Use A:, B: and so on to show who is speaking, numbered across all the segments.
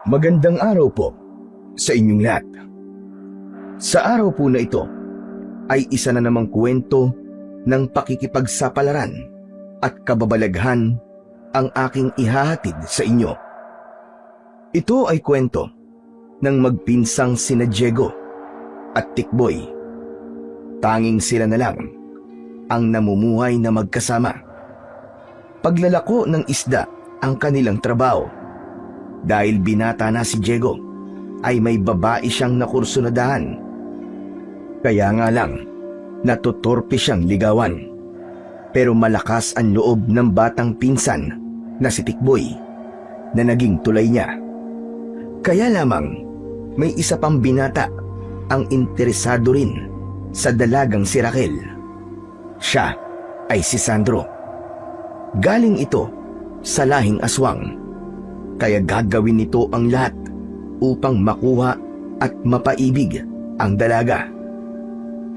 A: Magandang araw po sa inyong lahat. Sa araw po na ito ay isa na namang kwento ng pakikipagsapalaran at kababalaghan ang aking ihahatid sa inyo. Ito ay kwento ng magpinsang sina Diego at Tikboy. Tanging sila na lang ang namumuhay na magkasama. Paglalako ng isda ang kanilang trabaho. Dahil binata na si Diego, ay may babae siyang nakursunadahan. Kaya nga lang, natutorpe siyang ligawan. Pero malakas ang loob ng batang pinsan na si Tikboy na naging tulay niya. Kaya lamang, may isa pang binata ang interesado rin sa dalagang si Raquel. Siya ay si Sandro. Galing ito sa lahing aswang. Kaya gagawin nito ang lahat upang makuha at mapaibig ang dalaga.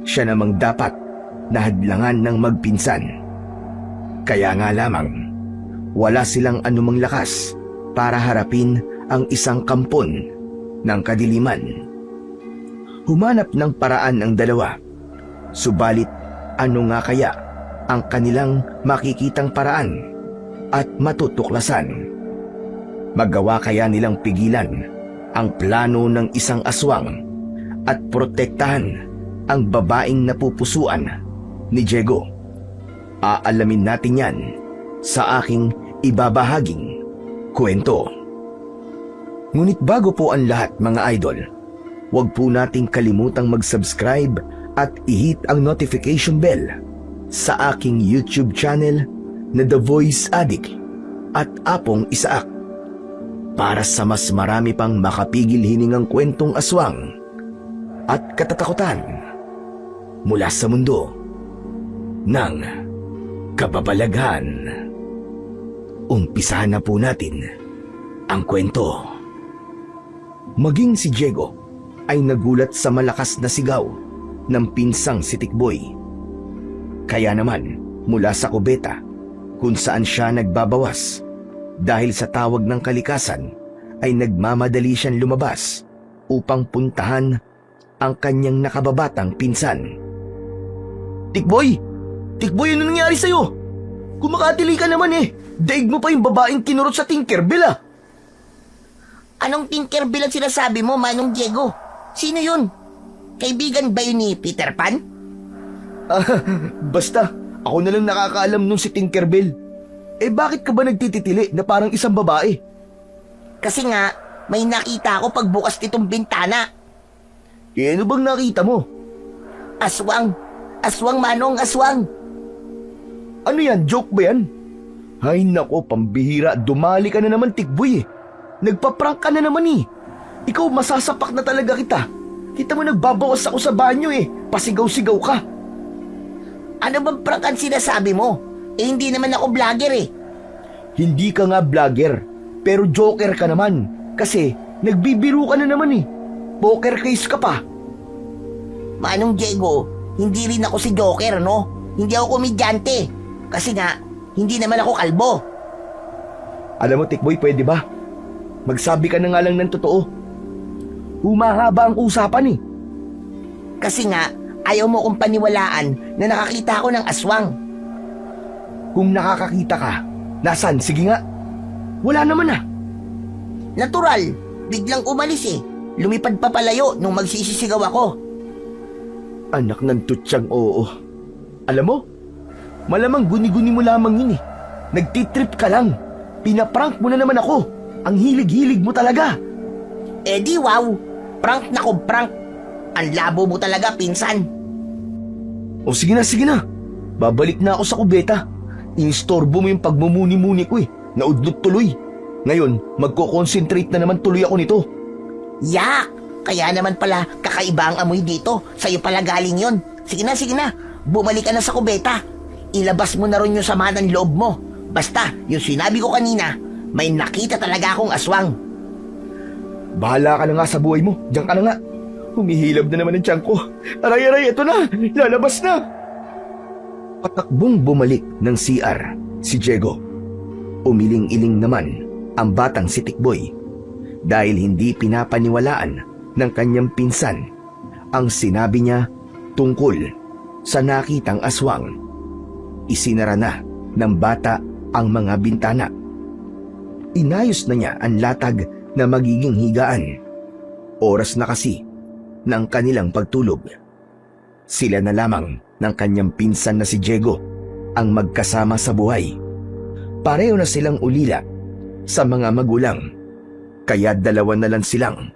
A: Siya namang dapat na hadlangan ng magpinsan. Kaya nga lamang, wala silang anumang lakas para harapin ang isang kampon ng kadiliman. Humanap ng paraan ang dalawa. Subalit ano nga kaya ang kanilang makikitang paraan at matutuklasan? Magawa kaya nilang pigilan ang plano ng isang aswang at protektahan ang babaeng napupusuan ni Diego? Aalamin natin yan sa aking ibabahaging kwento. Ngunit bago po ang lahat mga idol, huwag po nating kalimutang mag-subscribe at i-hit ang notification bell sa aking YouTube channel na The Voice Addict at Apong Isaak, para sa mas marami pang makapigil hiningang kwentong aswang at katatakutan mula sa mundo ng kababalaghan. Umpisahan na po natin ang kwento. Maging si Diego ay nagulat sa malakas na sigaw ng pinsang si Tikboy. Kaya naman mula sa kubeta kung saan siya nagbabawas, dahil sa tawag ng kalikasan, ay nagmamadali siyang lumabas upang puntahan ang kanyang nakababatang pinsan. Tikboy! Tikboy, ano nangyari sa'yo? Kumakatili ka naman eh. Daig mo pa yung babaeng kinurot sa Tinkerbell ah.
B: Anong Tinkerbell ang sinasabi mo, Manong Diego? Sino yun? Kaibigan ba yun ni Peter Pan?
A: Basta, ako na lang nakakaalam nung si Tinkerbell. Eh bakit ka ba nagtititili na parang isang babae?
B: Kasi nga, may nakita ako pagbukas nitong bintana.
A: Eh ano bang nakita mo?
B: Aswang! Aswang, Manong, aswang!
A: Ano yan? Joke ba yan? Ay nako, pambihira. Dumali ka na naman, Tikboy eh. Nagpa-prank ka na naman eh. Ikaw, masasapak na talaga kita. Kita mo nagbabawas ako sa banyo eh. Pasigaw-sigaw ka.
B: Ano bang prank ang sinasabi mo? Eh hindi naman ako vlogger eh.
A: Hindi ka nga vlogger, pero joker ka naman. Kasi nagbibiro ka na naman eh. Poker face ka pa.
B: Manong Diego, hindi rin ako si Joker, no? Hindi ako komedyante. Kasi nga, hindi naman ako kalbo.
A: Alam mo, Tikboy, pwede ba? Magsabi ka na nga lang ng totoo. Humahaba ang usapan eh.
B: Kasi nga, ayaw mo kong paniwalaan na nakakita ako ng aswang.
A: Kung nakakakita ka, nasan? Sige nga. Wala naman ah.
B: Natural, biglang umalis eh. Lumipad pa palayo nung magsisisigaw ako.
A: Anak ng tutsang oo. Alam mo, malamang guni-guni mo lamang yun eh. Nagtitrip ka lang. Pinaprank mo na naman ako. Ang hilig-hilig mo talaga.
B: Eh di wow, prank na ko prank. Ang labo mo talaga, pinsan.
A: O sige na. Babalik na ako sa kubeta. Inistorbo mo yung pagmumuni-muni ko eh. Naudlot tuloy. Ngayon, magko-concentrate na naman tuloy ako nito.
B: Yak! Kaya naman pala kakaiba ang amoy dito. Sa'yo pala galing yon. Sige na. Bumalik ka na sa kubeta. Ilabas mo na rin yung sama ng loob mo. Basta, yung sinabi ko kanina, may nakita talaga akong aswang.
A: Bahala ka na nga sa buhay mo. Diyan ka na nga. Humihilab na naman ang tiyan ko. Aray, ito na. Lalabas na. Patakbong bumalik ng CR si Diego. Umiling-iling naman ang batang si Tikboy. dahil hindi pinapaniwalaan ng kanyang pinsan ang sinabi niya tungkol sa nakitang aswang. Isinara na ng bata ang mga bintana. Inayos na niya ang latag na magiging higaan. Oras na kasi ng kanilang pagtulog. Sila na lamang ng kanyang pinsan na si Diego ang magkasama sa buhay. Pareho na silang ulila sa mga magulang, kaya dalawa na lang silang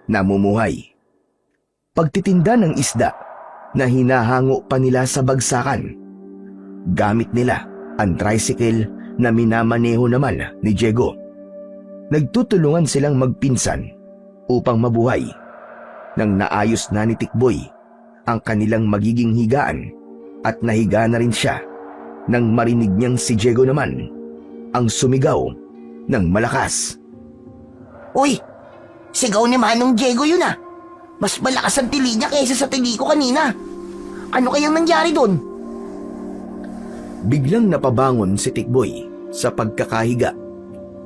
A: namumuhay. Pagtitinda ng isda na hinahango pa nila sa bagsakan, gamit nila ang tricycle na minamaneho naman ni Diego. Nagtutulungan silang magpinsan upang mabuhay. Nang naayos na ni Tikboy ang kanilang magiging higaan at nahiga na rin siya, nang marinig niyang si Diego naman ang sumigaw ng malakas.
B: Uy! Sigaw ni Manong Diego yun ah! Mas malakas ang tili niya kaysa sa tili ko kanina. Ano kayang nangyari doon?
A: Biglang napabangon si Tikboy sa pagkakahiga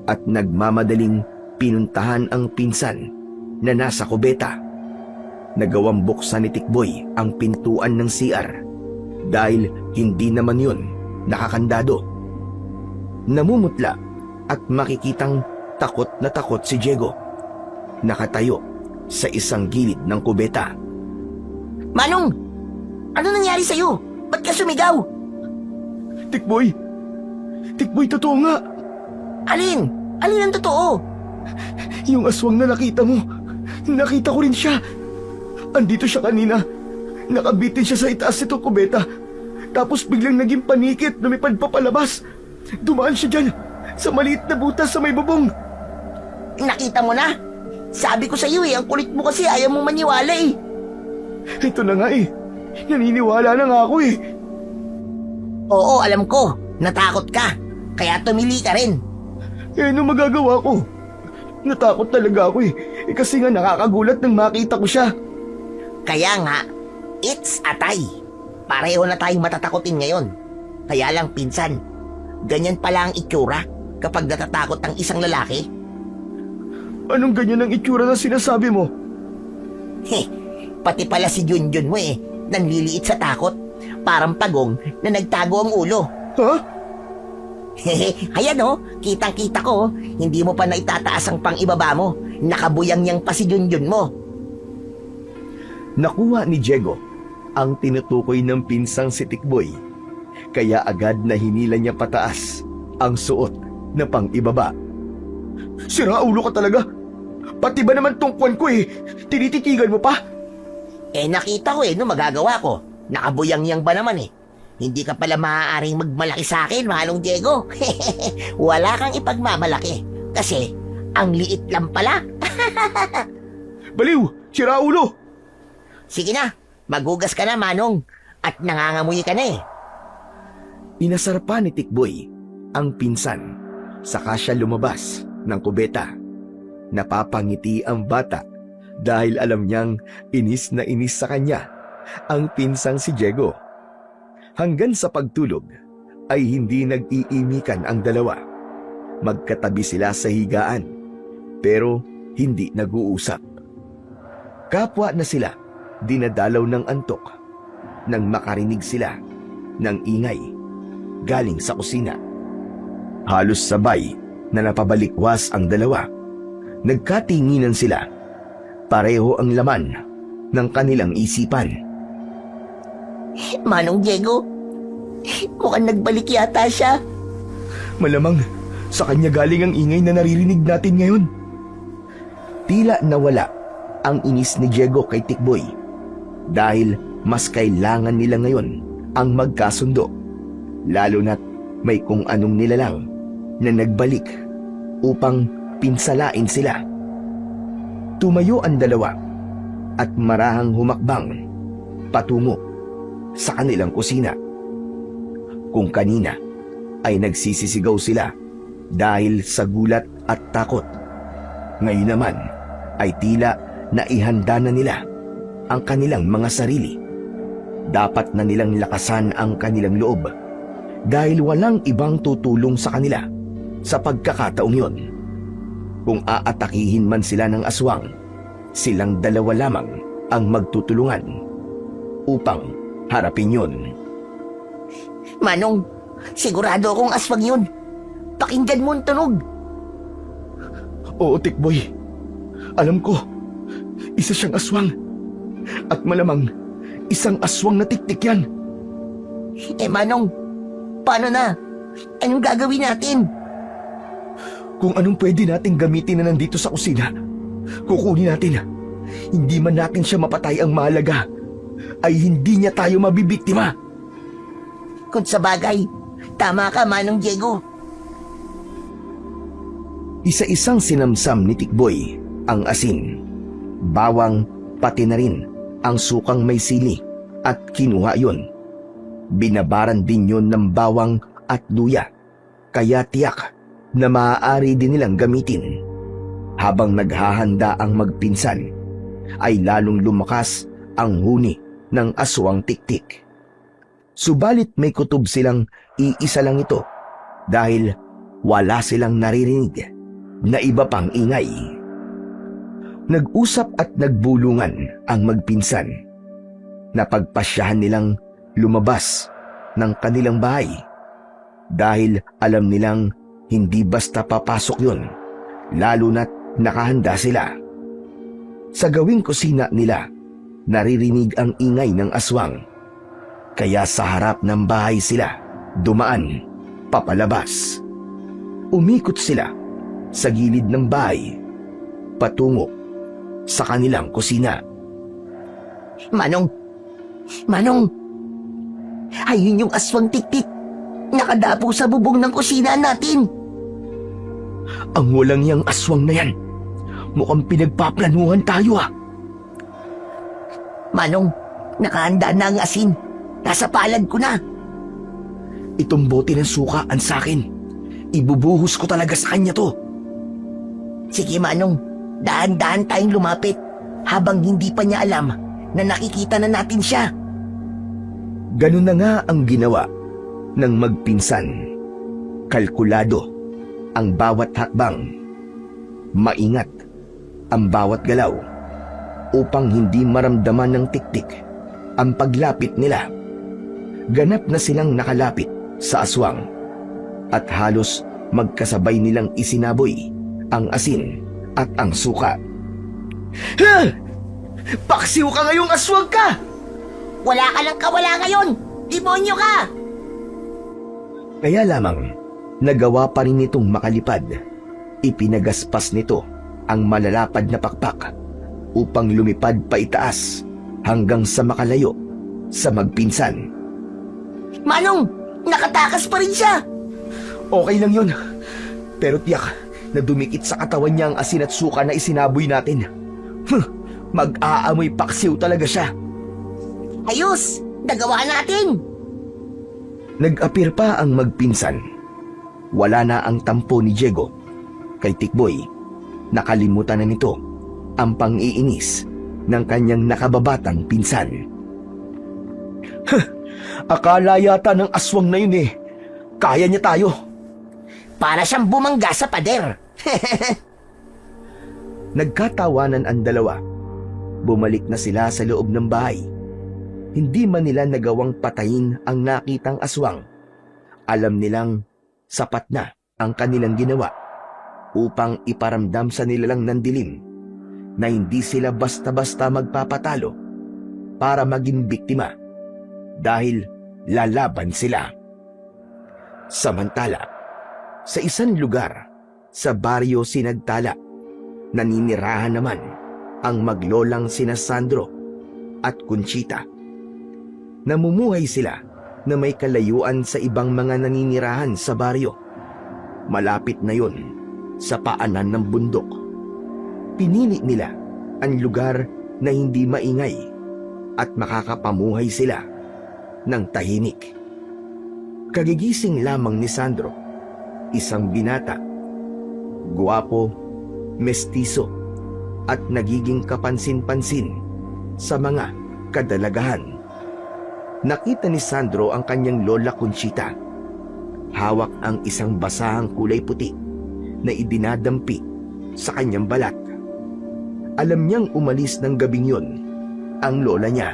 A: at nagmamadaling pinuntahan ang pinsan na nasa kubeta. Nagawang buksan ni Tikboy ang pintuan ng CR dahil hindi naman yun nakakandado. Namumutla at makikitang takot na takot si Diego. Nakatayo sa isang gilid ng kubeta.
B: Manong! Ano nangyari sa'yo? Ba't ka sumigaw?
A: Tikboy! Tikboy, totoo nga!
B: Alin? Alin ang totoo?
A: Yung aswang na nakita mo, nakita ko rin siya. Andito siya kanina. Nakabitin siya sa itaas nitong kubeta. Tapos biglang naging panikit, lumipad pa palabas. Dumaan siya dyan, sa maliit na butas sa may bubong.
B: Nakita mo na? Sabi ko sa'yo ang kulit mo kasi ayaw mong maniwala eh.
A: Ito na nga naniniwala na nga ako
B: Oo, alam ko. Natakot ka. Kaya tumili ka rin.
A: Ano magagawa ko? Natakot talaga ako kasi nga nakakagulat nang makita ko siya.
B: Kaya nga, it's atay. Pareho na tayong matatakotin ngayon. Kaya lang pinsan, ganyan pala ang itsura kapag natatakot ang isang lalaki.
A: Anong ganyan ang itsura na sinasabi mo?
B: Pati pala si Junjun mo nanliliit sa takot. Parang pagong na nagtago ang ulo.
A: Ha?
B: Ayan kitang-kita ko. Hindi mo pa naitataas ang pang-ibaba mo. Nakabuyang-yang pa si Junjun mo.
A: Nakuha ni Diego ang tinutukoy ng pinsang si Tikboy. Kaya agad na hinila niya pataas ang suot na pang-ibaba. Sira ulo ka talaga. Pati ba naman tungkwan ko tinititigan mo pa?
B: Nakita ko no magagawa ko. Nakabuyang-yang ba naman Hindi ka pala maaaring magmalaki sa akin, Manong Diego. Wala kang ipagmamalaki. Kasi, ang liit lang pala.
A: Baliw! Sira ulo!
B: Sige na, maghugas ka na, Manong. At nangangamoy ka na
A: Inasar pa ni Tikboy ang pinsan. Saka siya lumabas ng kubeta. Napapangiti ang bata dahil alam niyang inis na inis sa kanya ang pinsang si Diego. Hanggang sa pagtulog ay hindi nag-iimikan ang dalawa. Magkatabi sila sa higaan pero hindi nag-uusap. Kapwa na sila dinadalaw ng antok nang makarinig sila ng ingay galing sa kusina. Halos sabay na napabalikwas ang dalawa. Nagkatinginan sila. Pareho ang laman ng kanilang isipan.
B: Manong Diego, mukhang nagbalik yata siya.
A: Malamang sa kanya galing ang ingay na naririnig natin ngayon. Tila nawala ang inis ni Diego kay Tikboy dahil mas kailangan nila ngayon ang magkasundo, lalo na't may kung anong nilalang na nagbalik upang pinsalain sila. Tumayo ang dalawa at marahang humakbang patungo sa kanilang kusina. Kung kanina ay nagsisisigaw sila dahil sa gulat at takot, ngayon naman ay tila naihanda na nila ang kanilang mga sarili. Dapat na nilang lakasan ang kanilang loob dahil walang ibang tutulong sa kanila sa pagkakataong yon. Kung aatakihin man sila ng aswang, silang dalawa lamang ang magtutulungan upang harapin yun.
B: Manong, sigurado akong aswang yun. Pakinggan mo ang tunog.
A: Oo, Tikboy. Alam ko, isa siyang aswang. At malamang, isang aswang na tiktik yan.
B: Manong, paano na? Anong gagawin natin?
A: Kung anong pwede nating gamitin na nandito sa kusina, kukunin natin. Hindi man natin siya mapatay, ang mahalaga ay hindi niya tayo mabibiktima.
B: Kung sa bagay, tama ka, Manong Diego.
A: Isa-isang sinamsam ni Tikboy ang asin, bawang, pati na rin ang sukang may sili at kinuha yun. Binabaran din yun ng bawang at luya, kaya tiyak na maaari din nilang gamitin. Habang naghahanda ang magpinsan, ay lalong lumakas ang huni ng aswang tiktik. Subalit may kutob silang iisa lang ito dahil wala silang naririnig na iba pang ingay. Nag-usap at nagbulungan ang magpinsan. Napagpasyahan nilang lumabas ng kanilang bahay dahil alam nilang hindi basta papasok yun, lalo na't nakahanda sila. Sa gawing kusina nila, naririnig ang ingay ng aswang. Kaya sa harap ng bahay sila dumaan papalabas. Umikot sila sa gilid ng bahay patungo sa kanilang kusina.
B: Manong! Ayun yung aswang tiktik. Nakadapo sa bubong ng kusina natin.
A: Ang walang yang aswang na yan. Mukhang pinagpaplanuhan tayo
B: Manong, nakahanda na ang asin. Nasa palad ko na.
A: Itong bote ng suka ang sakin. Ibubuhos ko talaga sa kanya to.
B: Sige, Manong. Dahan-dahan tayong lumapit habang hindi pa niya alam na nakikita na natin siya.
A: Ganun na nga ang ginawa ng magpinsan. Kalkulado ang bawat hakbang. Maingat ang bawat galaw upang hindi maramdaman ng tiktik ang paglapit nila. Ganap na silang nakalapit sa aswang at halos magkasabay nilang isinaboy ang asin at ang suka. Ha! Paksiw ka ngayong aswang ka!
B: Wala ka lang kawala ngayon! Demonyo ka!
A: Kaya lamang, nagawa pa rin nitong makalipad. Ipinagaspas nito ang malalapad na pakpak upang lumipad pa itaas hanggang sa makalayo sa magpinsan.
B: Manong! Nakatakas pa rin siya!
A: Okay lang yun. Pero tiyak na dumikit sa katawan niya ang asin at suka na isinaboy natin. Mag-aamoy paksiw talaga siya.
B: Ayos! Nagawa natin!
A: Nag-apir pa ang magpinsan. Wala na ang tampo ni Diego. Kay Tikboy, nakalimutan na nito ang pang-iinis ng kanyang nakababatang pinsan. Akala yata ng aswang na yun kaya niya tayo.
B: Para siyang bumangga sa pader.
A: Nagkatawanan ang dalawa. Bumalik na sila sa loob ng bahay. Hindi man nila nagawang patayin ang nakitang aswang. Alam nilang sapat na ang kanilang ginawa upang iparamdam sa nilalang ng dilim na hindi sila basta-basta magpapatalo para maging biktima dahil lalaban sila. Samantala, sa isang lugar sa baryo Sinagtala, naninirahan naman ang maglolang sina Sandro at Conchita. Namumuhay sila na may kalayuan sa ibang mga naninirahan sa baryo. Malapit na yon sa paanan ng bundok. Pinili nila ang lugar na hindi maingay at makakapamuhay sila ng tahimik. Kagigising lamang ni Sandro, isang binata, guwapo, mestizo at nagiging kapansin-pansin sa mga kadalagahan. Nakita ni Sandro ang kanyang lola Conchita. Hawak ang isang basahang kulay puti na idinadampi sa kanyang balat. Alam niyang umalis ng gabing yun ang lola niya.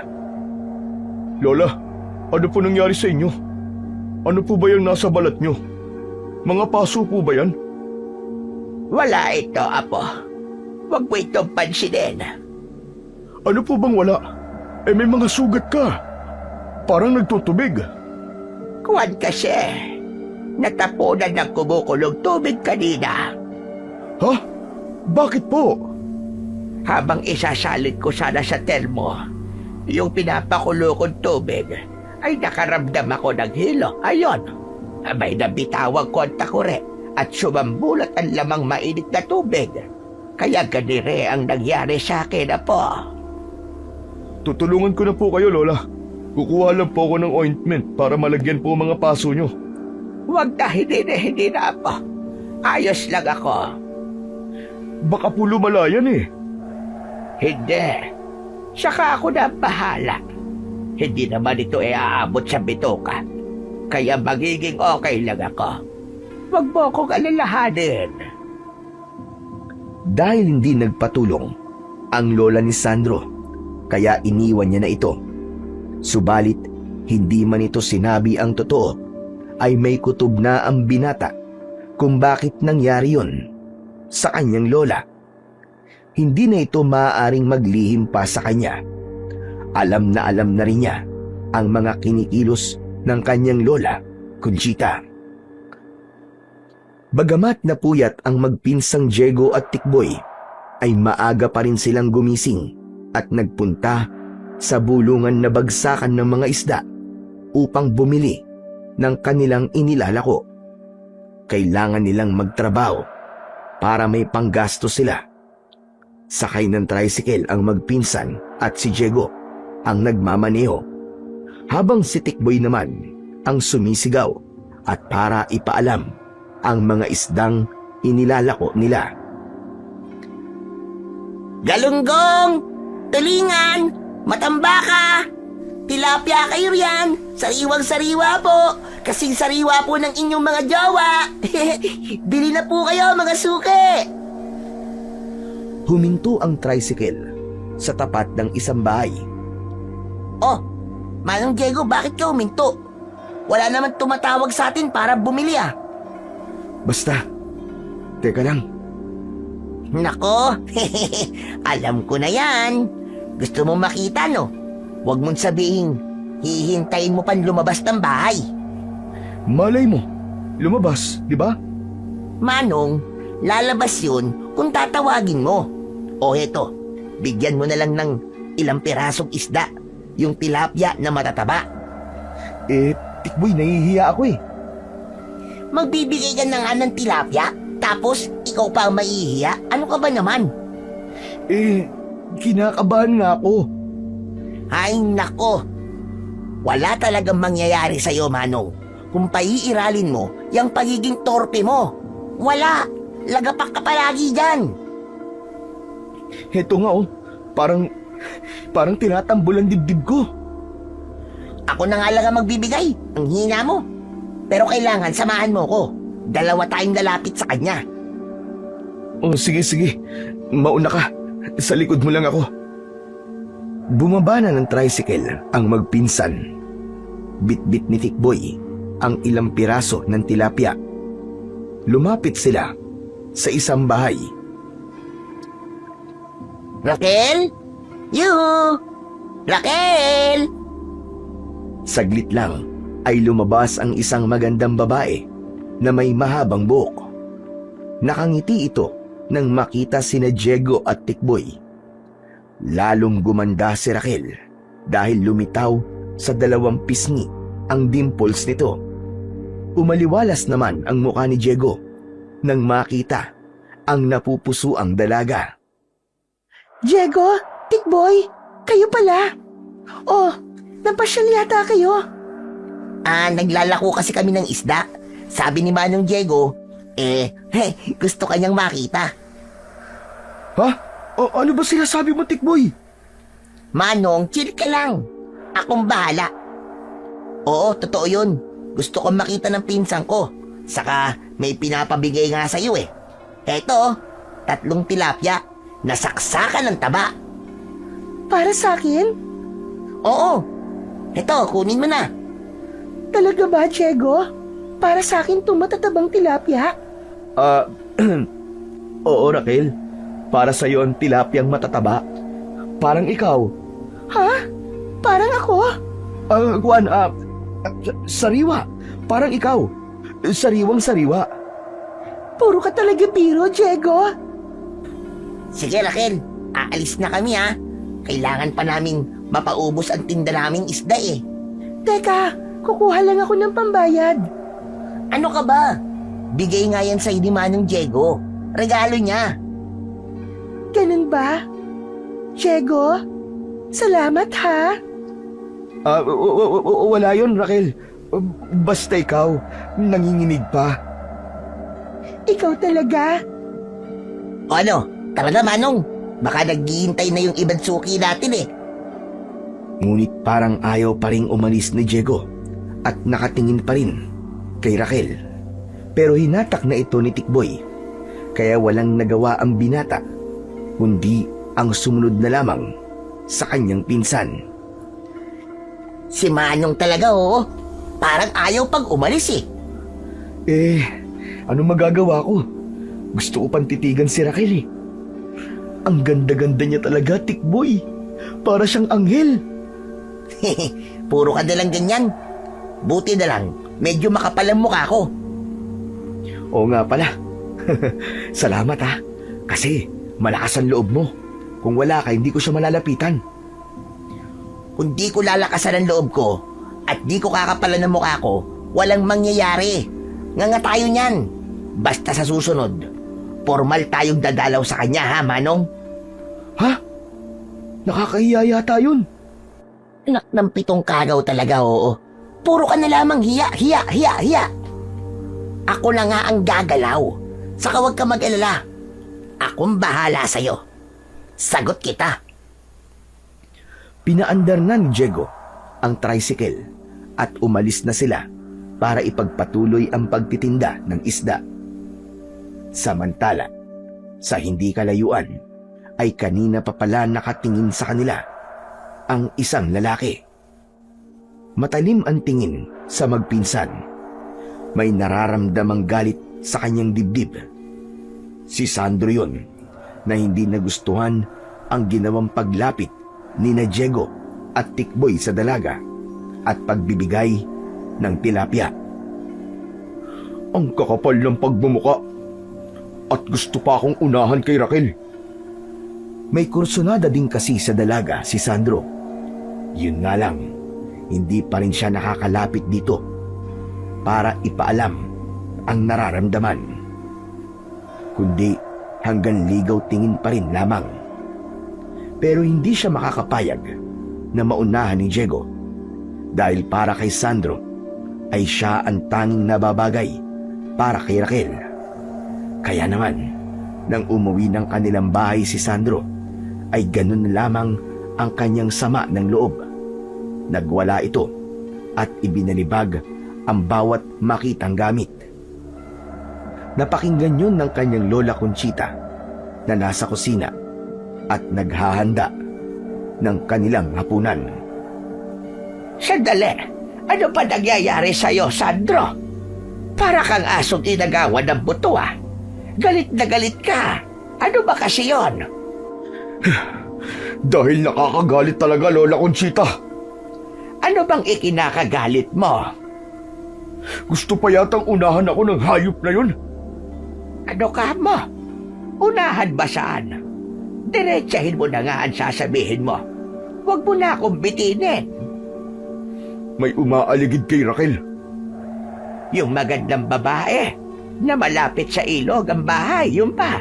A: Lola, ano po nangyari sa inyo? Ano po ba yung nasa balat niyo? Mga paso po ba yan?
B: Wala ito, Apo. Huwag mo itong pansinin.
A: Ano po bang wala? Eh may mga sugat ka. Parang nagtutubig.
B: Kuwan kasi. Natapunan ng kumukulong tubig kanina.
A: Ha? Bakit po?
B: Habang isasalin ko sana sa termo, yung pinapakulo kong tubig, ay nakaramdam ako ng hilo. Ayon, may nabitawang kontakure at sumambulat ang lamang mainit na tubig. Kaya ganire ang nangyari sa akin, Apo.
A: Tutulungan ko na po kayo, Lola. Kukuha lang po ako ng ointment para malagyan po mga paso nyo.
B: Huwag na, hindi na, Apo. Ayos lang ako.
A: Baka po lumala yan eh.
B: Hindi. Saka ako na bahala. Hindi naman ito aabot sa bituka. Kaya magiging okay lang ako. Huwag mo akong alalahanin.
A: Dahil hindi nagpatulong ang lola ni Sandro, kaya iniwan niya na ito. Subalit, hindi man ito sinabi ang totoo, ay may kutob na ang binata kung bakit nangyari yun sa kanyang lola. Hindi na ito maaaring maglihim pa sa kanya. Alam na rin niya ang mga kinikilos ng kanyang lola, Conchita. Bagamat napuyat ang magpinsang Diego at Tikboy, ay maaga pa rin silang gumising at nagpunta sa bulungan na bagsakan ng mga isda upang bumili ng kanilang inilalako. Kailangan nilang magtrabaho para may panggasto sila. Sakay ng tricycle ang magpinsan at si Diego ang nagmamaneho, habang si Tikboy naman ang sumisigaw at para ipaalam ang mga isdang inilalako nila.
B: Galunggong! Tulingan! Matambaka! Tilapia kayo riyan! Sariwang-sariwa po! Kasing sariwa po ng inyong mga jowa! Bili na po kayo, mga suke!
A: Huminto ang tricycle sa tapat ng isang bahay.
B: Oh, Manong Diego, bakit ka huminto? Wala naman tumatawag sa atin para bumili ah.
A: Basta, teka lang.
B: Nako, alam ko na yan. Gusto mo makita, no? Huwag mong sabihin, hihintayin mo pan lumabas ng bahay.
A: Malay mo, lumabas, di ba?
B: Manong, lalabas yun kung tatawagin mo. O eto, bigyan mo na lang ng ilang pirasong isda, yung tilapia na matataba.
A: Tikboy, nahihiya ako eh.
B: Magbibigay ka na nga ng tilapia, tapos ikaw pa ang maihiya? Ano ka ba naman?
A: Kinakabahan nga ako.
B: Ay nako, wala talagang mangyayari sa'yo, Manong. Kung paiiralin mo, yung pagiging torpe mo. Wala, lagapak ka palagi dyan.
A: Heto nga oh, parang tinatambol ang dibdib ko.
B: Ako na nga lang ang magbibigay, ang hina mo. Pero kailangan samahan mo ko. Dalawa tayong lalapit sa kanya.
A: Oh, sige. Mauna ka. Sa likod mo lang ako. Bumaba na ng tricycle ang magpinsan. Bit-bit ni Tikboy ang ilang piraso ng tilapia. Lumapit sila sa isang bahay.
B: Raquel? Yuhu! Raquel!
A: Saglit lang ay lumabas ang isang magandang babae na may mahabang buhok. Nakangiti ito nang makita sina Diego at Tikboy. Lalong gumanda si Raquel dahil lumitaw sa dalawang pisngi ang dimples nito. Umaliwalas naman ang mukha ni Diego nang makita ang napupusuang dalaga.
B: Diego, Tikboy, kayo pala. Oh, napasyal yata kayo. Naglalako kasi kami ng isda. Sabi ni Manong Diego, gusto kanyang makita.
A: Ha? Ano ba sinasabi mo, Tikboy?
B: Manong, chill ka lang. Akong bahala. Oo, totoo yun. Gusto kong makita ng pinsan ko. Saka may pinapabigay nga sa'yo eh. Eto, 3 tilapia na saksakan ng taba.
C: Para sa akin?
B: Oo. Ito, kunin mo na.
C: Talaga ba, Diego? Para sa akin itong matatabang tilapia?
A: Oo, Raquel. Para sa'yo ang tilapiyang matataba. Parang ikaw.
C: Ha? Parang ako?
A: Juan, sariwa. Parang ikaw. Sariwang sariwa.
C: Puro ka talaga biro, Diego.
B: Sige, Raquel. Aalis na kami, ha. Kailangan pa namin mapaubos ang tinda naming isda, eh.
C: Teka, kukuha lang ako ng pambayad.
B: Ano ka ba? Bigay nga yan sa ni Manong Diego. Regalo niya.
C: Ganun ba? Diego, salamat ha.
A: Wala yun, Raquel. Basta ikaw, nanginginig pa.
C: Ikaw talaga.
B: O ano? Tara na, Manong. Baka naghihintay na yung ibang suki natin, eh.
A: Ngunit parang ayaw pa ring umalis ni Diego at nakatingin pa rin kay Raquel. Pero hinatak na ito ni Tikboy, kaya walang nagawa ang binata, kundi ang sumunod na lamang sa kanyang pinsan.
B: Si Manong talaga, oo. Parang ayaw pag umalis, eh.
A: Ano magagawa ko? Gusto ko pang titigan si Raquel, eh. Ang ganda-ganda niya talaga, Tikboy. Para siyang anghel.
B: Puro ka nalang ganyan. Buti na lang, medyo makapal ang mukha ko.
A: Oo nga pala. Salamat ha. Kasi malakas ang loob mo. Kung wala ka, hindi ko siya malalapitan.
B: Kung di ko lalakasan ang loob ko at di ko kakapalan ng mukha ko, walang mangyayari. Nga tayo niyan. Basta sa susunod, formal tayong dadalaw sa kanya, ha, Manong?
A: Ha? Nakakahiya yata yun.
B: Anak ng 7 kagaw talaga, oo. Puro ka na lamang hiya. Ako na nga ang gagalaw. Saka huwag ka mag-alala. Akong bahala sa'yo. Sagot kita.
A: Pinaandar na ni Diego ang tricycle at umalis na sila para ipagpatuloy ang pagtitinda ng isda. Samantala, sa hindi kalayuan, ay kanina pa pala nakatingin sa kanila ang isang lalaki. Matalim ang tingin sa magpinsan. May nararamdamang galit sa kanyang dibdib. Si Sandro yun, na hindi nagustuhan ang ginawang paglapit ni na Diego at Tikboy sa dalaga at pagbibigay ng tilapia. Ang kakapal ng pagmumuka at gusto pa akong unahan kay Raquel. May kursunada din kasi sa dalaga si Sandro. Yun nga lang, hindi pa rin siya nakakalapit dito para ipaalam ang nararamdaman. Kundi hanggang ligaw tingin pa rin lamang. Pero hindi siya makakapayag na maunahan ni Diego dahil para kay Sandro ay siya ang tanging nababagay para kay Raquel. Kaya naman, nang umuwi ng kanilang bahay si Sandro, ay ganun na lamang ang kanyang sama ng loob. Nagwala ito at ibinalibag ang bawat makitang gamit. Napakinggan yun ng kanyang lola Conchita na nasa kusina at naghahanda ng kanilang hapunan.
B: Sandali, ano pa nangyayari sa'yo, Sandro? Para kang asong inagawan ng buto, ah. Galit na galit ka. Ano ba kasi yon?
A: Dahil nakakagalit talaga, Lola Conchita.
B: Ano bang ikinakagalit mo?
A: Gusto pa yatang unahan ako ng hayop na yun.
B: Ano ka mo? Unahan ba saan? Diretsahin mo na nga ang sasabihin mo. Huwag mo na akong bitinin.
A: May umaaligid kay Raquel.
B: Yung magandang babae na malapit sa ilog ang bahay, yun pa.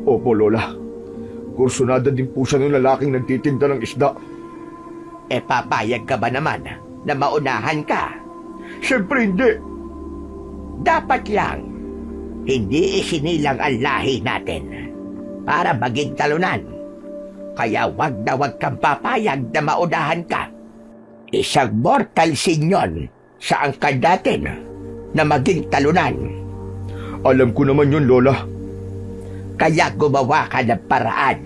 A: Opo, Lola. Kursunada din po siya ng lalaking nagtitinda ng isda.
B: E papayag ka ba naman na maunahan ka?
A: Siyempre hindi.
B: Dapat lang, hindi isinilang ang lahi natin para maging talunan. Kaya wag na wag kang papayag na maunahan ka. Isang mortal sin yun sa angkan natin na maging talunan.
A: Alam ko naman yun, Lola.
B: Kaya gumawa ka ng paraan.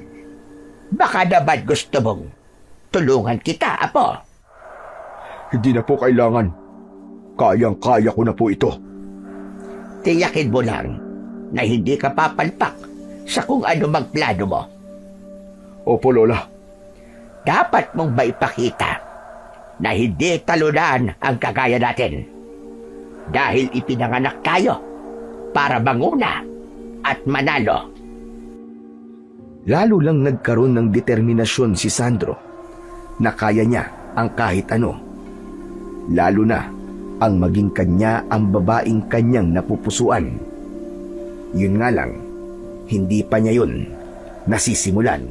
B: Baka naman gusto mong tulungan kita, apo.
A: Hindi na po kailangan. Kayang-kaya ko na po ito.
B: Tiyakin mo lang na hindi ka papalpak sa kung ano mang plano mo.
A: Opo, Lola.
B: Dapat mong maipakita na hindi talunan ang kagaya natin. Dahil ipinanganak tayo para manguna at manalo.
A: Lalo lang nagkaroon ng determinasyon si Sandro na kaya niya ang kahit ano. Lalo na ang maging kanya ang babaeng kanyang napupusuan. Yun nga lang, hindi pa niya yun nasisimulan.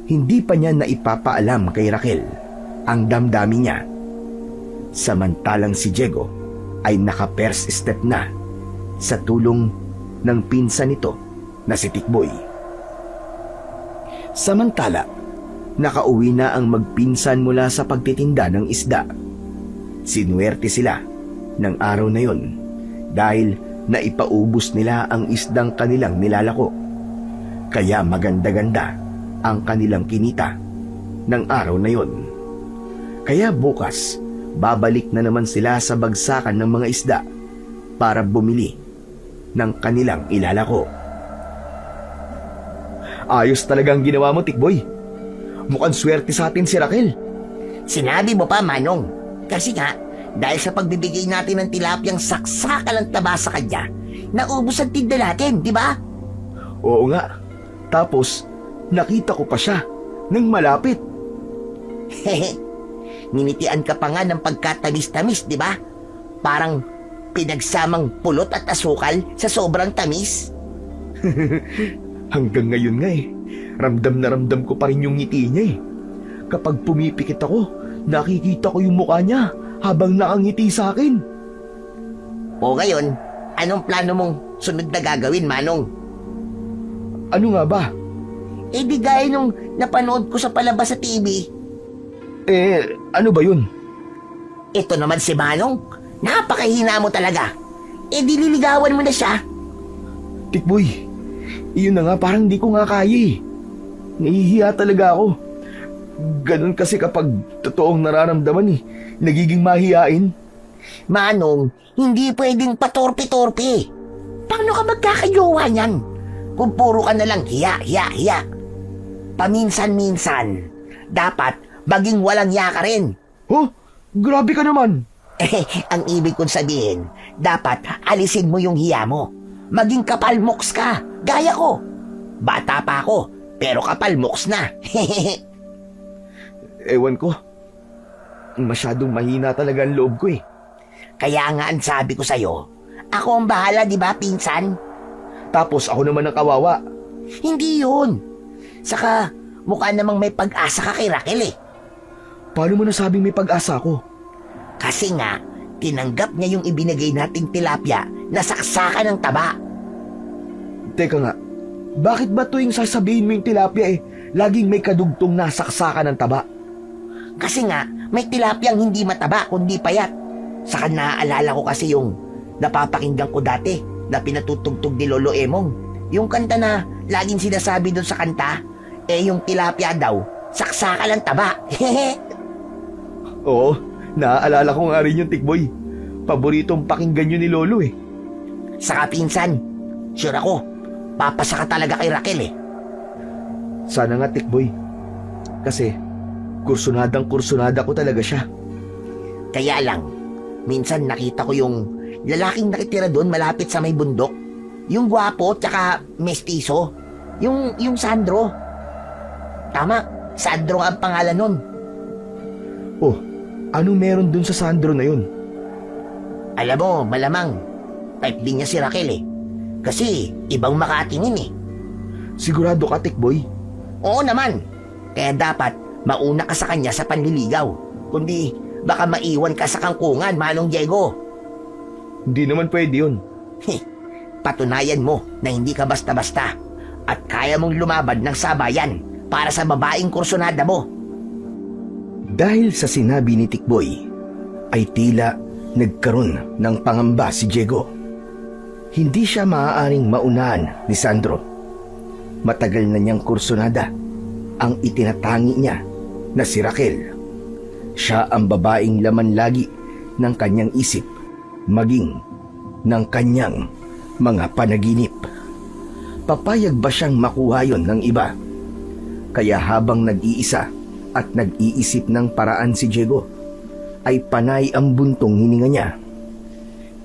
A: Hindi pa niya naipapaalam kay Raquel ang damdamin niya. Samantalang si Diego ay naka-first step na sa tulong ng pinsan nito na si Tikboy. Samantala, nakauwi na ang magpinsan mula sa pagtitinda ng isda. Sinuwerte sila ng araw na yon dahil naipaubos nila ang isdang kanilang nilalako. Kaya maganda-ganda ang kanilang kinita ng araw na yon. Kaya bukas, babalik na naman sila sa bagsakan ng mga isda para bumili ng kanilang ilalako. Ayos talagang ginawa mo, Tikboy. Mukhang swerte sa atin si Raquel.
B: Sinabi mo pa, Manong. Kasi nga, dahil sa pagbibigay natin ng tilapyang saksaka ng taba sa kanya, naubos ang tinda natin, di ba?
A: Oo nga. Tapos, nakita ko pa siya nang malapit.
B: Hehe. Ninitian ka pa nga ng pagkatamis-tamis, di ba? Parang pinagsamang pulot at asukal sa sobrang tamis.
A: Hanggang ngayon nga ramdam na ramdam ko pa rin yung ngiti niya Kapag pumipikit ako, nakikita ko yung mukha niya habang nakangiti sa akin.
B: O ngayon, anong plano mong sunod na gagawin, Manong?
A: Ano nga ba?
B: Eh di gaya nung napanood ko sa palabas sa TV.
A: Ano ba yun?
B: Ito naman si Manong. Napakahina mo talaga. Eh di liligawan mo na siya.
A: Tikboy, iyon na nga parang di ko nga kaya Nahihiya talaga ako. Ganun kasi kapag totoong nararamdaman nagiging mahiyain.
B: Manong, hindi pwedeng patorpe-torpe. Paano ka magkakajowa niyan? Kung puro ka na lang hiya. Paminsan-minsan, dapat maging walang hiya ka rin.
A: Oh, grabe ka naman.
B: Ang ibig kong sabihin, dapat alisin mo yung hiya mo. Maging kapalmoks ka, gaya ko. Bata pa ako, pero kapalmoks na.
A: Ewan ko. Masyadong mahina talaga ang loob ko
B: Kaya nga ang sabi ko sa'yo, ako ang bahala, di ba, pinsan?
A: Tapos ako naman ang kawawa.
B: Hindi yun. Saka, mukha namang may pag-asa ka kay Raquel
A: Paano mo nasabing may pag-asa ako?
B: Kasi nga, tinanggap niya yung ibinigay nating tilapia na saksakan ng taba.
A: Teka nga, bakit ba tuwing sasabihin mo yung tilapia laging may kadugtong nasaksakan ng taba?
B: Kasi nga, may tilapyang hindi mataba kundi payat. Saka naaalala ko kasi yung napapakinggan ko dati na pinatutugtog ni Lolo Emong. Yung kanta na laging sinasabi doon sa kanta, yung tilapia daw, saksakan ng taba.
A: Oo, naaalala ko nga rin yung Tikboy. Paboritong pakinggan yun ni Lolo
B: Saka pinsan, sure ako, papasa ka talaga kay Raquel
A: Sana nga, Tikboy. Kasi, kursunada ko talaga siya.
B: Kaya lang, minsan nakita ko yung lalaking nakitira doon malapit sa may bundok. Yung gwapo tsaka mestizo. Yung Sandro. Tama, Sandro ang pangalan nun.
A: Oh, anong meron dun sa Sandro na yun?
B: Alam mo, malamang, type din niya si Raquel Kasi, ibang makatingin
A: Sigurado ka, Tikboy?
B: Oo naman. Kaya dapat, mauna ka sa kanya sa panliligaw. Kundi, baka maiwan ka sa kangkungan, Manong Diego.
A: Hindi naman pwede yun.
B: Patunayan mo na hindi ka basta-basta at kaya mong lumaban ng sabayan para sa babaeng kursunada mo.
A: Dahil sa sinabi ni Tikboy, ay tila nagkaroon ng pangamba si Diego. Hindi siya maaaring maunahan ni Sandro Matagal na niyang kursunada ang itinatangi niya na si Raquel. Siya ang babaeng laman lagi ng kanyang isip, maging ng kanyang mga panaginip. Papayag ba siyang makuha yon ng iba? Kaya habang nag-iisa at nag-iisip ng paraan si Diego, ay panay ang buntong hininga niya.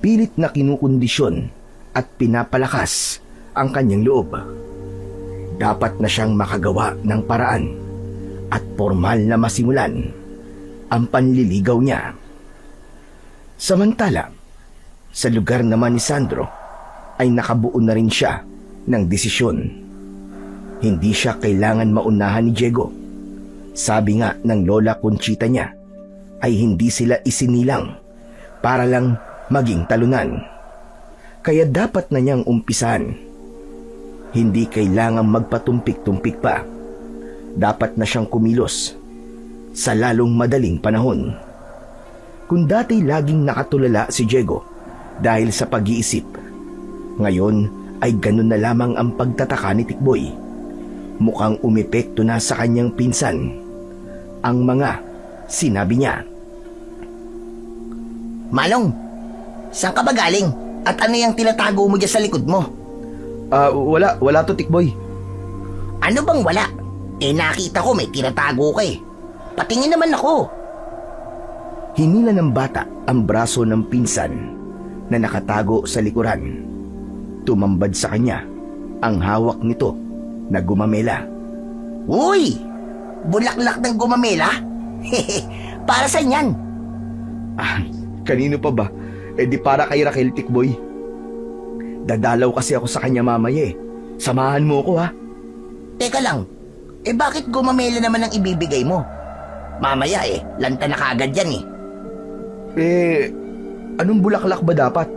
A: Pilit na kinukondisyon at pinapalakas ang kanyang loob. Dapat na siyang makagawa ng paraan at formal na masimulan ang panliligaw niya. Samantala, sa lugar naman ni Sandro ay nakabuo na rin siya ng desisyon. Hindi siya kailangan maunahan ni Diego. Sabi nga ng Lola Conchita niya ay hindi sila isinilang para lang maging talunan. Kaya dapat na niyang umpisahan. Hindi kailangang magpatumpik-tumpik pa. Dapat na siyang kumilos sa lalong madaling panahon. Kung dati laging nakatulala si Diego dahil sa pag-iisip, ngayon ay ganun na lamang ang pagtataka ni Tikboy. Mukhang umepekto na sa kanyang pinsan ang mga sinabi niya.
B: Manong, saan ka ba galing? At ano yung tinatago mo dyan sa likod mo?
A: Wala to, Tikboy.
B: Ano bang wala? Nakita ko may tinatago ka eh. Patingin naman ako.
A: Hinila ng bata ang braso ng pinsan na nakatago sa likuran. Tumambad sa kanya ang hawak nito na gumamela.
B: Uy! Bulaklak ng gumamela? Para saan yan?
A: Kanino pa ba? Di para kay Raquel, Tikboy. Dadalaw kasi ako sa kanya mamaya eh. Samahan mo ko ha.
B: Teka lang, bakit gumamela naman ang ibibigay mo? Mamaya lanta na kagad yan eh.
A: Anong bulaklak ba dapat?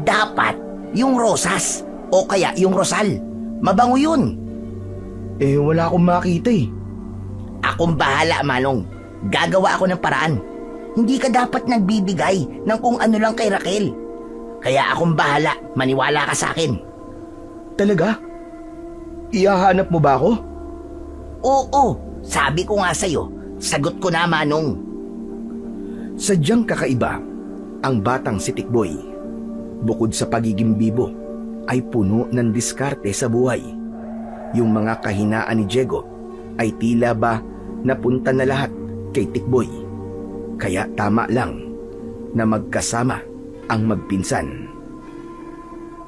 B: Dapat yung rosas o kaya yung rosal. Mabango yun.
A: Wala akong makita eh.
B: Akong bahala, Manong. Gagawa ako ng paraan. Hindi ka dapat nagbibigay ng kung ano lang kay Raquel. Kaya akong bahala, maniwala ka sa akin.
A: Talaga? Ihahanap mo ba ako?
B: Oo, sabi ko nga sa'yo, sagot ko na, Manong.
A: Sadyang kakaiba ang batang si Tikboy. Bukod sa pagiging bibo, ay puno ng diskarte sa buhay. Yung mga kahinaan ni Diego ay tila ba napunta na lahat kay Tikboy. Kaya tama lang na magkasama ang magpinsan.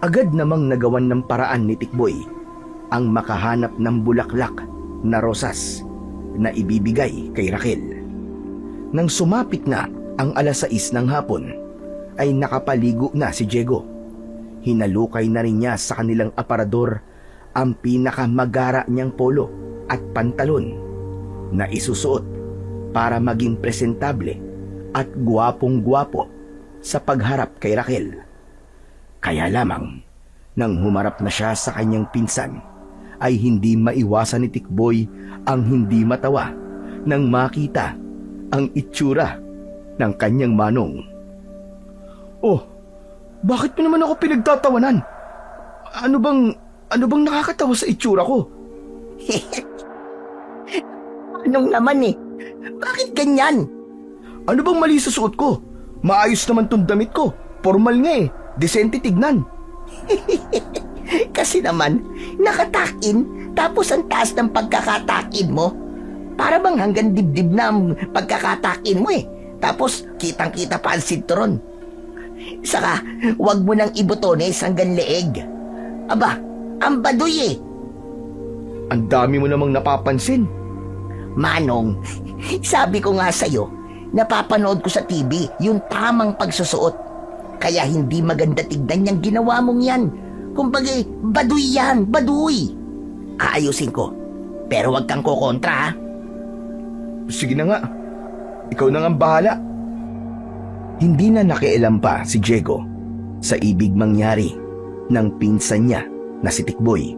A: Agad namang nagawan ng paraan ni Tikboy ang makahanap ng bulaklak na rosas na ibibigay kay Raquel. Nang sumapit na ang 6:00 ng hapon, ay nakapaligo na si Diego. Hinalukay na rin niya sa kanilang aparador ang pinakamagara niyang polo at pantalon na isusuot para maging presentable at gwapong-gwapo sa pagharap kay Raquel. Kaya lamang, nang humarap na siya sa kanyang pinsan, ay hindi maiwasan ni Tikboy ang hindi matawa nang makita ang itsura ng kanyang manong. Oh, bakit mo naman ako pinagtatawanan? Ano bang nakakatawa sa itsura ko?
B: Anong naman Bakit ganyan?
A: Ano bang mali sa suot ko? Maayos naman tong damit ko. Formal nga Decente tignan.
B: Kasi naman, nakatakin, tapos ang taas ng pagkakatakin mo. Para bang hanggang dibdib na ang pagkakatakin mo Tapos, kitang-kita pa ang sinturon. Saka, wag mo nang ibutones hanggang leeg. Aba, ang baduy
A: Ang dami mo namang napapansin.
B: Manong, sabi ko nga sa'yo, napapanood ko sa TV yung tamang pagsusuot. Kaya hindi maganda tignan yung ginawa mong yan. Kumbaga, baduy yan, baduy. Aayusin ko. Pero wag kang kukontra ha.
A: Sige na nga. Ikaw na nga bahala. Hindi na nakialam pa si Diego sa ibig mangyari ng pinsan niya na si Tikboy.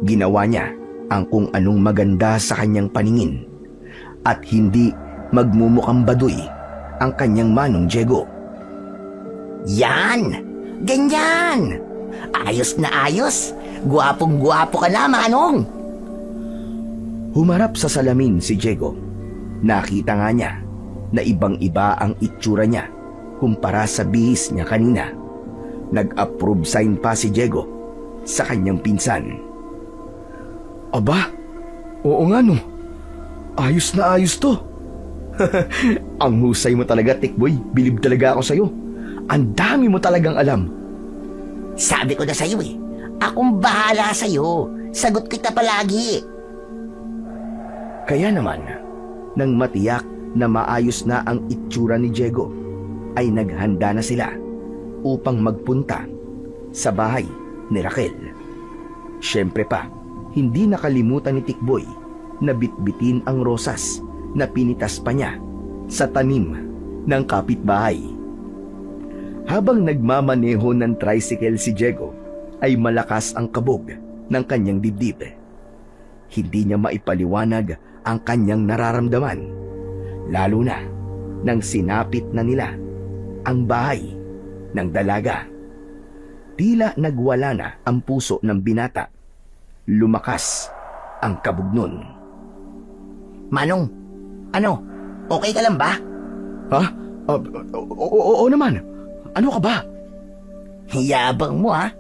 A: Ginawa niya ang kung anong maganda sa kanyang paningin at hindi magmumukhang baduy ang kanyang manong Diego.
B: Yan! Ganyan! Ayos na ayos! Guwapong-guwapo ka na, Manong.
A: Humarap sa salamin si Diego. Nakita nga niya na ibang-iba ang itsura niya kumpara sa bihis niya kanina. Nag-approve sign pa si Diego sa kanyang pinsan. Aba, oo nga no. Ayos na ayos to. Ang husay mo talaga, Tikboy. Bilib talaga ako sa'yo. Ang dami mo talagang alam.
B: Sabi ko na sa'yo eh. Akong bahala sa'yo. Sagot kita palagi.
A: Kaya naman, nang matiyak na maayos na ang itsura ni Diego, ay naghanda na sila upang magpunta sa bahay ni Raquel. Siyempre pa, hindi nakalimutan ni Tikboy na bitbitin ang rosas na pinitas pa niya sa tanim ng kapitbahay. Habang nagmamaneho ng tricycle si Diego, ay malakas ang kabog ng kanyang dibdib. Hindi niya maipaliwanag ang kanyang nararamdaman, lalo na nang sinapit na nila ang bahay ng dalaga. Tila nagwala na ang puso ng binata. Lumakas ang kabog nun.
B: Manong, ano? Okay ka lang ba?
A: Ha? Oo naman. Ano ka ba?
B: Yabang mo ha?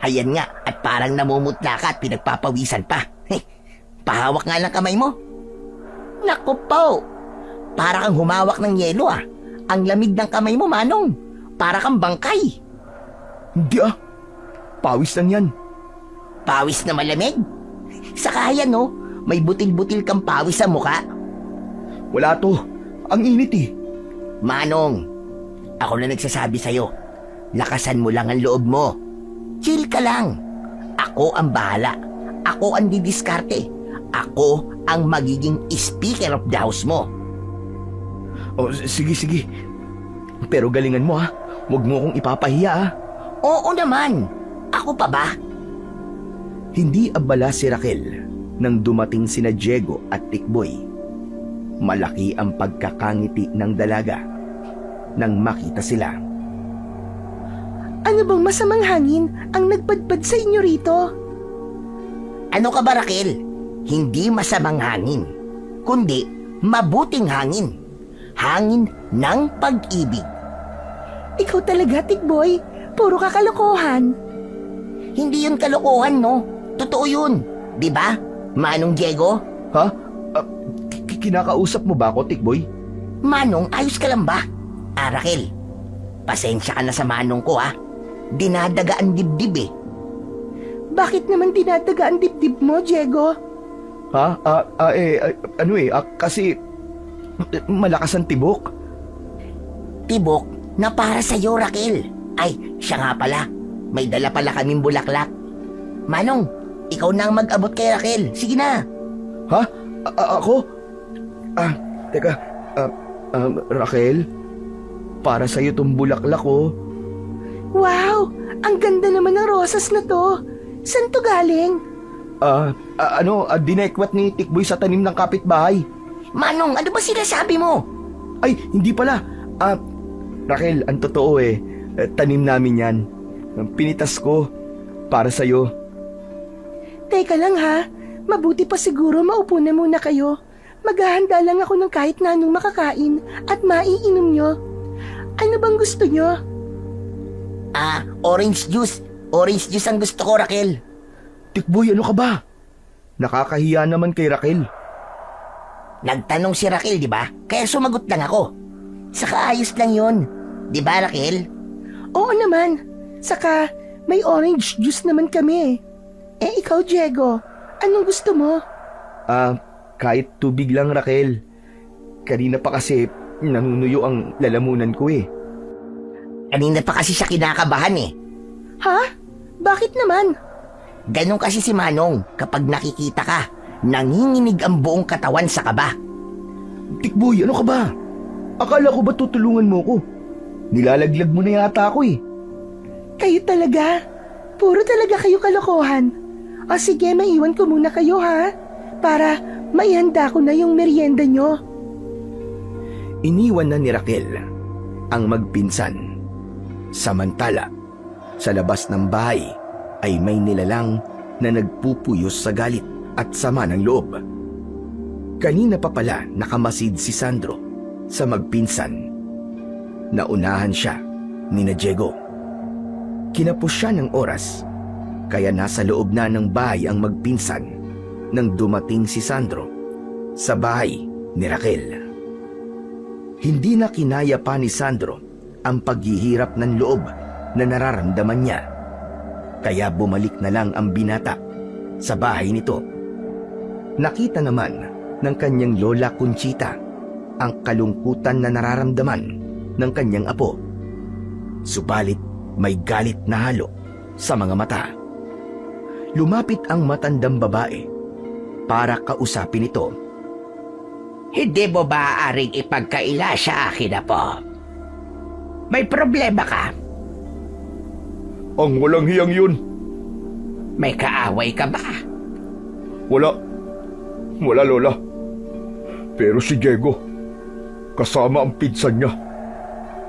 B: Ayan nga, at parang namumutla ka at pinagpapawisan pa. Pahawak nga ng kamay mo. Naku po, para kang humawak ng yelo ah. Ang lamig ng kamay mo, Manong. Para kang bangkay.
A: Hindi ah. Pawis lang yan.
B: Pawis na malamig? Saka yan no, may butil-butil kang pawis sa mukha.
A: Wala to. Ang init eh.
B: Manong, ako na nagsasabi sa'yo. Lakasan mo lang ang loob mo. Chill ka lang. Ako ang bahala. Ako ang didiskarte. Ako ang magiging speaker of the house mo.
A: Oh, sige. Pero galingan mo ha. Huwag mo akong ipapahiya ha.
B: Oo naman. Ako pa ba?
A: Hindi abala si Raquel nang dumating sina Diego at Tikboy. Malaki ang pagkakangiti ng dalaga nang makita sila.
C: Ano bang masamang hangin ang nagpadpad sa inyo rito?
B: Ano ka ba, Raquel? Hindi masamang hangin, kundi mabuting hangin. Hangin ng pag-ibig.
C: Ikaw talaga, Tikboy. Puro kakalokohan.
B: Hindi yun kalokohan, no? Totoo yun. Di ba, Manong Diego?
A: Ha? Kinakausap mo ba ako, Tikboy?
B: Manong, ayos ka lang ba? Raquel, pasensya ka na sa Manong ko, ha? Dinadaga ang dibdib, eh.
C: Bakit naman dinadaga ang dibdib mo, Diego?
A: Ha? Kasi malakas ang tibok.
B: Tibok na para sa'yo, Raquel. Ay, siya nga pala. May dala pala kaming bulaklak. Manong, ikaw na ang mag-abot kay Raquel. Sige na.
A: Ha? Ako? Teka. Raquel? Para sa'yo tong bulaklak, oh.
C: Wow! Ang ganda naman ng rosas na to. Saan to galing?
A: Dinekwat ni Tikboy sa tanim ng kapitbahay.
B: Manong, ano ba sinasabi mo?
A: Ay, hindi pala. Raquel, ang totoo tanim namin yan. Pinitas ko para sa'yo.
C: Teka lang ha. Mabuti pa siguro maupo na muna kayo. Maghahanda lang ako ng kahit na anong makakain at maiinom nyo. Ano bang gusto nyo?
B: Orange juice. Orange juice ang gusto ko, Raquel.
A: Tikboy, ano ka ba? Nakakahiya naman kay Raquel.
B: Nagtanong si Raquel, di ba? Kaya sumagot lang ako. Saka ayos lang yun. Di ba, Raquel?
C: Oo naman. Saka may orange juice naman kami. Ikaw, Diego, anong gusto mo?
A: Kahit tubig lang, Raquel. Kanina pa kasi nanunuyo ang lalamunan ko eh.
B: Kanina pa kasi siya kinakabahan eh.
C: Ha? Bakit naman?
B: Ganon kasi si Manong kapag nakikita ka. Nanginginig ang buong katawan sa kaba.
A: Tikboy, ano ka ba? Akala ko ba tutulungan mo ko? Nilalaglag mo na yata ako eh.
C: Kayo talaga? Puro talaga kayo kalokohan. O sige, maiwan ko muna kayo ha. Para maihanda ko na yung merienda nyo.
A: Iniwan na ni Raquel ang magpinsan. Samantala, sa labas ng bahay ay may nilalang na nagpupuyos sa galit at sama ng loob. Kanina pa pala nakamasid si Sandro sa magpinsan. Naunahan siya ni na Diego. Kinapos siya ng oras, kaya nasa loob na ng bahay ang magpinsan nang dumating si Sandro sa bahay ni Raquel. Hindi na kinaya pa ni Sandro ang paghihirap ng loob na nararamdaman niya. Kaya bumalik na lang ang binata sa bahay nito. Nakita naman ng kanyang lola Conchita ang kalungkutan na nararamdaman ng kanyang apo. Subalit may galit na halo sa mga mata. Lumapit ang matandang babae para kausapin ito.
B: Hindi mo ba aaring ipagkaila sa akin, Apo? May problema ka?
D: Ang walang hiyang yun.
B: May kaaway ka ba?
D: Wala. Wala, Lola. Pero si Diego, kasama ang pinsan niya.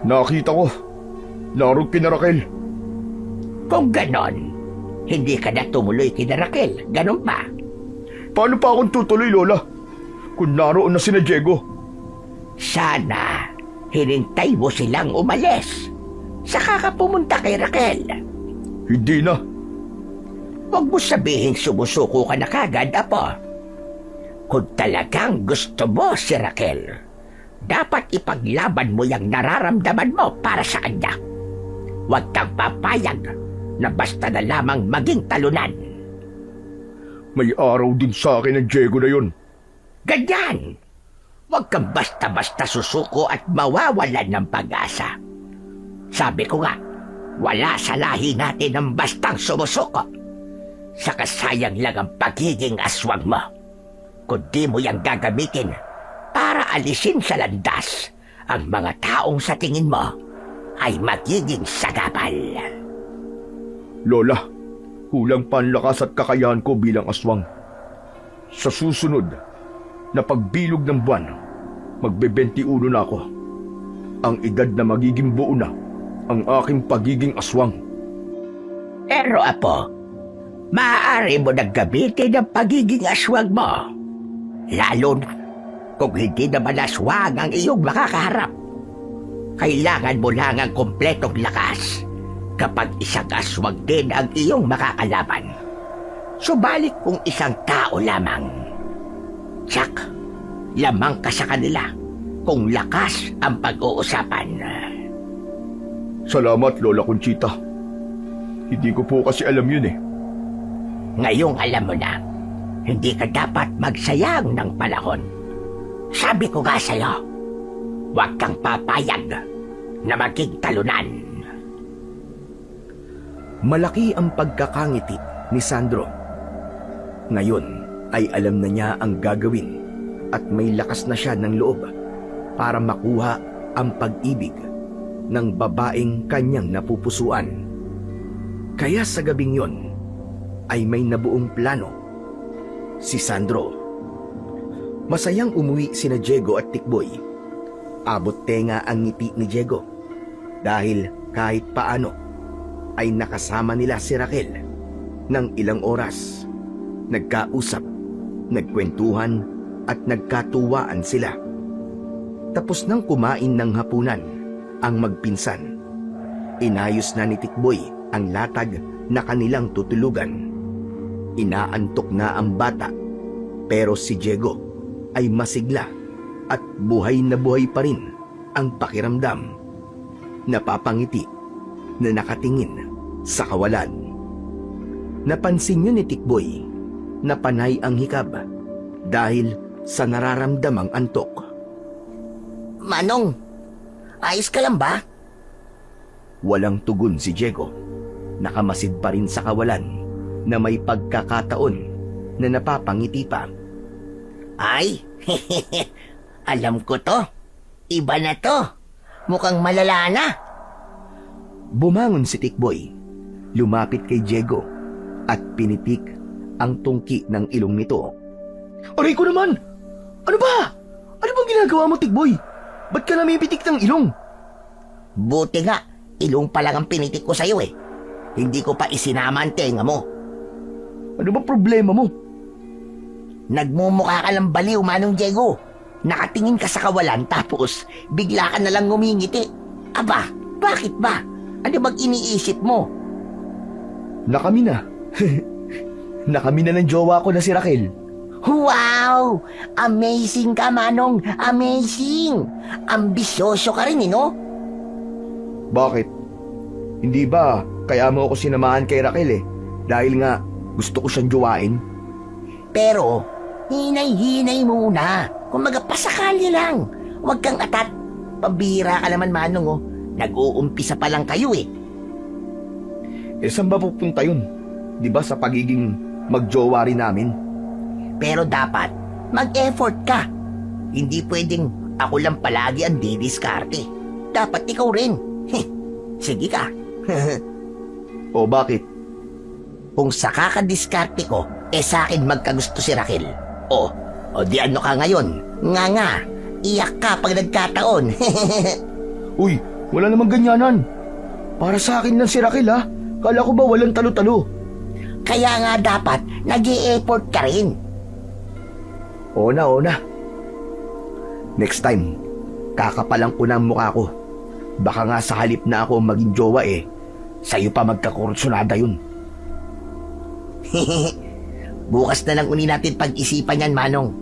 D: Nakita ko, naroon kina Raquel.
B: Kung ganon, hindi ka na tumuloy kina Raquel. Ganon ba?
D: Paano pa akong tutuloy, Lola? Kung naroon na sina Diego.
B: Sana hinintay mo silang umalis. Saka ka pumunta kay Raquel.
D: Hindi na.
B: Huwag mo sabihin sumusuko ka na kagad, Apo. Kung talagang gusto mo si Raquel, dapat ipaglaban mo yung nararamdaman mo para sa kanya. Huwag kang papayag na basta na lamang maging talunan.
D: May araw din sa akin ang Diego na yun.
B: Ganyan! Huwag kang basta-basta susuko at mawawalan ng pag-asa. Sabi ko nga, wala sa lahi natin ang bastang sumusuko. Saka sayang lang ang pagiging aswang mo. Kung di mo yang gagamitin para alisin sa landas ang mga taong sa tingin mo ay magiging sagabal.
D: Lola, kulang pa ang lakas at kakayahan ko bilang aswang. Sa susunod na pagbilog ng buwan, magbe-21 na ako. Ang edad na magiging buo na ang aking pagiging aswang.
B: Pero Apo, maaari mo nang gamitin ang pagiging aswang mo. Lalo na kung hindi naman aswang ang iyong makakaharap. Kailangan mo lang ang kompletong lakas kapag isang aswang din ang iyong makakalaban. Subalit kung isang tao lamang, tsak, lamang ka sa kanila kung lakas ang pag-uusapan.
D: Salamat, Lola Conchita. Hindi ko po kasi alam yun eh.
B: Ngayong alam mo na, hindi ka dapat magsayang ng panahon. Sabi ko nga sa'yo, huwag kang papayag na maging talunan.
A: Malaki ang pagkakangiti ni Sandro. Ngayon ay alam na niya ang gagawin at may lakas na siya ng loob para makuha ang pag-ibig ng babaeng kanyang napupusuan. Kaya sa gabing yon ay may nabuong plano si Sandro. Masayang umuwi sina Diego at Tikboy. Abot tenga ang ngiti ni Diego dahil kahit paano ay nakasama nila si Raquel ng ilang oras. Nagkausap, nagkwentuhan at nagkatuwaan sila. Tapos nang kumain ng hapunan ang magpinsan, inayos na ni Tikboy ang latag na kanilang tutulugan. Inaantok na ang bata, pero si Diego ay masigla at buhay na buhay pa rin ang pakiramdam. Napapangiti na nakatingin sa kawalan. Napansin niyo ni Tikboy na panay ang hikab dahil sa nararamdamang antok.
B: Manong, ayos ka lang ba?
A: Walang tugon si Diego. Nakamasid pa rin sa kawalan na may pagkakataon na napapangiti pa.
B: Ay, alam ko to. Iba na to. Mukhang malala na.
A: Bumangon si Tikboy, lumapit kay Diego at pinitik ang tungki ng ilong nito.
D: Aray ko naman! Ano ba? Ano bang ginagawa mo, Tikboy? Ba't ka namipitik ng ilong?
B: Buti nga, ilong pa lang ang pinitik ko sa'yo eh. Hindi ko pa isinama ang tenga mo.
D: Ano ba problema mo?
B: Nagmumukha ka ng baliw, Manong Diego. Nakatingin ka sa kawalan tapos bigla ka nalang ngumingiti. Aba, bakit ba? Ano bang iniisip mo?
D: Nakami na. Nakami na ng jowa ko na si Raquel.
B: Wow! Amazing ka, Manong! Amazing! Ambisyoso ka rin, no?
D: Bakit? Hindi ba kaya mo ako sinamahan kay Raquel Dahil nga gusto ko siyang jowain?
B: Pero, hinay-hinay muna. Kumaga pasakali lang. Huwag kang atat. Pambihira ka naman, Manong, Nag-uumpisa pa lang kayo
D: Saan ba pupunta yun? Di ba sa pagiging magjowa rin namin?
B: Pero dapat, mag-effort ka. Hindi pwedeng ako lang palagi ang didiskarte. Dapat ikaw rin. Sige ka.
D: O bakit?
B: Kung sa kakadiskarte ko, sa akin magkagusto si Raquel. O di ano ka ngayon? Nga, iyak ka pag nagkataon.
D: Uy, wala namang ganyanan. Para sa akin lang si Raquel Kala ko ba walang talo-talo?
B: Kaya nga dapat, nag-i-effort ka rin.
D: Oo na. Next time, kakapalang ko na ang mukha ko. Baka nga sa halip na ako maging jowa sa'yo pa magkakursunada yun.
B: Bukas na lang uni natin pag-isipan yan, Manong.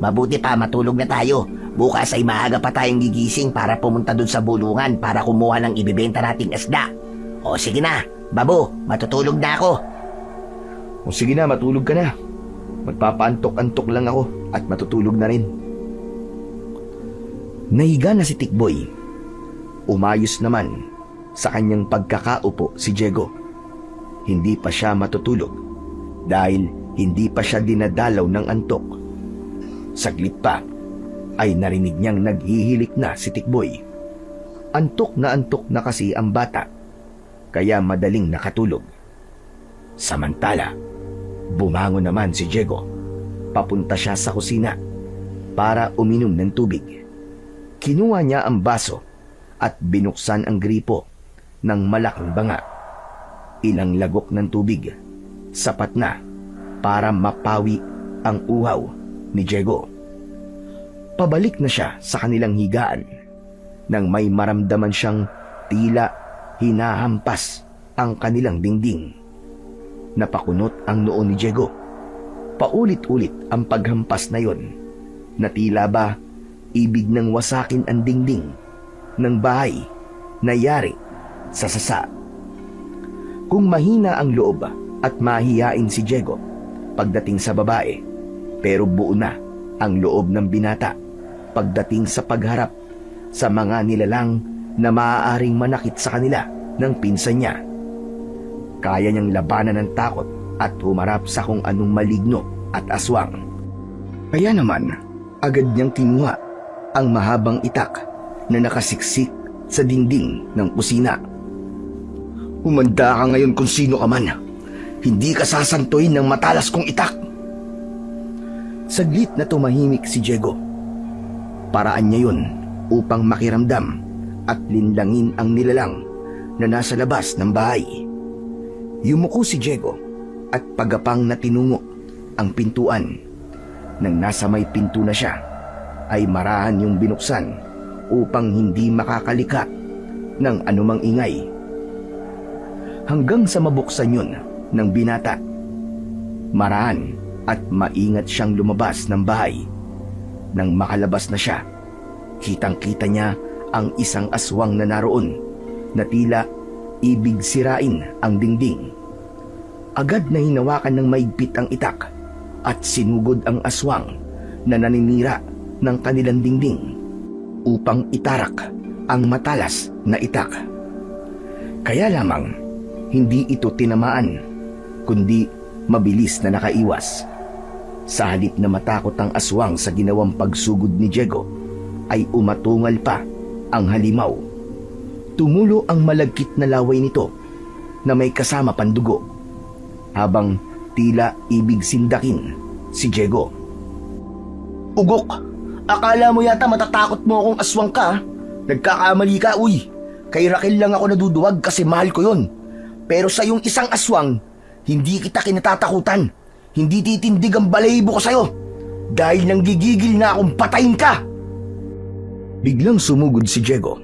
B: Mabuti pa matulog na tayo. Bukas ay maaga pa tayong gigising para pumunta dun sa bulungan para kumuha ng ibibenta nating isda. O sige na, Babo, matutulog na ako.
D: O sige na, matulog ka na. Magpapaantok-antok lang ako at matutulog na rin.
A: Nahiga na si Tikboy. Umayos naman sa kanyang pagkakaupo si Diego. Hindi pa siya matutulog dahil hindi pa siya dinadalaw ng antok. Saglit pa ay narinig niyang naghihilik na si Tikboy. Antok na kasi ang bata kaya madaling nakatulog. Samantala, bumangon naman si Diego. Papunta siya sa kusina para uminom ng tubig. Kinuha niya ang baso at binuksan ang gripo ng malaking banga. Ilang lagok ng tubig, sapat na para mapawi ang uhaw ni Diego. Pabalik na siya sa kanilang higaan nang may maramdaman siyang tila hinahampas ang kanilang dingding. Napakunot ang noo ni Diego. Paulit-ulit ang paghampas na yon na tila ba ibig nang wasakin ang dingding ng bahay na yari sa sasa. Kung mahina ang loob at mahiyain si Diego pagdating sa babae, pero buo na ang loob ng binata pagdating sa pagharap sa mga nilalang na maaaring manakit sa kanila ng pinsan niya. Kaya niyang labanan ng takot at humarap sa kung anong maligno at aswang. Kaya naman, agad niyang kinuha ang mahabang itak na nakasiksik sa dingding ng kusina. Humanda ka ngayon kung sino ka man. Hindi ka sasantuin ng matalas kong itak. Saglit na tumahimik si Diego. Paraan niya yun upang makiramdam at linlangin ang nilalang na nasa labas ng bahay. Yumuko si Diego at pagapang na tinungo ang pintuan. Nang nasa may pinto na siya, ay marahan yung binuksan upang hindi makakalika ng anumang ingay. Hanggang sa mabuksan yun ng binata, marahan at maingat siyang lumabas ng bahay. Nang makalabas na siya, kitang-kita niya ang isang aswang na naroon na tila ibig sirain ang dingding. Agad na hinawakan ng maigpit ang itak at sinugod ang aswang na naninira ng kanilang dingding upang itarak ang matalas na itak. Kaya lamang hindi ito tinamaan kundi mabilis na nakaiwas. Sa halip na matakot ang aswang sa ginawang pagsugod ni Diego, ay umatungal pa ang halimaw. Tumulo ang malagkit na laway nito na may kasama pandugo, habang tila ibig sindakin si Diego.
D: Ugok, akala mo yata matatakot mo akong aswang ka? Nagkakamali ka, uy. Kay Raquel lang ako naduduwag kasi mahal ko yun.
A: Pero sa yung isang aswang, hindi kita kinatatakutan. Hindi titindig ang balahibo ko sa'yo. Dahil nanggigigil na akong patayin ka. Biglang sumugod si Diego.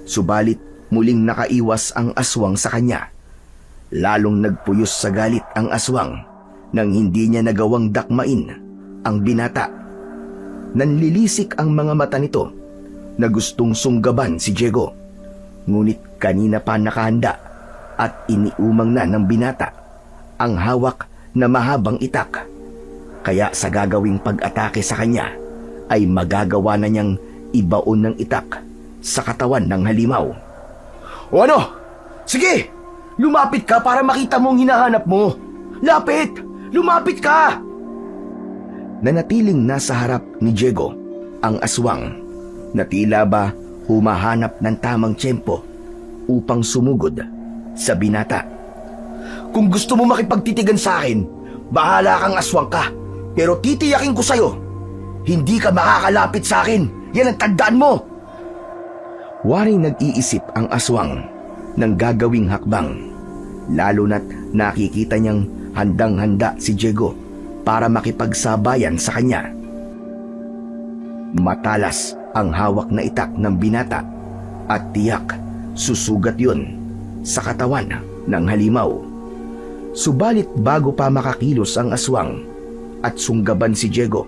A: Subalit muling nakaiwas ang aswang sa kanya. Lalong nagpuyos sa galit ang aswang nang hindi niya nagawang dakmain ang binata. Nanlilisik ang mga mata nito na gustong sunggaban si Diego. Ngunit kanina pa nakahanda at iniumang na ng binata ang hawak na mahabang itak. Kaya sa gagawing pag-atake sa kanya ay magagawa na niyang ibaon ng itak sa katawan ng halimaw. O ano? Sige! Lumapit ka para makita mo ang hinahanap mo. Lapit! Lumapit ka! Nanatiling nasa harap ni Diego ang aswang na tila ba humahanap ng tamang tiyempo upang sumugod sa binata. Kung gusto mo makipagtitigan sa akin, bahala kang aswang ka. Pero titiyakin ko sa'yo, hindi ka makakalapit sa akin. Yan ang tandaan mo. Waring nag-iisip ang aswang ng gagawing hakbang. Lalo na't nakikita niyang handang-handa si Diego para makipagsabayan sa kanya. Matalas ang hawak na itak ng binata at tiyak susugat yun sa katawan ng halimaw. Subalit bago pa makakilos ang aswang at sunggaban si Diego,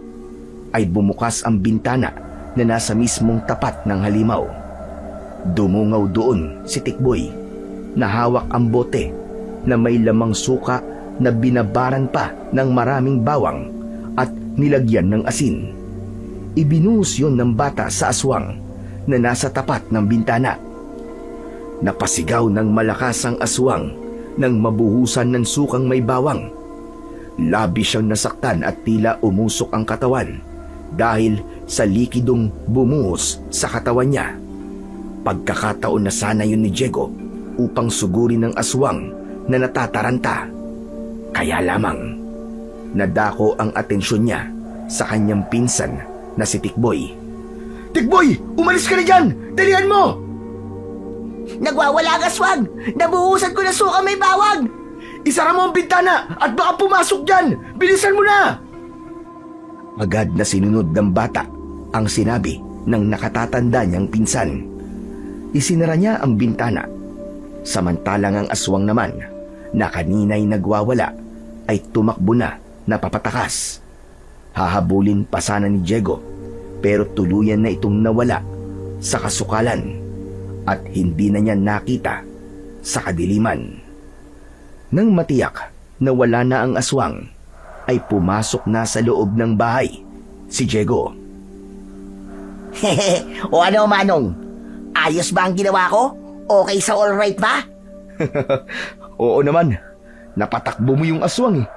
A: ay bumukas ang bintana na nasa mismong tapat ng halimaw. Dumungaw doon si Tikboy na hawak ang bote na may lamang suka na binabaran pa ng maraming bawang at nilagyan ng asin. Ibinuhos yun ng bata sa aswang na nasa tapat ng bintana. Napasigaw ng malakas ang aswang nang mabuhusan ng sukang may bawang. Labis siyang nasaktan at tila umusok ang katawan dahil sa likidong bumuhos sa katawan niya. Pagkakataon na sana yun ni Diego upang sugurin ng aswang na natataranta. Kaya lamang nadako ang atensyon niya sa kanyang pinsan na si Tikboy. Tikboy! Umalis ka na dyan! Dalihan mo!
B: Nagwawala ang aswang! Nabuhusan ko na suka may bawang!
A: Isara mo ang bintana at baka pumasok dyan! Bilisan mo na! Agad na sinunod ng bata ang sinabi ng nakatatanda niyang pinsan. Isinara niya ang bintana. Samantalang ang aswang naman na kanina'y nagwawala ay tumakbo na napapatakas. Hahabulin pa sana ni Diego pero tuluyan na itong nawala sa kasukalan at hindi na niya nakita sa kadiliman. Nang matiyak na wala na ang aswang, ay pumasok na sa loob ng bahay si Diego.
B: O ano, Manong? Ayos ba ang ginawa ko? Okay sa alright ba?
A: Oo naman, napatakbo mo yung aswang eh.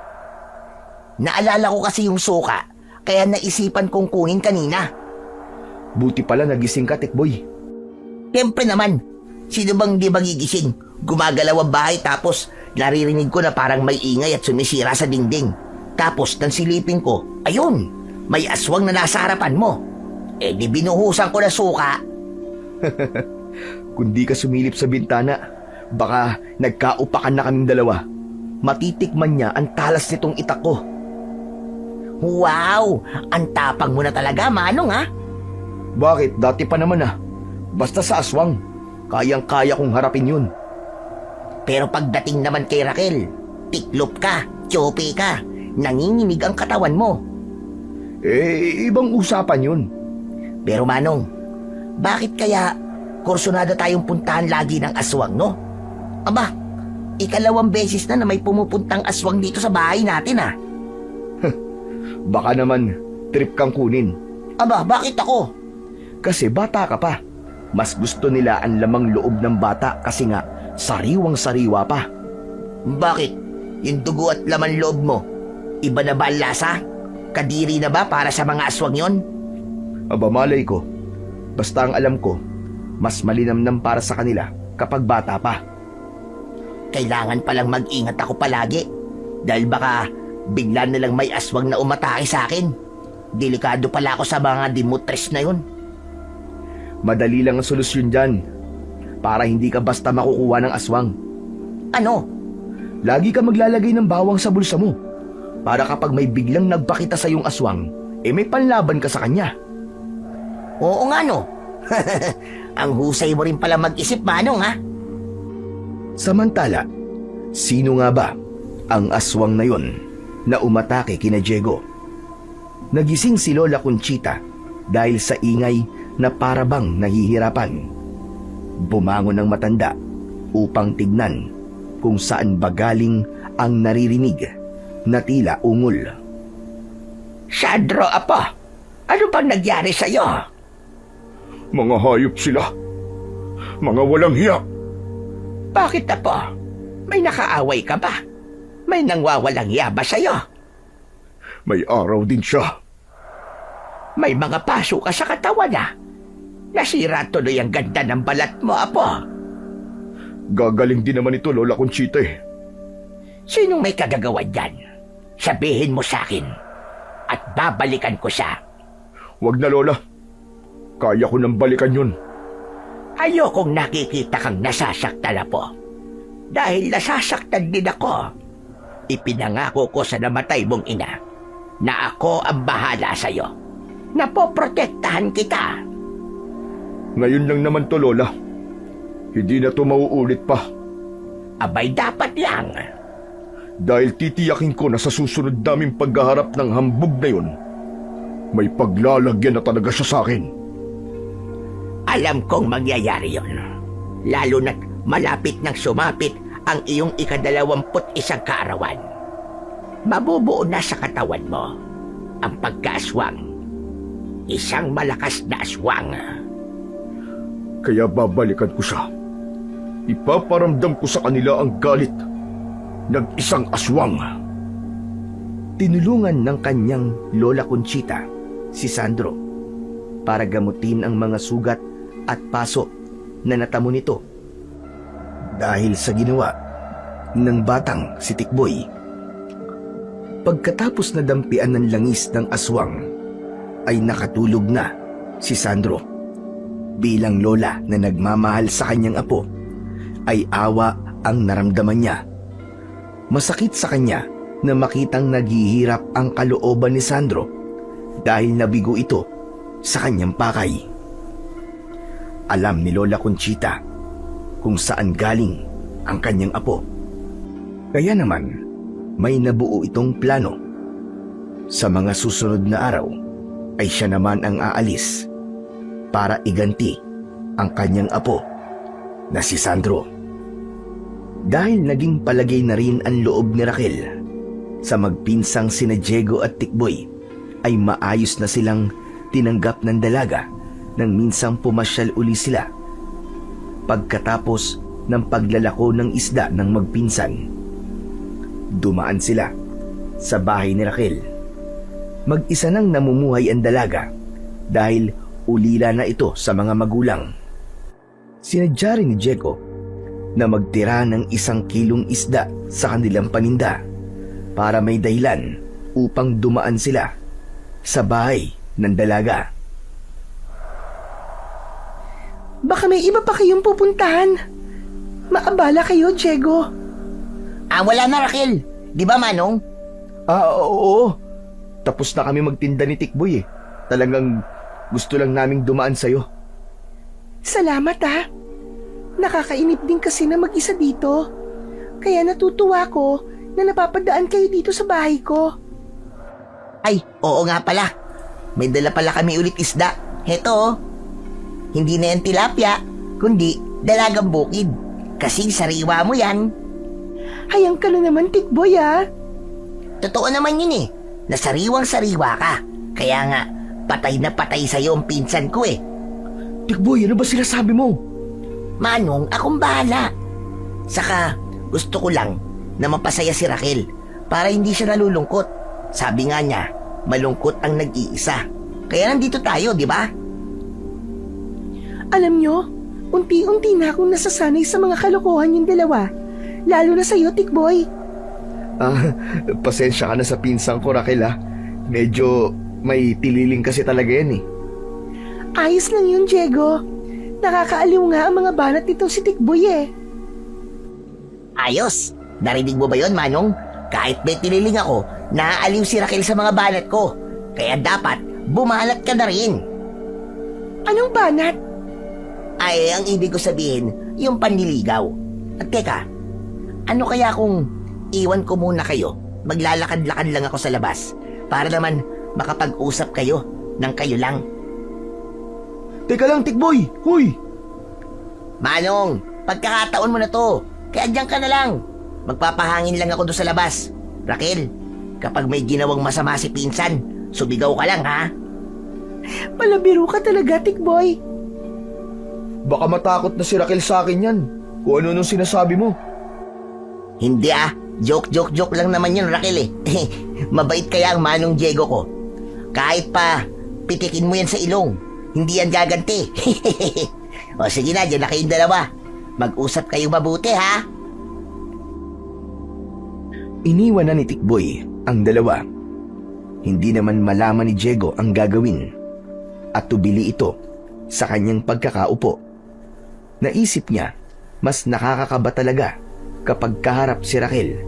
B: Naalala ko kasi yung suka, kaya naisipan kong kunin kanina.
A: Buti pala nagising ka, Tikboy.
B: Siyempre naman, sino bang di magigising? Gumagalaw ang bahay tapos naririnig ko na parang may ingay at sumisira sa dingding. Tapos nang silipin ko, ayun, may aswang na nasa harapan mo. Eh di binuhusan ko na suka.
A: Kung di ka sumilip sa bintana, baka nagkaupakan na kaming dalawa. Matitikman niya ang talas nitong itak ko.
B: Wow! Ang tapang mo na talaga, Manong, ha?
A: Bakit? Dati pa naman ah. Basta sa aswang, kayang-kaya kong harapin yun.
B: Pero pagdating naman kay Raquel, tiklop ka, tsope ka, nanginginig ang katawan mo.
A: Eh, ibang usapan yun.
B: Pero Manong, bakit kaya kursunada tayong puntahan lagi ng aswang, no? Aba, ikalawang beses na may pumupuntang aswang dito sa bahay natin, ah.
A: Baka naman, trip kang kunin.
B: Aba, bakit ako?
A: Kasi bata ka pa. Mas gusto nila ang lamang loob ng bata kasi nga sariwang-sariwa pa.
B: Bakit? Yung dugo at laman loob mo, iba na ba ang lasa? Kadiri na ba para sa mga aswang yon?
A: Aba malay ko. Basta ang alam ko, mas malinamnam para sa kanila kapag bata pa.
B: Kailangan palang mag-ingat ako palagi dahil baka bigla na lang may aswang na umatake sa akin. Delikado pala ako sa mga dimutres na yun.
A: Madali lang ang solusyon dyan para hindi ka basta makukuha ng aswang.
B: Ano?
A: lagi ka maglalagay ng bawang sa bulsa mo. Para kapag may biglang nagpakita sa iyong aswang, may panlaban ka sa kanya.
B: Oo nga no. Ang husay mo rin pala mag-isip, Manong, ha?
A: Samantala, sino nga ba ang aswang na yon na umatake kina Diego? Nagising si Lola Conchita dahil sa ingay na parabang nahihirapan. Bumangon ang matanda upang tignan kung saan ba galing ang naririnig na tila ungol.
B: Sandro, apo, ano bang nagyari sa'yo?
D: Mga hayop sila. Mga walang hiya.
B: Bakit, apo? May nakaaway ka ba? May nangwawalang hiya ba sa'yo?
D: May araw din siya.
B: May mga paso ka sa katawan, ha? Nasira tuloy ang ganda ng balat mo, apo.
D: Gagaling din naman ito, Lola Conchita eh.
B: Sinong may kagagawan dyan? Sabihin mo sa akin at babalikan ko siya.
D: Wag na, Lola. Kaya ko nang balikan yun.
B: Ayokong nakikita kang nasasaktan, apo. Dahil nasasaktan din ako. Ipinangako ko sa namatay mong ina na ako ang bahala sa'yo. Napoprotektahan kita.
D: Ngayon lang naman to, Lola. Hindi na to mauulit pa.
B: Abay, dapat lang.
D: Dahil titiyakin ko na sa susunod naming paghaharap ng hambog na yun, may paglalagyan na talaga siya sa akin.
B: Alam kong mangyayari yon. Lalo na't malapit nang sumapit ang iyong 21 kaarawan. Mabubuo na sa katawan mo ang pagkaaswang. Isang malakas na aswang.
D: Kaya babalikan ko siya. Ipaparamdam ko sa kanila ang galit ng isang aswang.
A: Tinulungan ng kanyang Lola Conchita si Sandro para gamutin ang mga sugat at paso na natamo nito dahil sa ginawa ng batang si Tikboy. Pagkatapos na dampian ng langis ng aswang, ay nakatulog na si Sandro. Bilang lola na nagmamahal sa kanyang apo, ay awa ang naramdaman niya. Masakit sa kanya na makitang naghihirap ang kalooban ni Sandro dahil nabigo ito sa kanyang pakay. Alam ni Lola Conchita kung saan galing ang kanyang apo. Kaya naman, may nabuo itong plano. Sa mga susunod na araw, ay siya naman ang aalis para iganti ang kanyang apo na si Sandro. Dahil naging palagay na rin ang loob ni Raquel sa magpinsang sina Diego at Tikboy, ay maayos na silang tinanggap ng dalaga nang minsang pumasyal uli sila pagkatapos ng paglalako ng isda ng magpinsan. Dumaan sila sa bahay ni Raquel. Mag-isa nang namumuhay ang dalaga dahil ulila na ito sa mga magulang. Sinadya rin ni Diego na magtira ng 1 kilong isda sa kanilang paninda para may dahilan upang dumaan sila sa bahay ng dalaga.
C: Baka may iba pa kayong pupuntahan. Maabala kayo, Diego.
B: Wala na, Raquel. Di ba, Manong?
A: Oo. Tapos na kami magtinda ni Tikboy eh. Talagang gusto lang naming dumaan sa'yo.
C: Salamat, ha. Nakakainip din kasi na mag-isa dito. Kaya natutuwa ko na napapadaan kayo dito sa bahay ko.
B: Ay, oo nga pala. May dala pala kami ulit isda. Heto, oh. Hindi na yan tilapia, kundi dalagang bukid. Kasing sariwa mo yan.
C: Hayang ka na naman, Tikboy, ha.
B: Totoo naman yun eh. Nasariwang-sariwa ka. Kaya nga, patay na patay sa'yo ang pinsan ko eh.
A: Tikboy, ano ba sila sabi mo?
B: Manong, akong bahala. Saka, gusto ko lang na mapasaya si Raquel para hindi siya nalulungkot. Sabi nga niya, malungkot ang nag-iisa. Kaya nandito tayo, di ba?
C: Alam nyo, unti-unti na akong nasasanay sa mga kalokohan yung dalawa. Lalo na sa'yo, Tikboy.
A: Pasensya ka na sa pinsang ko, Raquel ha. Medyo may tililing kasi talaga yan eh.
C: Ayos lang yun, Diego. Nakakaaliw nga ang mga banat nitong si Tikboy eh.
B: Ayos. Narinig mo ba yon, Manong? Kahit may tiniling ako, naaaliw si Raquel sa mga banat ko. Kaya dapat, bumalat ka na rin.
C: Anong banat?
B: Ay, ang ibig ko sabihin, yung panliligaw. At teka, ano kaya kung iwan ko muna kayo? Maglalakad-lakad lang ako sa labas para naman makapag-usap kayo ng kayo lang.
A: Teka lang, Tikboy! Huy!
B: Manong, pagkakataon mo na to. Kaya diyan ka na lang. Magpapahangin lang ako doon sa labas. Raquel, kapag may ginawang masama si Pinsan, subigaw ka lang, ha?
C: Palabiro ka talaga, Tikboy.
D: Baka matakot na si Raquel sa akin yan. Kung ano nung sinasabi mo.
B: Hindi joke lang naman yun, Raquel eh. Mabait kaya ang Manong Diego ko. Kahit pa pitikin mo yan sa ilong, hindi yan gaganti. O sige na, dyan na kayong dalawa. Mag-usap kayong mabuti, ha?
A: Iniwan na ni Tikboy ang dalawa. Hindi naman malaman ni Diego ang gagawin at tubili ito sa kanyang pagkakaupo. Naisip niya, mas nakakakaba talaga kapag kaharap si Raquel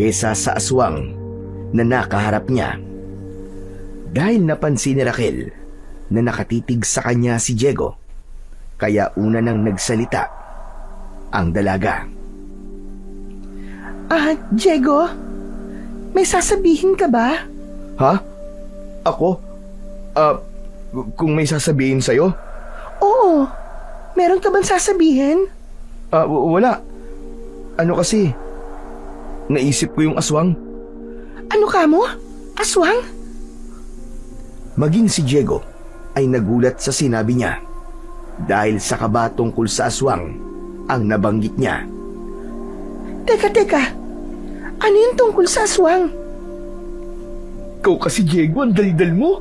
A: kesa sa aswang na nakaharap niya. Dahil napansin ni Raquel na nakatitig sa kanya si Diego, kaya una nang nagsalita ang dalaga.
C: Diego, may sasabihin ka ba?
D: Ha? Ako? Kung may sasabihin sa'yo?
C: Oo, meron ka bang sasabihin?
D: Wala. Ano kasi? Naisip ko yung aswang.
C: Ano ka mo? Aswang?
A: Maging si Diego ay nagulat sa sinabi niya dahil sa kaba tungkol sa aswang ang nabanggit niya.
C: Teka. Ano yung tungkol sa aswang?
D: Ikaw kasi, Diego, ang dalidal mo.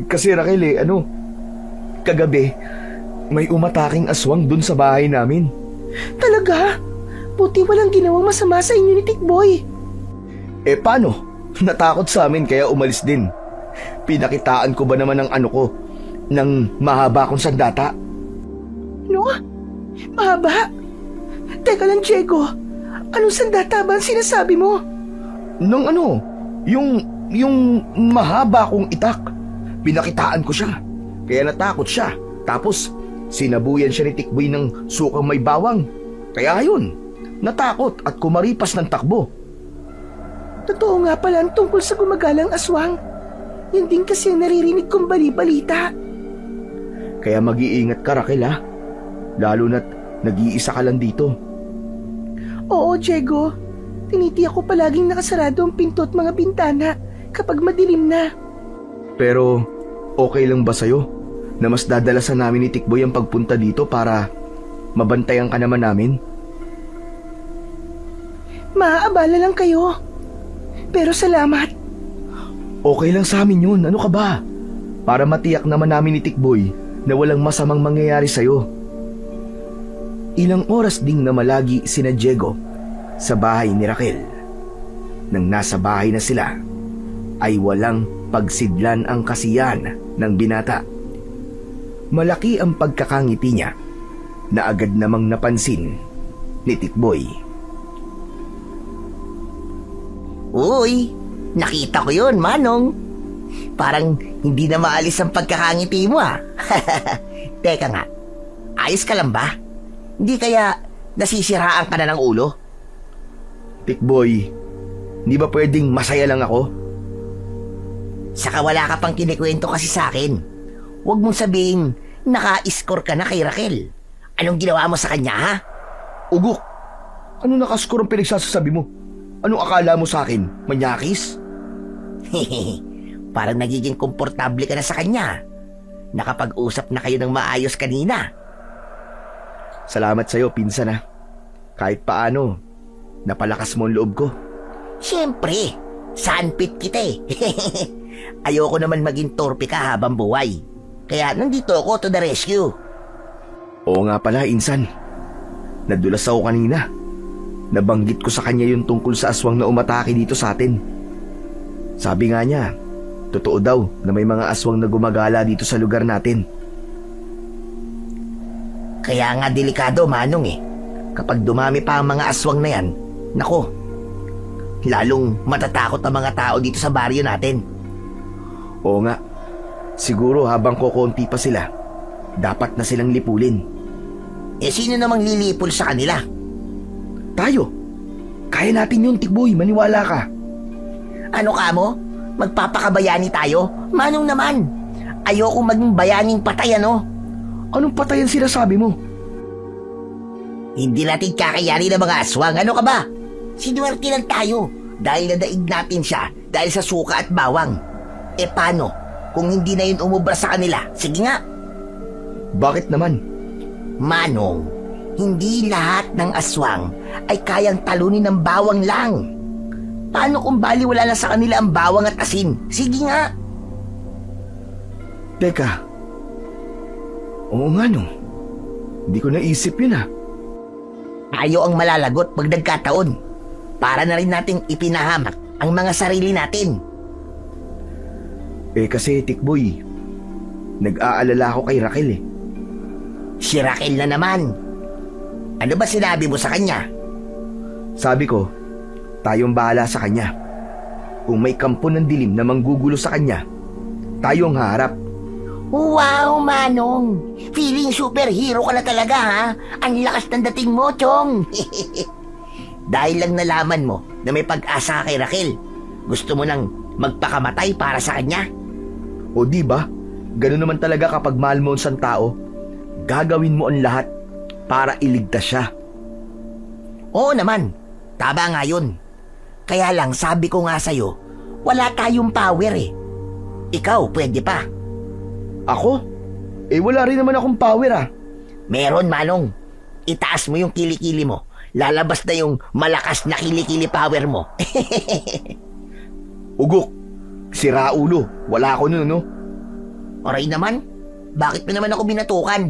D: Kasi Raquel kagabi, may umataking aswang dun sa bahay namin.
C: Talaga? Buti walang ginawang masama sa inyo ni Tikboy.
A: Paano? Natakot sa amin kaya umalis din. Pinakitaan ko ba naman ng ng mahaba kong sandata?
C: No? Mahaba? Teka lang, Diego. Anong sandata ba ang sinasabi mo?
A: Yung mahaba kong itak. Pinakitaan ko siya. Kaya natakot siya. Tapos, sinabuyan siya ni Tikboy ng sukang may bawang. Kaya ayun, natakot at kumaripas ng takbo.
C: Totoo nga pala ang tungkol sa gumagalang aswang. Yan din kasi ang naririnig kong bali-balita.
A: Kaya mag-iingat ka, Raquel, ha? Lalo na't nag-iisa ka lang dito.
C: Oo, Diego. Tinitiyak ko palaging nakasarado ang pinto at mga bintana kapag madilim na.
A: Pero, okay lang ba sa'yo na mas dadalasan namin ni Tikboy ang pagpunta dito para mabantayan ka naman namin?
C: Maaabala lang kayo. Pero salamat.
A: Okay lang sa amin yun. Ano ka ba? Para matiyak naman namin ni Tikboy na walang masamang mangyayari sa'yo. Ilang oras ding namalagi sina Diego sa bahay ni Raquel. Nang nasa bahay na sila, ay walang pagsidlan ang kasiyahan ng binata. Malaki ang pagkakangiti niya na agad namang napansin ni Tikboy.
B: Uy, nakita ko yun, Manong. Parang hindi na maalis ang pagkakangiti mo, ah. Teka nga, ayos ka lang ba? Hindi kaya nasisiraan ka na ng ulo?
A: Tikboy, di ba pwedeng masaya lang ako?
B: Saka wala ka pang kinikwento kasi sa akin. Huwag mong sabihin naka-score ka na kay Raquel. Anong ginawa mo sa kanya, ha?
A: Ugok, ano nakaskor ang pinagsasasabi mo? Anong akala mo sa akin? Manyakis?
B: Parang nagiging komportable ka na sa kanya. Nakapag-usap na kayo ng maayos kanina.
A: Salamat sa'yo, pinsan, ha. Kahit paano, napalakas mo ang loob ko.
B: Siyempre, sandpit kita eh. Ayoko naman maging torpe ka habang buhay. Kaya nandito ako to the rescue.
A: Oo nga pala, insan. Nadulas ako kanina. Nabanggit ko sa kanya yung tungkol sa aswang na umatake dito sa atin. Sabi nga niya, totoo daw na may mga aswang na gumagala dito sa lugar natin.
B: Kaya nga delikado, Manong eh. Kapag dumami pa ang mga aswang na yan, nako, lalong matatakot ang mga tao dito sa baryo natin.
A: Oo nga, siguro habang kokonti pa sila, dapat na silang lipulin.
B: Eh sino namang lilipol sa kanila?
A: Tayo! Kaya natin yun, Tikboy, maniwala ka.
B: Ano ka mo? Magpapakabayani tayo? Manong naman, ayoko maging bayaning patay ano?
A: Anong patayan sinasabi mo?
B: Hindi natin kakayanin ng mga aswang, ano ka ba? Sinuwerte lang tayo dahil nadaig natin siya dahil sa suka at bawang. E paano kung hindi na yun umubra sa kanila? Sige nga.
A: Bakit naman?
B: Manong, hindi lahat ng aswang ay kayang talunin ng bawang lang. Paano kung baliwala na sa kanila ang bawang at asin? Sige nga.
A: Teka. Oo nga no. Hindi ko naisip yun ah.
B: Tayo ang malalagot pag nagkataon. Para na rin nating ipinahamak ang mga sarili natin.
A: Eh kasi, Tikboy, nag-aalala ako kay Raquel eh.
B: Si Raquel na naman. Ano ba sinabi mo sa kanya?
A: Sabi ko, tayong bahala sa kanya. Kung may kampo ng dilim na manggugulo sa kanya, tayong haharap.
B: Wow, Manong! Feeling superhero ka na talaga, ha? Ang lakas ng dating mo, Chong! Dahil lang nalaman mo na may pag-asa ka kay Raquel, gusto mo nang magpakamatay para sa kanya?
A: O di ba? Ganun naman talaga kapag mahal mo ang isang tao, gagawin mo ang lahat para iligtas siya.
B: Oo naman, tama nga yun. Kaya lang sabi ko nga sa'yo, wala tayong power eh. Ikaw, pwede pa.
A: Ako? Eh wala rin naman akong power ah.
B: Meron, Manong. Itaas mo yung kilikili mo. Lalabas na yung malakas na kilikili power mo.
A: Ugok, sira ulo, wala ako nun no?
B: Oray naman, bakit mo naman ako binatukan?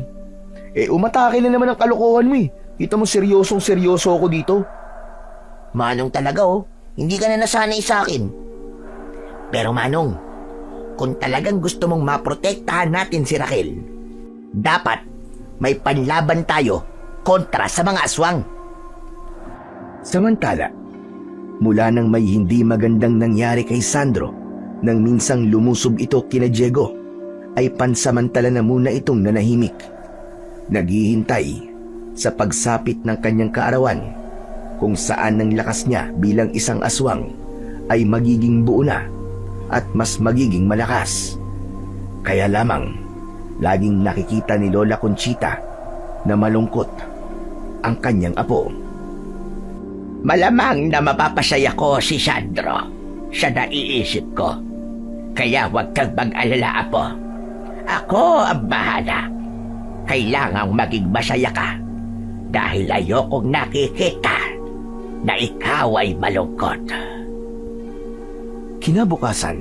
A: Eh umatake na naman ang kalokohan mo eh. Kita mo seryosong seryoso ako dito.
B: Manong talaga oh, hindi ka na nasanay sa akin. Pero Manong, kung talagang gusto mong maprotektahan natin si Raquel, dapat may panlaban tayo kontra sa mga aswang.
A: Samantala, mula nang may hindi magandang nangyari kay Sandro, nang minsang lumusob ito kina Diego, ay pansamantala na muna itong nanahimik. Naghihintay sa pagsapit ng kanyang kaarawan kung saan ang lakas niya bilang isang aswang ay magiging buo na at mas magiging malakas. Kaya lamang, laging nakikita ni Lola Conchita na malungkot ang kanyang apo.
B: Malamang na mapapasaya ko si Sandro. Siya na iisip ko. Kaya huwag kang mag-alala, apo. Ako ang bahala. Kailangang maging masaya ka dahil ayokong nakikita na ikaw ay malungkot.
A: Kinabukasan,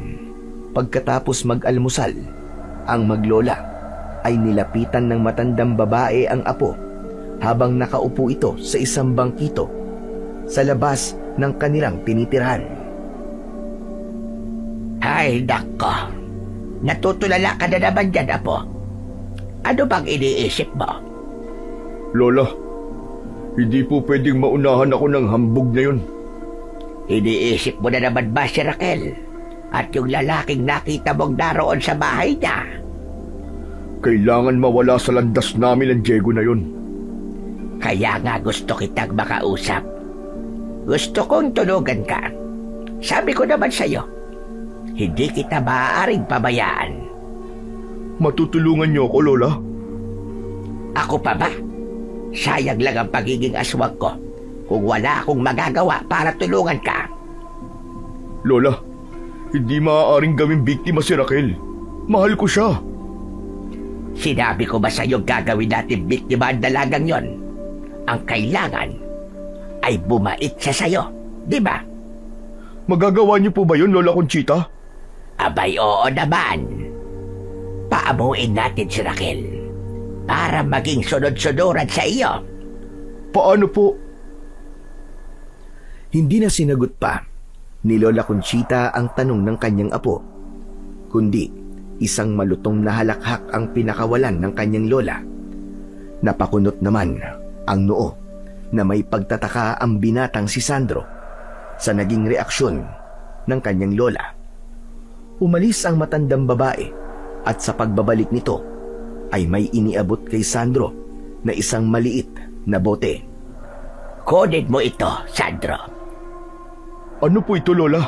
A: pagkatapos mag-almusal, ang maglola ay nilapitan ng matandang babae ang apo habang nakaupo ito sa isang bangkito sa labas ng kanilang tinitirhan.
B: Ay, nako. Natutulala ka na naman dyan, apo. Ano bang iniisip mo?
D: Lola, hindi po pwedeng maunahan ako ng hambog na yun.
B: Iniisip mo na naman ba si Raquel at yung lalaking nakita mong naroon sa bahay niya?
D: Kailangan mawala sa landas namin ang Diego na yun.
B: Kaya nga gusto kitang makausap. Gusto kong tulugan ka. Sabi ko naman sa'yo, hindi kita maaaring pabayaan.
D: Matutulungan niyo ako, Lola?
B: Ako pa ba? Sayang lang ang pagiging aswang ko kung wala akong magagawa para tulungan ka.
D: Lola, hindi maaaring gawing biktima si Raquel. Mahal ko siya.
B: Sinabi ko ba sa'yo gagawin natin biktima ang dalagang yon? Ang kailangan ay bumait siya sa'yo, di ba?
D: Magagawa niyo po ba yun, Lola Conchita?
B: Abay, oo naman. Paamuin natin si Raquel para maging sunod-sunuran sa iyo.
D: Paano po?
A: Hindi na sinagot pa ni Lola Conchita ang tanong ng kanyang apo, kundi isang malutong na halakhak ang pinakawalan ng kanyang lola. Napakunot naman ang noo na may pagtataka ang binatang si Sandro sa naging reaksyon ng kanyang lola. Umalis ang matandang babae at sa pagbabalik nito ay may iniabot kay Sandro na isang maliit na bote.
B: Kunin mo ito, Sandro.
D: Ano po ito, Lola?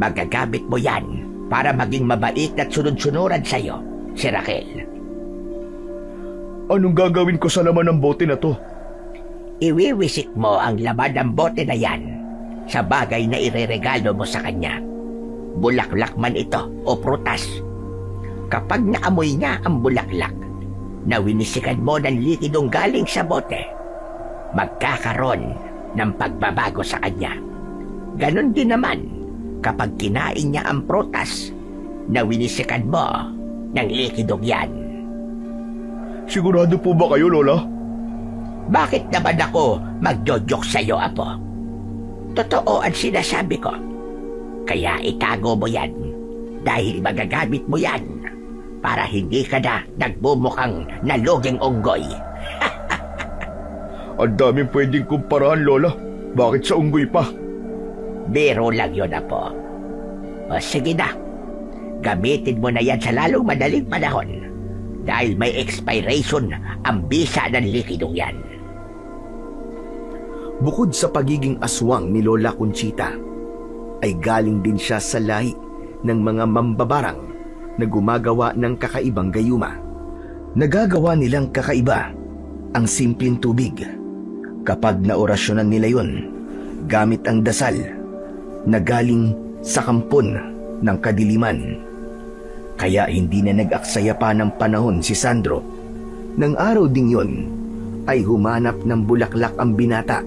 B: Magagamit mo yan para maging mabait at sunod-sunuran sa'yo, si Raquel.
D: Anong gagawin ko sa laman ng bote na to?
B: Iwiwisik mo ang laman ng bote na yan sa bagay na ireregalo mo sa kanya. Bulaklak man ito o prutas. Kapag naamoy niya ang bulaklak na winisikan mo ng likidong galing sa bote, magkakaroon ng pagbabago sa kanya. Ganon din naman kapag kinain niya ang prutas na winisikan mo ng likidong yan.
D: Sigurado po ba kayo, Lola?
B: Bakit naman ako magjojoke sa'yo, Apo? Totoo ang sinasabi ko. Kaya itago mo yan dahil magagamit mo yan para hindi ka na nagbumukhang naluging unggoy.
D: Ang daming pwedeng kumparahan, Lola. Bakit sa unggoy pa?
B: Biro lang yun, Apo. O sige na, gamitin mo na yan sa lalong madaling panahon dahil may expiration ang bisa ng likidong yan.
A: Bukod sa pagiging aswang ni Lola Conchita, ay galing din siya sa lahi ng mga mambabarang na gumagawa ng kakaibang gayuma. Nagagawa nilang kakaiba ang simpleng tubig kapag naorasyonan nila yon gamit ang dasal na galing sa kampon ng kadiliman. Kaya hindi na nag-aksaya pa ng panahon si Sandro. Nang araw ding yon ay humanap ng bulaklak ang binata.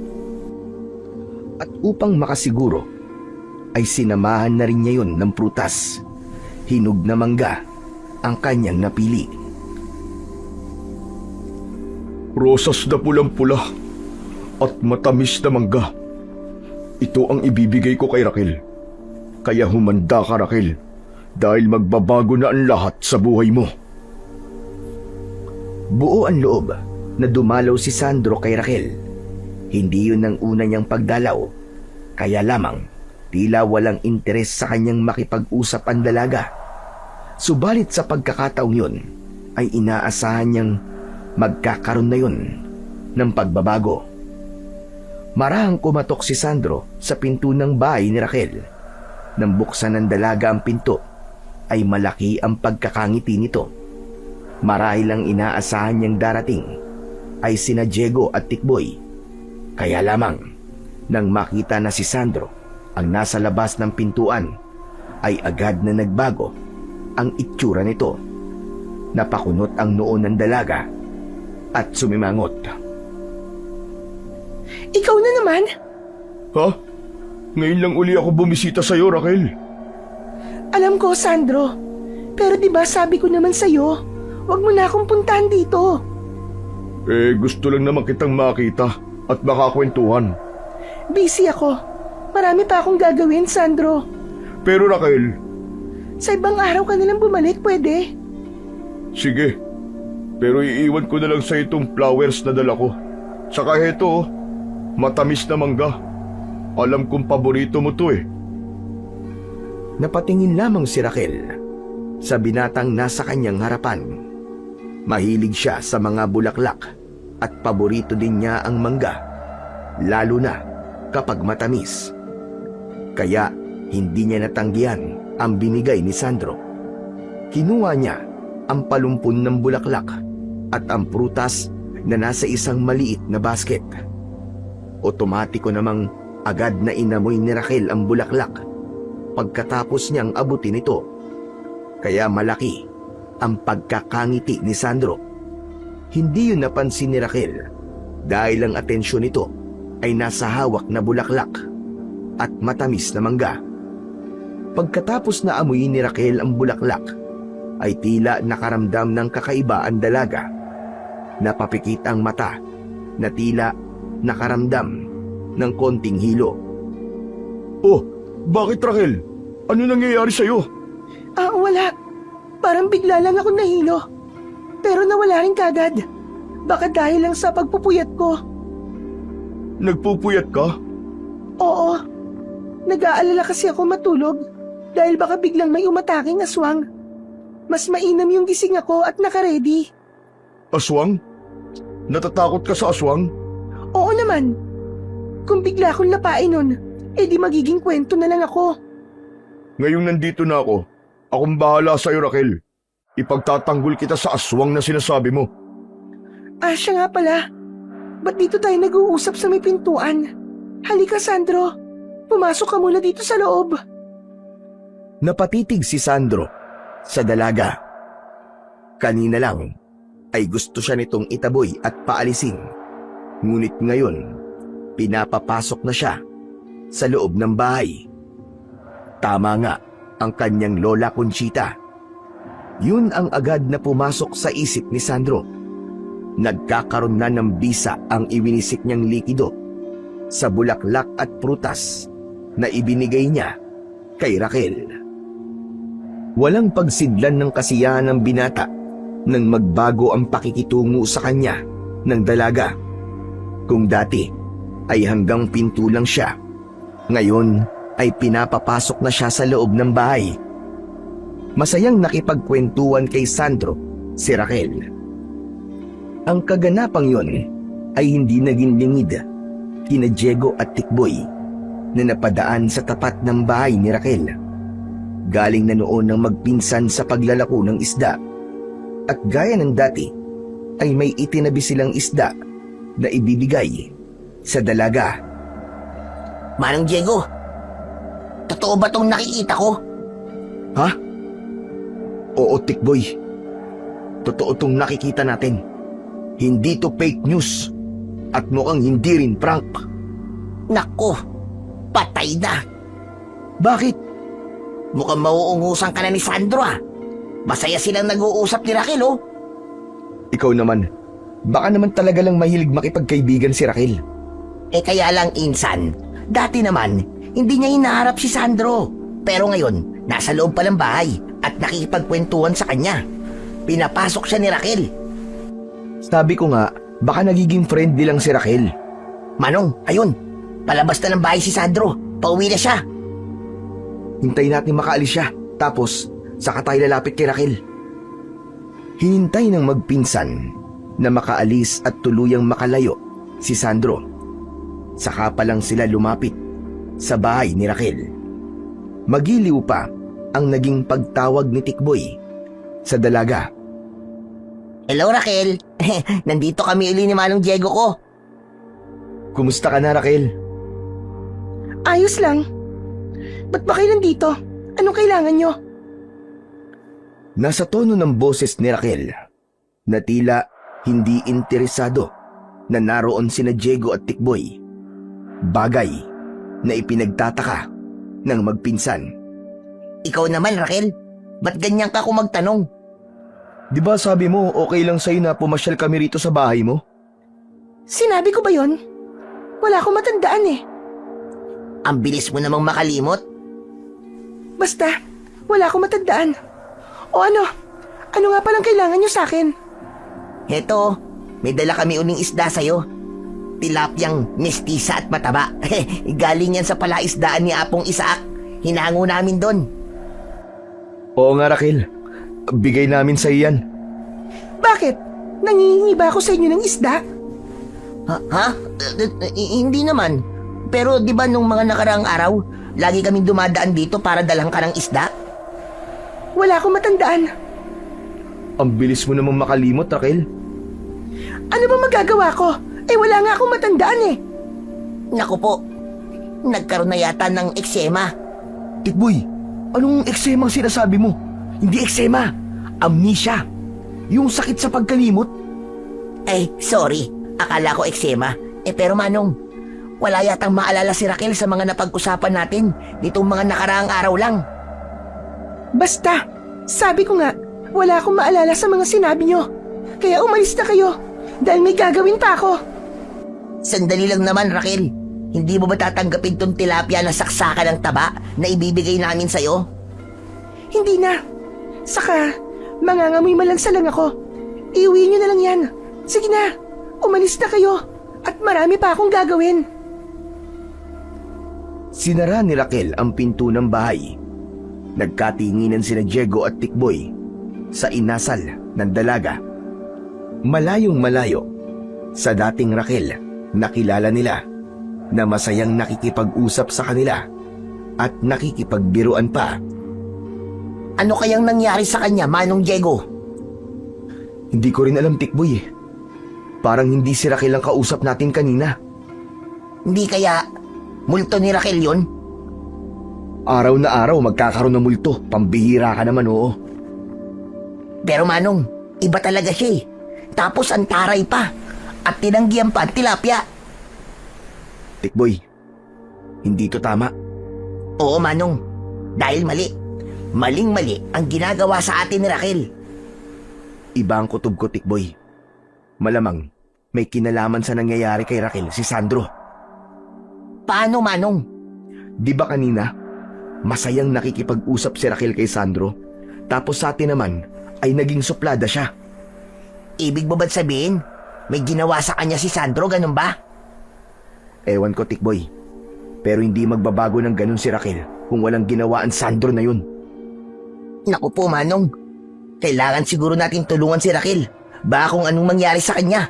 A: At upang makasiguro, ay sinamahan na rin niya yun ng prutas. Hinog na mangga ang kanyang napili.
D: Rosas na pulang-pula at matamis na mangga. Ito ang ibibigay ko kay Raquel. Kaya humanda ka, Raquel, dahil magbabago na ang lahat sa buhay mo.
A: Buo ang loob na dumalaw si Sandro kay Raquel. Hindi yun ang una niyang pagdalaw, kaya lamang tila walang interes sa kanyang makipag-usap ang dalaga. Subalit sa pagkakataong yun, ay inaasahan niyang magkakaroon na yun ng pagbabago. Marahang kumatok si Sandro sa pinto ng bahay ni Raquel. Nang buksan ng dalaga ang pinto, ay malaki ang pagkakangiti nito. Marahil ang inaasahan niyang darating ay sina Diego at Tikboy. Kaya lamang, nang makita na si Sandro ang nasa labas ng pintuan, ay agad na nagbago ang itsura nito. Napakunot ang noo ng dalaga at sumimangot.
C: Ikaw na naman?
D: Ha? Ngayon lang uli ako bumisita sa'yo, Raquel.
C: Alam ko, Sandro. Pero di ba sabi ko naman sa'yo, wag mo na akong puntahan dito.
D: Gusto lang naman kitang makita at makakwentuhan.
C: Busy ako. Marami pa akong gagawin, Sandro.
D: Pero Raquel,
C: Sa ibang araw ka nalang bumalik, pwede?
D: sige. Pero iiwan ko na lang sa itong flowers na dala ko. Saka heto, matamis na mangga. Alam kong paborito mo to eh.
A: Napatingin lamang si Raquel sa binatang nasa kanyang harapan. Mahilig siya sa mga bulaklak at paborito din niya ang mangga, lalo na kapag matamis. Kaya hindi niya natanggihan ang binigay ni Sandro. Kinuha niya ang palumpon ng bulaklak at ang prutas na nasa isang maliit na basket. Otomatiko namang agad na inamoy ni Raquel ang bulaklak pagkatapos niyang abutin ito. Kaya malaki ang pagkakangiti ni Sandro. Hindi yun napansin ni Raquel dahil ang atensyon nito ay nasa hawak na bulaklak at matamis na mangga. Pagkatapos na amuyin ni Raquel ang bulaklak, ay tila nakaramdam ng kakaiba ang dalaga. Napapikit ang mata na tila nakaramdam ng konting hilo.
D: Oh, bakit Raquel? Ano nangyayari sa'yo?
C: Wala. Parang bigla lang ako nahilo. Pero nawala rin kagad. Baka dahil lang sa pagpupuyat ko.
D: Nagpupuyat ka?
C: Oo. Nag-aalala kasi ako matulog dahil baka biglang may umataking aswang. Mas mainam yung gising ako at nakaredy.
D: Aswang? Natatakot ka sa aswang?
C: Oo naman. Kung bigla akong lapain nun, di magiging kwento na lang ako.
D: Ngayong nandito na ako, akong bahala sa'yo, Raquel. Ipagtatanggol kita sa aswang na sinasabi mo.
C: Siya nga pala. Ba't dito tayo nag-uusap sa may pintuan? Halika, Sandro. Pumasok ka muna dito sa loob.
A: Napatitig si Sandro sa dalaga. Kanina lang ay gusto siya nitong itaboy at paalisin. Ngunit ngayon, pinapapasok na siya sa loob ng bahay. Tama nga ang kanyang lola Conchita. Yun ang agad na pumasok sa isip ni Sandro. Nagkakaroon na ng bisa ang iwinisik niyang likido sa bulaklak at prutas na ibinigay niya kay Raquel. Walang pagsidlan ng kasiyahan ng binata nang magbago ang pakikitungo sa kanya ng dalaga. Kung dati ay hanggang pinto lang siya, ngayon ay pinapapasok na siya sa loob ng bahay. Masayang nakipagkwentuhan kay Sandro si Raquel. Ang kaganapang yon ay hindi naging lingid kina Diego at Tikboy na napadaan sa tapat ng bahay ni Raquel. Galing na noon ng magpinsan sa paglalako ng isda. At gaya ng dati, ay may itinabi silang isda na ibibigay sa dalaga.
B: Manong Diego, totoo ba tong nakikita ko?
A: Ha? Oo, Tikboy. Totoo tong nakikita natin. Hindi to fake news. At mukhang hindi rin prank.
B: Nako, patay na.
A: Bakit?
B: Mukhang mauungusan ka na ni Sandro ah. Masaya silang nag-uusap ni Raquel oh.
A: Ikaw naman. Baka naman talaga lang mahilig makipagkaibigan si Raquel.
B: Kaya lang insan, dati naman, hindi niya hinaharap si Sandro. Pero ngayon, nasa loob pa ng bahay at nakikipagkwentuhan sa kanya. Pinapasok siya ni Raquel.
A: Sabi ko nga, baka nagiging friendly lang si Raquel.
B: Manong, ayun, palabas na ng bahay si Sandro. Pauwi na siya.
A: Hintayin natin makaalis siya. Tapos, saka tayo lalapit kay Raquel. Hinintay ng magpinsan na makaalis at tuluyang makalayo si Sandro. Saka pa lang sila lumapit sa bahay ni Raquel. Magiliw pa ang naging pagtawag ni Tikboy sa dalaga.
B: Hello Raquel, nandito kami uli ni Manong Diego ko.
A: Kumusta ka na, Raquel?
C: Ayos lang. Ba't ba kayo nandito? Anong kailangan nyo?
A: Nasa tono ng boses ni Raquel na tila hindi interesado na naroon sina Diego at Tikboy. Bagay na ipinagtataka ng magpinsan.
B: Ikaw naman Raquel, ba't ganyan ka kung magtanong?
A: Di ba sabi mo okay lang sa'yo na pumasyal kami rito sa bahay mo?
C: Sinabi ko ba yon? Wala akong matandaan eh.
B: Ang bilis mo namang makalimot.
C: Basta, wala akong matandaan. O ano? Ano nga palang kailangan nyo sa akin?
B: Heto, may dala kami uling isda sa'yo. Tilapyang mestisa at mataba. Galing yan sa palaisdaan ni Apong Isaac. Hinango namin doon.
A: Oo nga, Raquel. Bigay namin sa'yo yan.
C: Bakit? Nangihingi ba ako sa inyo ng isda?
B: Ha? Hindi naman. Pero di ba nung mga nakaraang araw, lagi kaming dumadaan dito para dalhan ka ng isda?
C: Wala akong matandaan.
A: Ang bilis mo namang makalimot, Raquel.
C: Ano ba magagawa ko? Wala nga akong matandaan eh.
B: Naku po, nagkaroon na yata ng eksema.
A: Tikboy, anong eksemang sinasabi mo? Hindi eksema, amnesia. Yung sakit sa pagkalimot.
B: Sorry. Akala ko eksema. Pero Manong, wala yatang maalala si Raquel sa mga napag-usapan natin nitong mga nakaraang araw lang.
C: Basta, sabi ko nga, wala akong maalala sa mga sinabi nyo. Kaya umalis na kayo, dahil may gagawin pa ako.
B: Sandali lang naman Raquel. Hindi mo ba tatanggapin tong tilapia na saksakan ng taba na ibibigay namin sa'yo?
C: Hindi na. Saka, mangangamoy malansa lang ako. Iuwi nyo na lang yan. Sige na, umalis na kayo. At marami pa akong gagawin.
A: Sinara ni Raquel ang pinto ng bahay. Nagkatinginan sina Diego at Tikboy sa inasal ng dalaga. Malayong malayo, sa dating Raquel, nakilala nila na masayang nakikipag-usap sa kanila at nakikipagbiruan pa.
B: Ano kayang nangyari sa kanya, Manong Diego?
A: Hindi ko rin alam, Tikboy eh. Parang hindi si Raquel ang kausap natin kanina.
B: Hindi kaya multo ni Raquel yun?
A: Araw na araw magkakaroon ng multo. Pambihira ka naman, oo.
B: Pero Manong, iba talaga siya eh. Tapos ang taray pa. At tinanggihan pa ang tilapia.
A: Tikboy, hindi to tama.
B: Oo, Manong. Dahil mali. Maling-mali ang ginagawa sa atin ni Raquel.
A: Iba ang kutob ko, Tikboy. Malamang may kinalaman sa nangyayari kay Raquel si Sandro.
B: Paano, Manong?
A: Di ba kanina, masayang nakikipag-usap si Raquel kay Sandro, tapos sa atin naman ay naging suplada siya.
B: Ibig mo ba't sabihin, may ginawa sa kanya si Sandro, ganun ba?
A: Ewan ko, Tikboy. Pero hindi magbabago ng ganun si Raquel kung walang ginawa ang Sandro na yun.
B: Naku po, Manong. Kailangan siguro natin tulungan si Raquel. Baka kung anong mangyari sa kanya.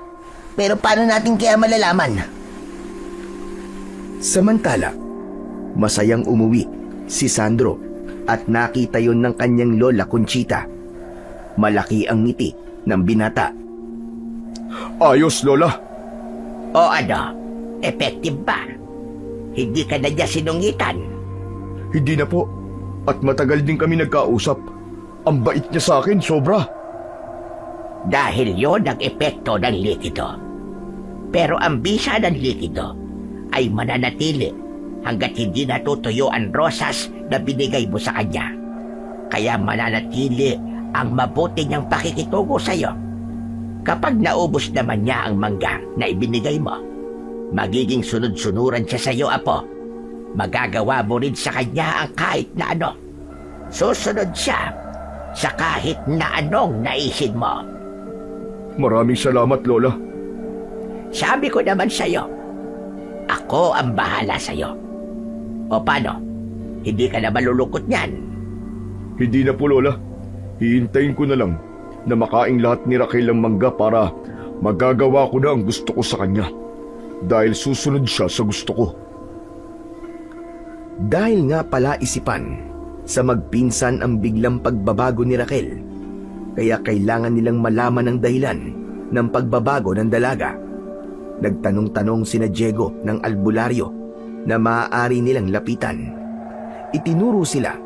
B: Pero paano natin kaya malalaman?
A: Samantala, masayang umuwi si Sandro at nakita yon ng kanyang lola Conchita. Malaki ang ngiti ng binata.
D: Ayos, Lola.
B: O ano, effective ba? Hindi ka na niya sinungitan.
D: Hindi na po. At matagal din kami nagkausap. Ang bait niya sa akin, sobra.
B: Dahil yon ang epekto ng likido. Pero ang bisa ng likido ay mananatili hanggat hindi natutuyo ang rosas na binigay mo sa kanya. Kaya mananatili ang mabuti niyang pakikitungo sa iyo. Kapag naubos naman niya ang mangga na ibinigay mo, magiging sunod-sunuran siya sa iyo, apo. Magagawa mo rin sa kanya ang kahit na ano. Susunod siya sa kahit na anong naisin mo.
D: Maraming salamat, Lola.
B: Sabi ko naman sa iyo, ako ang bahala sa iyo. O paano? Hindi ka na malulungkot niyan?
D: Hindi na po, Lola. Hihintayin ko na lang na makaing lahat ni Raquel ang mangga para magagawa ko na ang gusto ko sa kanya. Dahil susunod siya sa gusto ko.
A: Dahil nga pala isipan sa magpinsan ang biglang pagbabago ni Raquel, kaya kailangan nilang malaman ang dahilan ng pagbabago ng dalaga. Nagtanong-tanong sina Diego ng albularyo na maaari nilang lapitan. Itinuro sila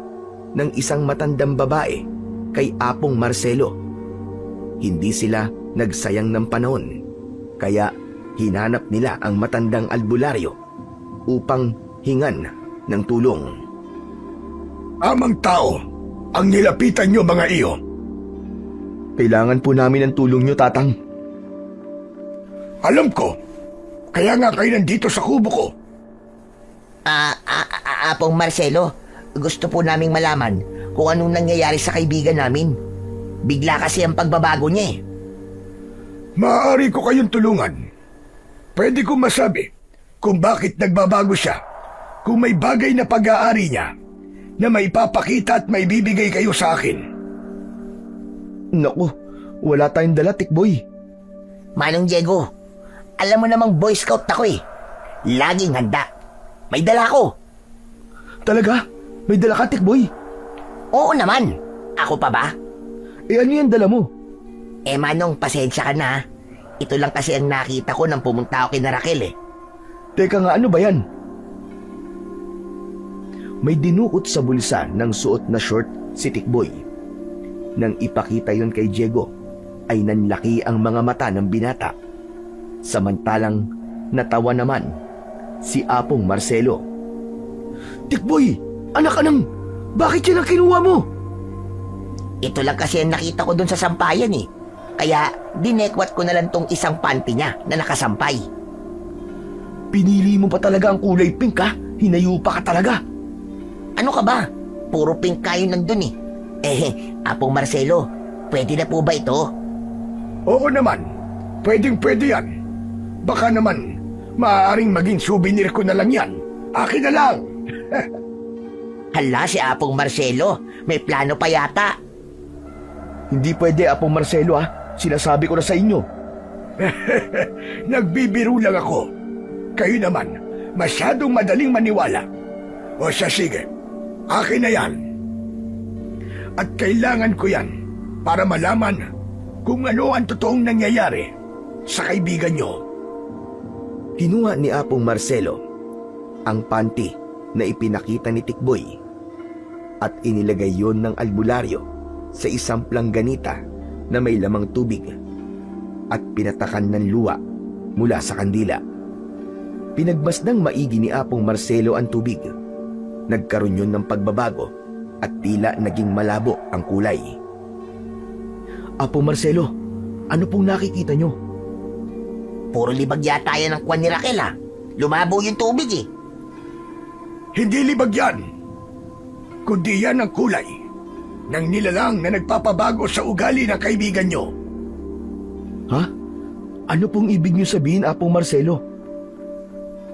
A: ng isang matandang babae kay Apong Marcelo. Hindi sila nagsayang ng panahon, kaya hinanap nila ang matandang albularyo upang hingan ng tulong.
D: Amang tao ang nilapitan niyo, mga iyo.
A: Kailangan po namin ng tulong niyo, Tatang.
D: Alam ko. Kaya nga kayo nandito sa kubo ko.
B: Apong Marcelo, gusto po naming malaman kung anong nangyayari sa kaibigan namin. Bigla kasi ang pagbabago niya eh.
D: Maaari ko kayong tulungan. Pwede kong masabi kung bakit nagbabago siya. Kung may bagay na pag-aari niya na maipapakita at maibibigay kayo sa akin.
A: Naku, wala tayong dala, Tikboy.
B: Manong Diego, alam mo namang Boy Scout ako eh. Laging handa. May dala ko.
A: Talaga? May dala ka, Tikboy?
B: Oo naman. Ako pa ba?
A: Eh ano yan dala mo?
B: Eh Manong, pasensya ka na. Ito lang kasi ang nakita ko nang pumunta ako kay Raquel eh.
A: Teka nga, ano ba yan? May dinuot sa bulsa ng suot na short si Tikboy. Nang ipakita yon kay Diego, ay nanlaki ang mga mata ng binata. Samantalang natawa naman si Apong Marcelo. Tikboy, anak ka nang, bakit yan ang kinuha mo?
B: Ito lang kasi ang nakita ko dun sa sampayan eh. Kaya dinekwat ko na lang tong isang panty niya na nakasampay.
A: Pinili mo pa talaga ang kulay pink, ha? Hinayo pa ka talaga.
B: Ano ka ba? Puro pink kayo nandun eh. Apong Marcelo, pwede na po ba ito?
D: Oo naman. Pwedeng-pwede yan. Baka naman
E: Maaaring maging souvenir ko na lang yan. Akin na lang.
B: Hala, si Apong Marcelo. May plano pa yata.
D: Hindi pwede, Apong Marcelo Sinasabi ko na sa inyo.
E: Nagbibiro lang ako. Kayo naman, masyadong madaling maniwala. O siya, sige. Akin na yan. At kailangan ko yan para malaman kung ano ang totoong nangyayari sa kaibigan nyo.
A: Kinuha ni Apong Marcelo ang panty na ipinakita ni Tikboy at inilagay yon ng albularyo sa isang plangganita na may lamang tubig at pinatakan ng luwa mula sa kandila. Pinagmasdang maigi ni Apong Marcelo ang tubig. Nagkaroon yun ng pagbabago at tila naging malabo ang kulay. Apong Marcelo, ano pong nakikita nyo?
B: Puro libag yata yan ang kwan ni Raquel Lumabo yung tubig
E: Hindi libag yan, kundi yan ang kulay ng nilalang na nagpapabago sa ugali ng kaibigan nyo.
A: Ha? Ano pong ibig nyo sabihin, Apong Marcelo?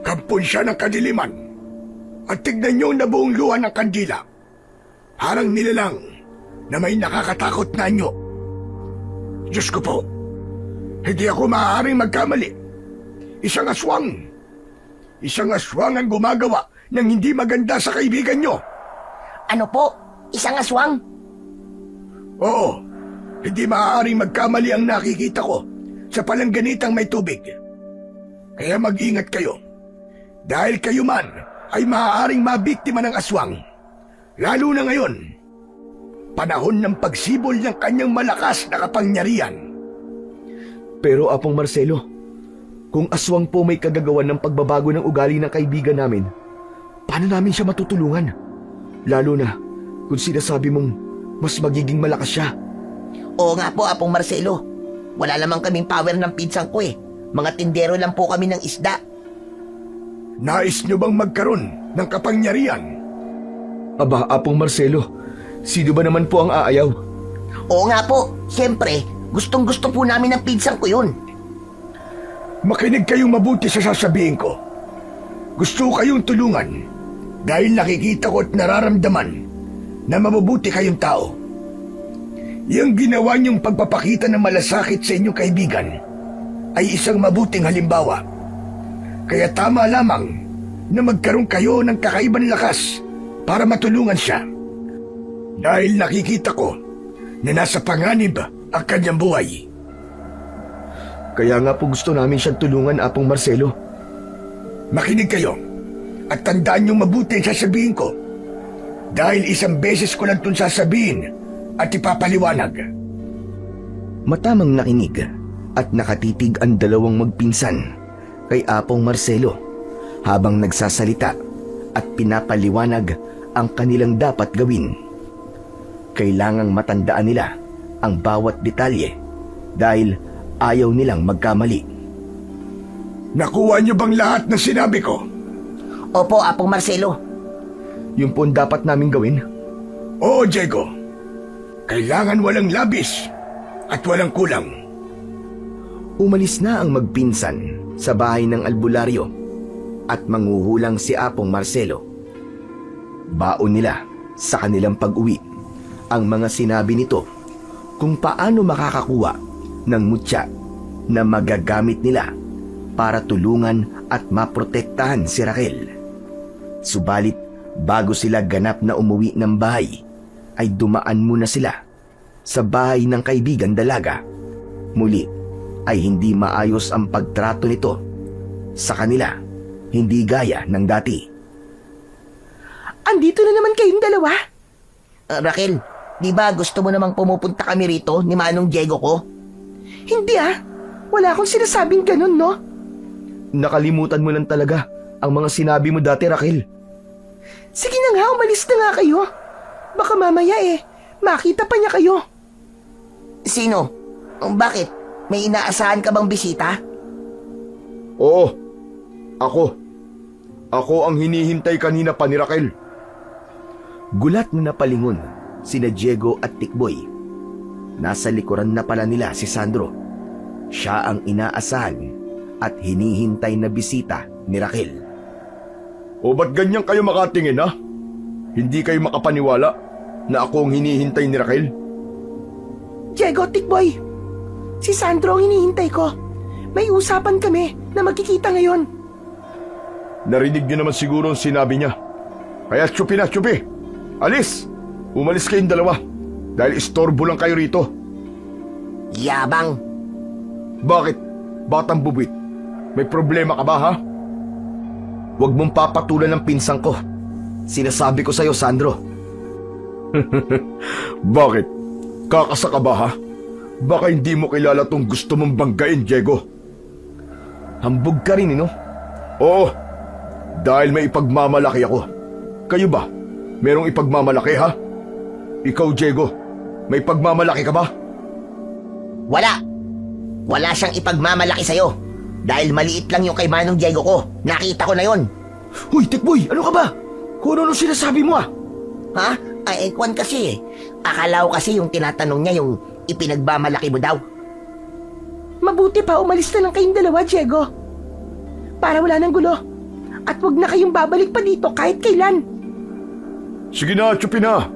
E: Kampon siya ng kadiliman at tignan nyo na buong luha ng kandila. Harang nilalang na may nakakatakot na anyo. Diyos ko po, hindi ako maaaring magkamali. Isang aswang ang gumagawa ng hindi maganda sa kaibigan nyo.
B: Ano po? Isang aswang?
E: Oo, hindi maaaring magkamali ang nakikita ko sa palangganitang may tubig. Kaya mag-ingat kayo. Dahil kayo man ay maaaring mabiktima ng aswang. Lalo na ngayon, panahon ng pagsibol ng kanyang malakas na kapangyarihan.
A: Pero Apong Marcelo, kung aswang po may kagagawan ng pagbabago ng ugali ng kaibigan namin, paano namin siya matutulungan? Lalo na kung sinasabi mong mas magiging malakas siya.
B: Oo nga po, Apong Marcelo. Wala lamang kaming power ng pinsang ko Mga tindero lang po kami ng isda.
E: Nais nyo bang magkaroon ng kapangyarihan?
A: Aba, Apong Marcelo, sino ba naman po ang aayaw?
B: Oo nga po, siyempre, gustong-gusto po namin ng pinsang ko yun.
E: Makinig kayong mabuti sa sasabihin ko. Gusto kayong tulungan dahil nakikita ko at nararamdaman na mabubuti kayong tao. Yung ginawa niyong pagpapakita ng malasakit sa inyong kaibigan ay isang mabuting halimbawa. Kaya tama lamang na magkaroon kayo ng kakaibang lakas para matulungan siya. Dahil nakikita ko na nasa panganib ang kanyang buhay.
A: Kaya nga po gusto namin siyang tulungan, Apong Marcelo.
E: Makinig kayo at tandaan niyong mabuti ang sasabihin ko. Dahil isang beses ko lang itong sasabihin at ipapaliwanag.
A: Matamang nakinig at nakatitig ang dalawang magpinsan kay Apong Marcelo habang nagsasalita at pinapaliwanag ang kanilang dapat gawin. Kailangang matandaan nila ang bawat detalye dahil ayaw nilang magkamali.
E: Nakuha niyo bang lahat ng sinabi ko?
B: Opo, Apong Marcelo.
A: Yung po ang dapat namin gawin?
E: Oo, Diego. Kailangan walang labis at walang kulang.
A: Umalis na ang magpinsan sa bahay ng albularyo at manghuhulang si Apong Marcelo. Baon nila sa kanilang pag-uwi ang mga sinabi nito kung paano makakakuha ng mutya na magagamit nila para tulungan at maprotektahan si Raquel. Subalit bago sila ganap na umuwi ng bahay, ay dumaan muna sila sa bahay ng kaibigan dalaga. Muli ay hindi maayos ang pagtrato nito sa kanila, hindi gaya ng dati.
C: Andito na naman kayong dalawa?
B: Raquel, di ba gusto mo namang pumupunta kami rito ni Manong Diego ko?
C: Hindi wala akong sinasabing ganun, no?
A: Nakalimutan mo lang talaga ang mga sinabi mo dati, Raquel.
C: Sige na nga, umalis na nga kayo. Baka mamaya makita pa niya kayo.
B: Sino? Bakit? May inaasahan ka bang bisita?
D: Oo, ako ang hinihintay kanina pa ni Raquel.
A: Gulat na napalingon sina Diego at Tikboy. Nasa likuran na pala nila si Sandro. Siya ang inaasahan at hinihintay na bisita ni Raquel.
D: O ba't ganyan kayo makatingin ha? Hindi kayo makapaniwala na ako ang hinihintay ni Raquel?
C: Diego, Tikboy! Si Sandro ang hinihintay ko. May usapan kami na magkikita ngayon.
D: Narinig niyo naman siguro ang sinabi niya. Kaya tsupi na, tsupi! Alis! Umalis kayong dalawa dahil istorbo lang kayo rito.
B: Yabang.
D: Bakit? Batang bubwit? May problema ka ba ha?
A: Huwag mong papatulan ng pinsang ko. Sinasabi ko sa'yo, Sandro.
D: Bakit? Kakasa ka ba ha? Baka hindi mo kilala tong gusto mong banggain, Diego.
A: Hambog ka rin, no?
D: Oo, dahil may ipagmamalaki ako. Kayo ba? Merong ipagmamalaki ha? Ikaw, Diego, may pagmamalaki ka ba?
B: Wala. Wala siyang ipagmamalaki sa'yo. Dahil maliit lang yung kay Manong Diego ko. Nakita ko na yon.
A: Hoy, Tikboy! Ano ka ba? Kung ano sinasabi mo ah?
B: Ha? Ay, Kwan kasi eh. Akala ko kasi yung tinatanong niya yung ipinagmamalaki mo daw.
C: Mabuti pa umalis na lang kayong dalawa, Diego. Para wala ng gulo. At wag na kayong babalik pa dito kahit kailan.
D: Sige na, tsupi na.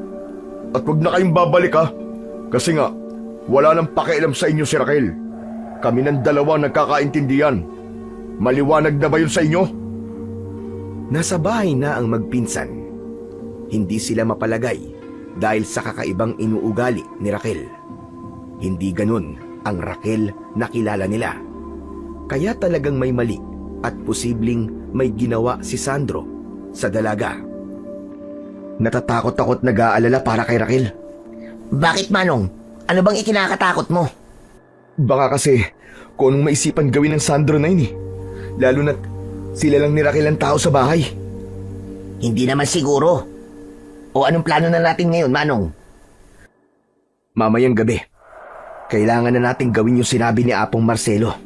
D: At wag na kayong babalik ha. Kasi nga, wala nang pakialam sa inyo si Raquel. Kami ng dalawa nagkakaintindihan. Maliwanag na ba yun sa inyo?
A: Nasa bahay na ang magpinsan. Hindi sila mapalagay dahil sa kakaibang inuugali ni Raquel. Hindi ganun ang Raquel na kilala nila. Kaya talagang may mali at posibleng may ginawa si Sandro sa dalaga. Natatakot ako't nag-aalala para kay Raquel.
B: Bakit, Manong? Ano bang ikinakatakot mo?
A: Baka kasi kung anong maisipan gawin ng Sandro na yun eh. Lalo na't sila lang ni Raquel ang tao sa bahay.
B: Hindi naman siguro. O anong plano na natin ngayon, Manong?
A: Mamayang gabi, kailangan na nating gawin yung sinabi ni Apong Marcelo.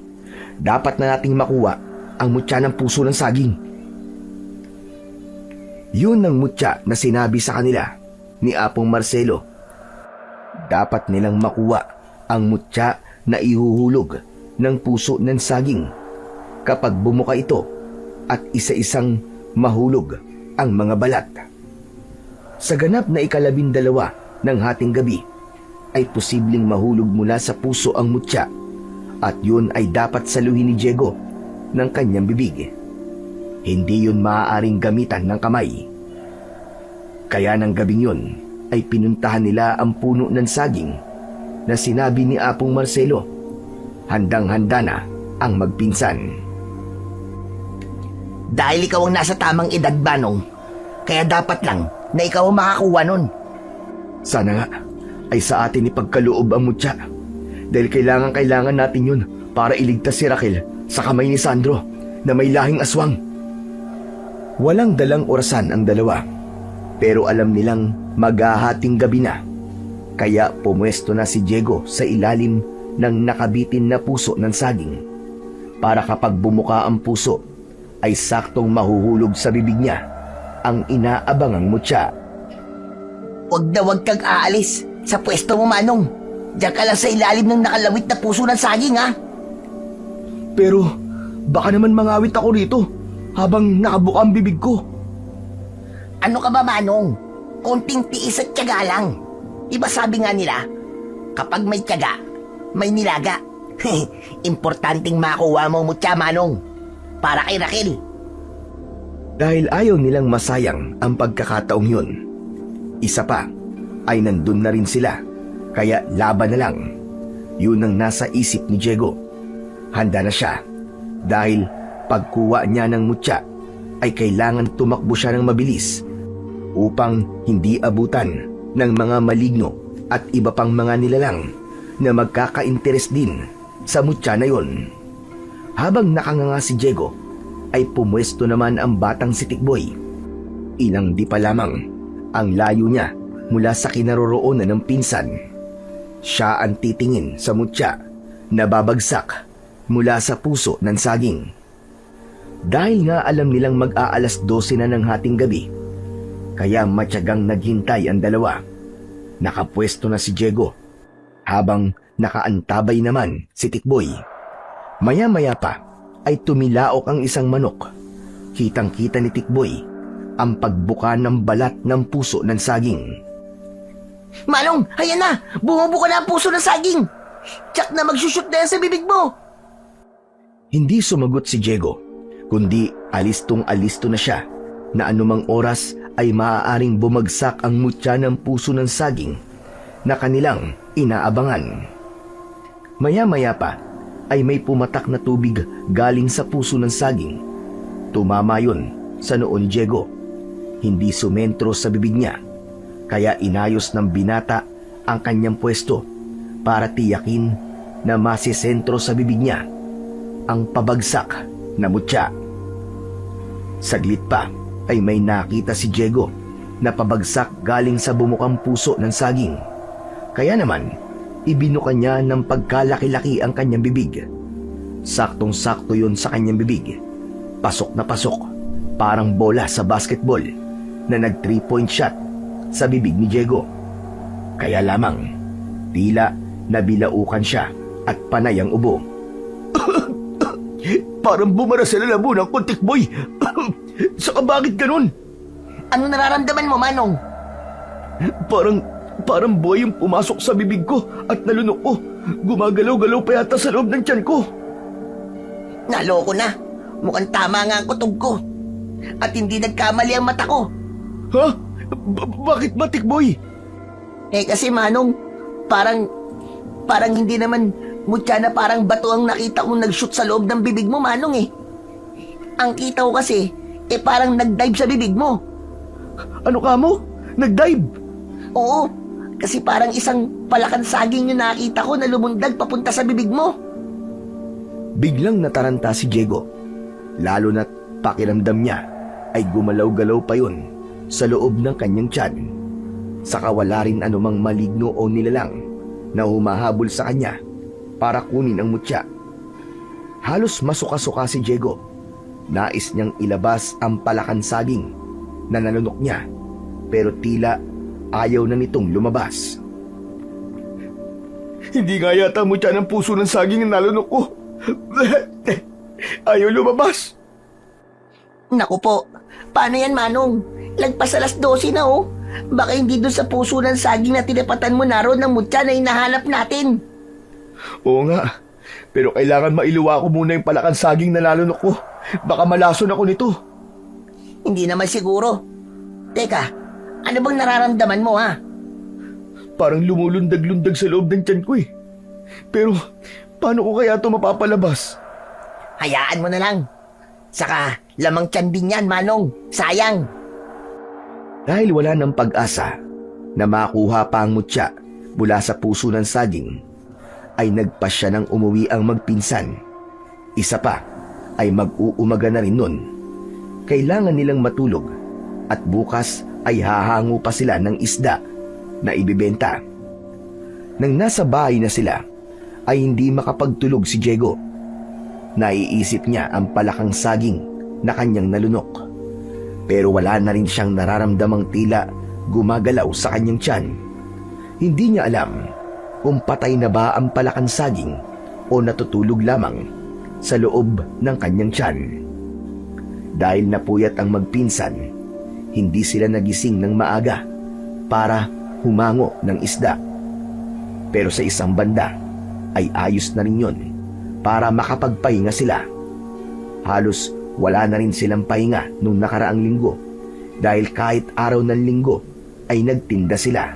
A: Dapat na nating makuha ang mutya ng puso ng saging. Yun ang mutya na sinabi sa kanila ni Apong Marcelo. Dapat nilang makuha ang mutya na ihuhulog ng puso ng saging kapag bumuka ito at isa-isang mahulog ang mga balat. Sa ganap na 12 ng hating gabi ay posibleng mahulog mula sa puso ang mutya at yun ay dapat saluhin ni Diego ng kanyang bibig. Hindi yun maaaring gamitan ng kamay. Kaya ng gabing yun ay pinuntahan nila ang puno ng saging na sinabi ni Apong Marcelo. Handang-handa na ang magpinsan.
B: Dahil ikaw ang nasa tamang edad, Manong, kaya dapat lang na ikaw ang makakuha nun.
A: Sana nga ay sa atin ipagkaloob ang mutya dahil kailangan natin yun para iligtas si Raquel sa kamay ni Sandro na may lahing aswang. Walang dalang orasan ang dalawa pero alam nilang maghahating gabi na. Kaya pumwesto na si Diego sa ilalim ng nakabitin na puso ng saging para kapag bumuka ang puso ay saktong mahuhulog sa bibig niya ang inaabangang mutya.
B: Huwag na huwag kang aalis sa pwesto mo, Manong. Diyan ka lang sa ilalim ng nakalawit na puso ng saging, ha?
A: Pero baka naman mangawit ako rito habang nakabuka ang bibig ko.
B: Ano ka ba, Manong? Konting tiis at tiyaga lang. Diba sabi nga nila, kapag may tiyaga, may nilaga. Importanteng makuha mo mutya, Manong. Para kay Raquel.
A: Dahil ayaw nilang masayang ang pagkakataong yun. Isa pa ay nandun na rin sila, kaya laban na lang. Yun ang nasa isip ni Diego. Handa na siya dahil pagkuha niya ng mutya ay kailangan tumakbo siya ng mabilis upang hindi abutan ng mga maligno at iba pang mga nilalang na magkaka-interes din sa mutya na yon. Habang nakanganga si Diego, ay pumwesto naman ang batang si Tikboy. Ilang di pa lamang ang layo niya mula sa kinaroroonan ng pinsan. Siya ang titingin sa mutya na babagsak mula sa puso ng saging. Dahil nga alam nilang mag-aalas 12 na ng hating gabi, kaya matyagang naghintay ang dalawa. Nakapwesto na si Diego, habang nakaantabay naman si Tikboy. Maya-maya pa ay tumilaok ang isang manok. Kitang-kita ni Tikboy ang pagbuka ng balat ng puso ng saging.
B: Manong, ayan na! Bumubuka na ang puso ng saging! Tsak na magsushoot na yan sa bibig mo!
A: Hindi sumagot si Diego, kundi alistong-alisto na siya na anumang oras ay maaaring bumagsak ang mutya ng puso ng saging na kanilang inaabangan. Maya-maya pa ay may pumatak na tubig galing sa puso ng saging. Tumama yun sa noo ni Diego. Hindi sumentro sa bibig niya, kaya inayos ng binata ang kanyang pwesto para tiyakin na masisentro sa bibig niya ang pabagsak na mutya. Saglit pa ay may nakita si Diego na pabagsak galing sa bumukang puso ng saging. Kaya naman, ibinuka niya ng pagkalaki-laki ang kanyang bibig. Saktong-sakto yun sa kanyang bibig. Pasok na pasok, parang bola sa basketball na nag 3-point shot sa bibig ni Diego. Kaya lamang, tila nabilaukan siya at panay ang ubo.
D: Parang bumara sa lalamunan ko, Tikboy. Saka bakit ganun?
B: Ano nararamdaman mo, Manong?
D: Parang buhay yung pumasok sa bibig ko at nalunok ko. Gumagalaw-galaw pa yata sa loob ng tiyan ko.
B: Naloko na. Mukhang tama nga ang kutob ko. At hindi nagkamali ang mata ko.
D: Ha? Bakit ba, Tikboy?
B: Kasi Manong, parang hindi naman mutya na parang bato ang nakita kong nag-shoot sa loob ng bibig mo, Manong eh. Ang kita ko kasi, parang nag-dive sa bibig mo.
D: Ano ka mo? Nag-dive?
B: Oo, kasi parang isang palakan saging yung nakita ko na lumundag papunta sa bibig mo.
A: Biglang nataranta si Diego, lalo na't pakiramdam niya ay gumalaw-galaw pa yun sa loob ng kanyang tiyan. Saka wala rin anumang maligno o nilalang na humahabol sa kanya para kunin ang mutya. Halos masuka-suka si Diego. Nais niyang ilabas ang palakan saging na nalunok niya, pero tila ayaw na nitong lumabas.
D: Hindi nga yata mutya ng puso ng saging na nalunok ko. Ayaw lumabas.
B: Naku po, paano yan, Manong? Lagpas alas 12 na oh. Baka hindi doon sa puso ng saging na tinapatan mo naroon ng mutya na hinahanap natin.
D: Oo nga, pero kailangan mailuwa ko muna yung palakan saging na nalunok ko. Baka malason ako nito.
B: Hindi naman siguro. Teka, ano bang nararamdaman mo ha?
D: Parang lumulundag-lundag sa loob ng tiyan ko eh. Pero paano ko kaya ito mapapalabas?
B: Hayaan mo na lang. Saka lamang tiyan din yan, Manong. Sayang.
A: Dahil wala ng pag-asa na makuha pa ang mutya mula sa puso ng saging, ay nagpasya ng umuwi ang magpinsan. Isa pa ay mag-uumaga na rin nun. Kailangan nilang matulog at bukas ay hahango pa sila ng isda na ibibenta. Nang nasa bahay na sila, ay hindi makapagtulog si Diego. Naiisip niya ang palakang saging na kanyang nalunok. Pero wala na rin siyang nararamdamang tila gumagalaw sa kanyang tiyan. Hindi niya alam kung patay na ba ang palakang saging o natutulog lamang sa loob ng kanyang tiyan. Dahil napuyat ang magpinsan, hindi sila nagising ng maaga para humango ng isda. Pero sa isang banda ay ayos na rin yun para makapagpahinga sila. Halos wala na rin silang pahinga nung nakaraang linggo dahil kahit araw ng linggo ay nagtinda sila.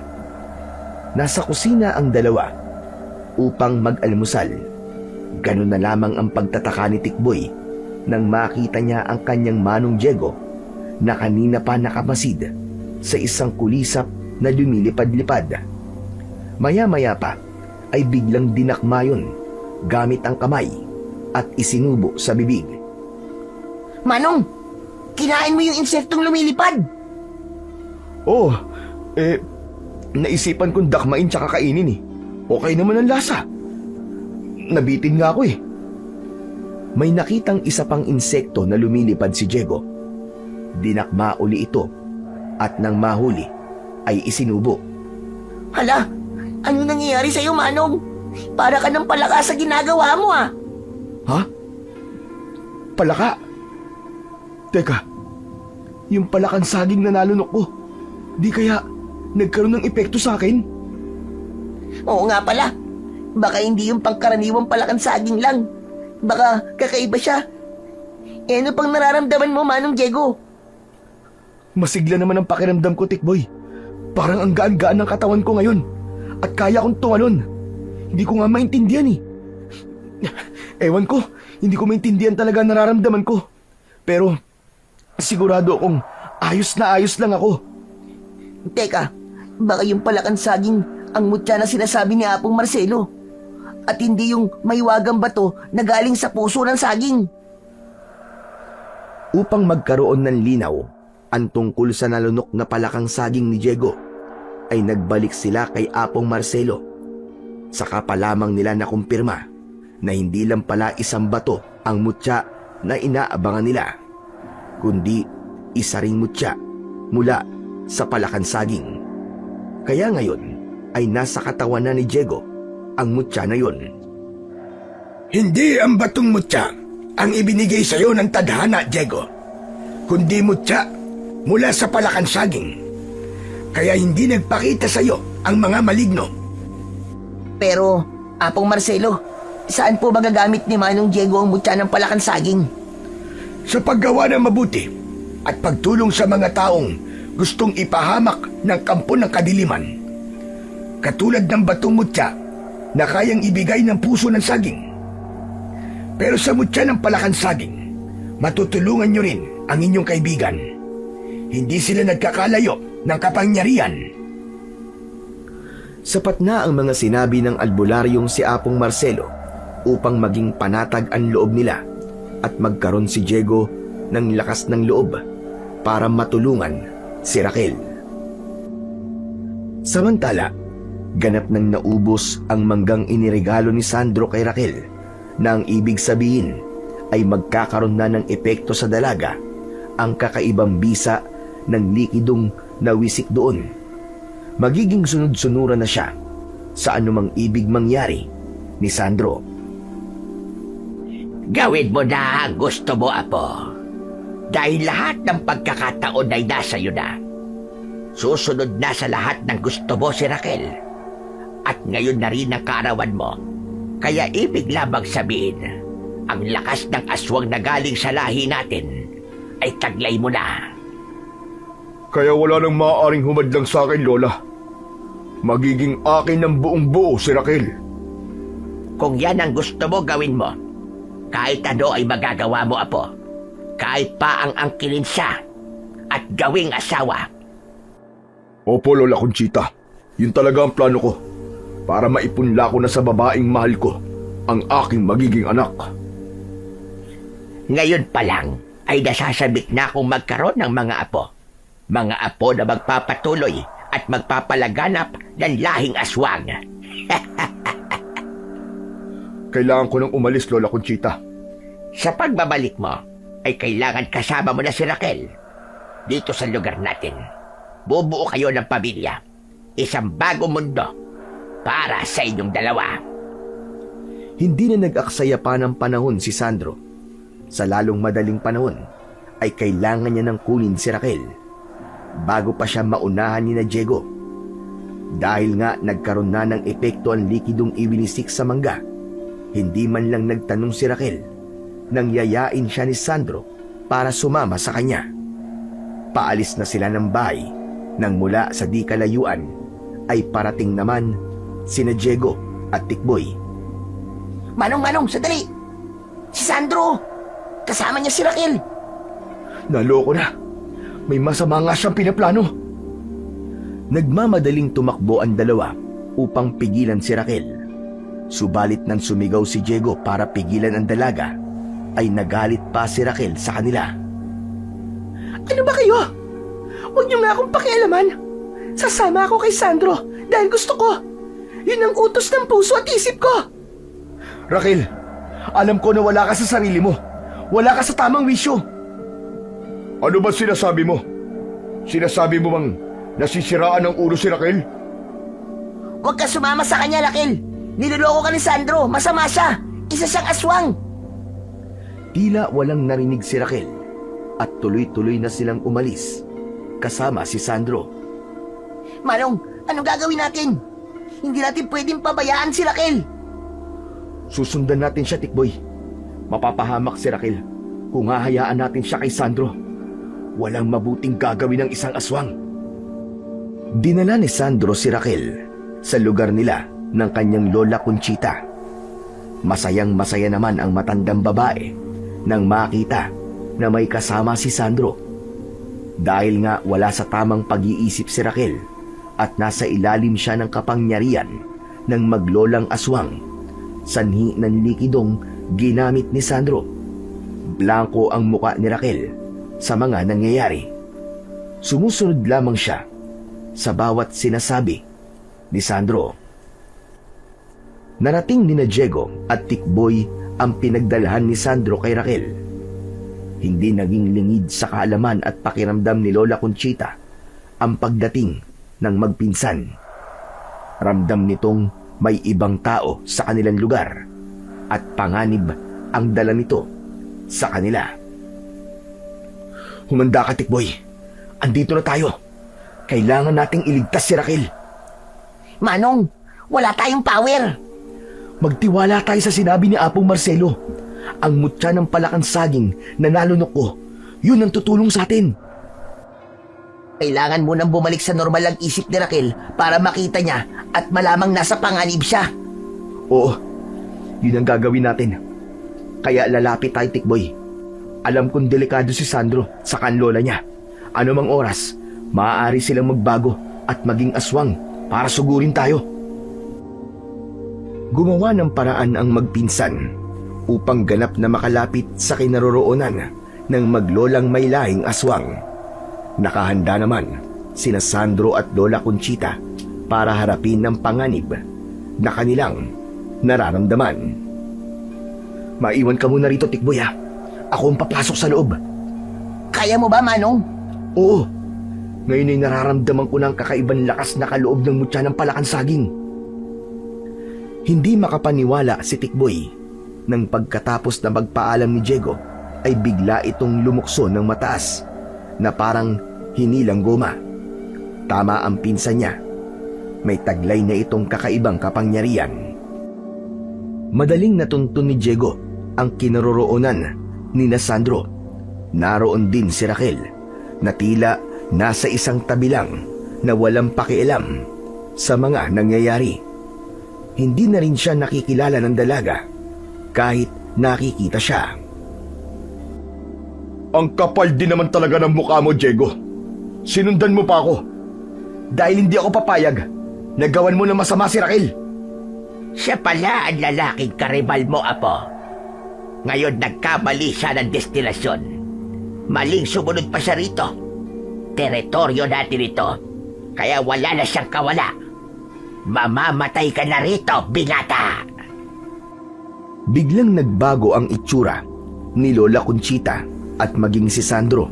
A: Nasa kusina ang dalawa upang mag-almusal. Ganun na lamang ang pagtataka ni Tikboy nang makita niya ang kanyang manong Diego na kanina pa nakamasid sa isang kulisap na lumilipad-lipad. Maya-maya pa ay biglang dinakma yun gamit ang kamay at isinubo sa bibig.
B: Manong, kinain mo yung insektong lumilipad.
D: Oh, naisipan kong dakmain tsaka kainin eh. Okay naman ang lasa. Nabitin nga ako eh.
A: May nakitang isa pang insekto na lumilipad si Diego. Dinakma uli ito at nang mahuli ay isinubo.
B: Hala, ano nangyayari sa'yo, Manong? Para ka ng palakas sa ginagawa mo ah.
A: Ha? palaka. Teka, yung palakang saging na nalunok ko, di kaya nagkaroon ng epekto sa akin?
B: Oo nga pala. Baka hindi yung pangkaraniwang palakang saging lang. Baka kakaiba siya. Ano pang nararamdaman mo, Manong Diego?
A: Masigla naman ang pakiramdam ko, Tikboy. Parang ang gaan-gaan ng katawan ko ngayon. At kaya kong tumalon. Hindi ko nga maintindihan eh. Ewan ko, hindi ko maintindihan talaga ang nararamdaman ko. Pero sigurado akong ayos na ayos lang ako.
B: Teka, baka yung palakang saging ang mutya na sinasabi ni Apong Marcelo. At hindi yung maiwagang bato na galing sa puso ng saging.
A: Upang magkaroon ng linaw ang tungkol sa nalunok na palakang saging ni Diego, ay nagbalik sila kay Apong Marcelo. Saka pa lamang nila nakumpirma na hindi lang pala isang bato ang mutya na inaabangan nila, kundi isa ring mutya mula sa palakang saging. Kaya ngayon ay nasa katawan na ni Diego ang mutya na yun.
E: Hindi ang batong mutya ang ibinigay sa iyo ng tadhana, Diego, kundi mutya mula sa palakang saging. Kaya hindi nagpakita sa iyo ang mga maligno.
B: Pero, Apong Marcelo, saan po magagamit ni Manong Diego ang mutya ng palakang saging?
E: Sa paggawa ng mabuti at pagtulong sa mga taong gustong ipahamak ng kampo ng kadiliman. Katulad ng batong mutya na kayang ibigay ng puso ng saging. Pero sa mutya ng palakang saging, matutulungan nyo rin ang inyong kaibigan. Hindi sila nagkakalayo ng kapangyarihan.
A: Sapat na ang mga sinabi ng albularyong si Apong Marcelo upang maging panatag ang loob nila at magkaroon si Diego ng lakas ng loob para matulungan si Raquel. Samantala, ganap nang naubos ang manggang iniregalo ni Sandro kay Raquel, na ang ibig sabihin ay magkakaroon na ng epekto sa dalaga ang kakaibang bisa ng likidong nawisik doon. Magiging sunod-sunuran na siya sa anumang ibig mangyari ni Sandro.
F: Gawin mo na ang gusto mo, Apo. Dahil lahat ng pagkakataon ay nasa iyo na. Susunod na sa lahat ng gusto mo si Raquel. At ngayon na rin ang kaarawan mo. Kaya ibig lamang sabihin, ang lakas ng aswang na galing sa lahi natin ay taglay mo na.
D: Kaya wala nang maaaring humadlang sa akin, Lola. Magiging akin ng buong buo si Raquel.
F: Kung yan ang gusto mo, gawin mo. Kahit ano ay magagawa mo, Apo. Kahit pa ang angkinin siya at gawing asawa.
D: Opo, Lola Conchita. Yun talaga ang plano ko. Para maipunla ko na sa babaeng mahal ko ang aking magiging anak.
F: Ngayon pa lang ay nasasabik na akong magkaroon ng mga apo. Mga apo na magpapatuloy at magpapalaganap ng lahing aswang.
D: Kailangan ko nang umalis, Lola Conchita.
F: Sa pagbabalik mo, ay kailangan kasama mo na si Raquel. Dito sa lugar natin, bubuo kayo ng pamilya. Isang bagong mundo para sa inyong dalawa.
A: Hindi na nag-aksaya pa ng panahon si Sandro. Sa lalong madaling panahon, ay kailangan niya ng kunin si Raquel bago pa siya maunahan ni na Diego. Dahil nga nagkaroon na ng epekto ang likidong iwinisik sa mangga, hindi man lang nagtanong si Raquel nang yayain siya ni Sandro para sumama sa kanya. Paalis na sila ng bahay nang mula sa di kalayuan ay parating naman sina Diego at Tikboy.
B: Manong, sandali! Si Sandro! Kasama niya si Raquel!
A: Naloko na. May masama nga siyang pinaplano. Nagmamadaling tumakbo ang dalawa upang pigilan si Raquel. Subalit nang sumigaw si Diego para pigilan ang dalaga, ay nagalit pa si Raquel sa kanila.
C: Ano ba kayo? Huwag niyo nga akong pakialaman. Sasama ako kay Sandro dahil gusto ko. Yun ang utos ng puso at isip ko.
A: Raquel, alam ko na wala ka sa sarili mo. Wala ka sa tamang wisyo.
D: Ano ba sinasabi mo? Sinasabi mo bang nasisiraan ng ulo si Raquel?
B: Huwag ka sumama sa kanya, Raquel! Niloloko ka ni Sandro! Masama siya! Isa siyang aswang!
A: Tila walang narinig si Raquel at tuloy-tuloy na silang umalis kasama si Sandro.
B: Manong, anong gagawin natin? Hindi natin pwedeng pabayaan si Raquel.
A: Susundan natin siya, Tikboy. Mapapahamak si Raquel kung hahayaan natin siya kay Sandro. Walang mabuting gagawin ng isang aswang. Dinala ni Sandro si Raquel sa lugar nila ng kanyang lola Conchita. Masayang-masaya naman ang matandang babae nang makita na may kasama si Sandro. Dahil nga wala sa tamang pag-iisip si Raquel at nasa ilalim siya ng kapangyarihan ng maglolang aswang, sanhi ng likidong ginamit ni Sandro. Blanko ang muka ni Raquel sa mga nangyayari. Sumusunod lamang siya sa bawat sinasabi ni Sandro. Narating ni Diego at Tikboy ang pinagdalhan ni Sandro kay Raquel. Hindi naging lingid sa kaalaman at pakiramdam ni Lola Conchita ang pagdating ng magpinsan. Ramdam nitong may ibang tao sa kanilang lugar at panganib ang dala nito sa kanila. Humanda ka, Tikboy. Andito na tayo. Kailangan nating iligtas si Raquel.
B: Manong, wala tayong power.
A: Magtiwala tayo sa sinabi ni Apong Marcelo. Ang mutya ng palakang saging na nalunok ko, yun ang tutulong sa atin.
B: Kailangan munang bumalik sa normal ang isip ni Raquel para makita niya at malamang nasa panganib siya.
A: Oo, yun ang gagawin natin. Kaya lalapit tayo, Tikboy. Alam kong delikado si Sandro sa kanlola niya. Ano mang oras, maaari silang magbago at maging aswang para sugurin tayo. Gumawa ng paraan ang magpinsan upang ganap na makalapit sa kinaroroonan ng maglolang may lahing aswang. Nakahanda naman sina Sandro at Lola Conchita para harapin ang panganib na kanilang nararamdaman. Maiwan ka muna rito, Tikboy, ha? Ako ang papasok sa loob.
B: Kaya mo ba, Manong?
A: Oo. Ngayon ay nararamdaman ko ng kakaibang lakas na kaloob ng mutya ng palakang saging. Hindi makapaniwala si Tikboy nang pagkatapos na magpaalam ni Diego ay bigla itong lumukso ng mataas na parang hinilang goma. Tama ang pinsan niya. May taglay na itong kakaibang kapangyarihan. Madaling natuntun ni Diego ang kinaroroonan ni Sandro. Naroon din si Raquel na tila nasa isang tabi lang na walang pakialam sa mga nangyayari. Hindi na rin siya nakikilala ng dalaga kahit nakikita siya.
D: Ang kapal din naman talaga ng mukha mo, Diego. Sinundan mo pa ako.
A: Dahil hindi ako papayag, nagawan mo na masama si Raquel.
F: Siya pala ang lalaking karibal mo, Apo. Ngayon nagkamali siya ng destinasyon. Maling sumunod pa siya rito. Teritoryo natin ito, kaya wala na siyang kawala. Mamamatay ka na rito, binata!
A: Biglang nagbago ang itsura ni Lola Conchita at maging si Sandro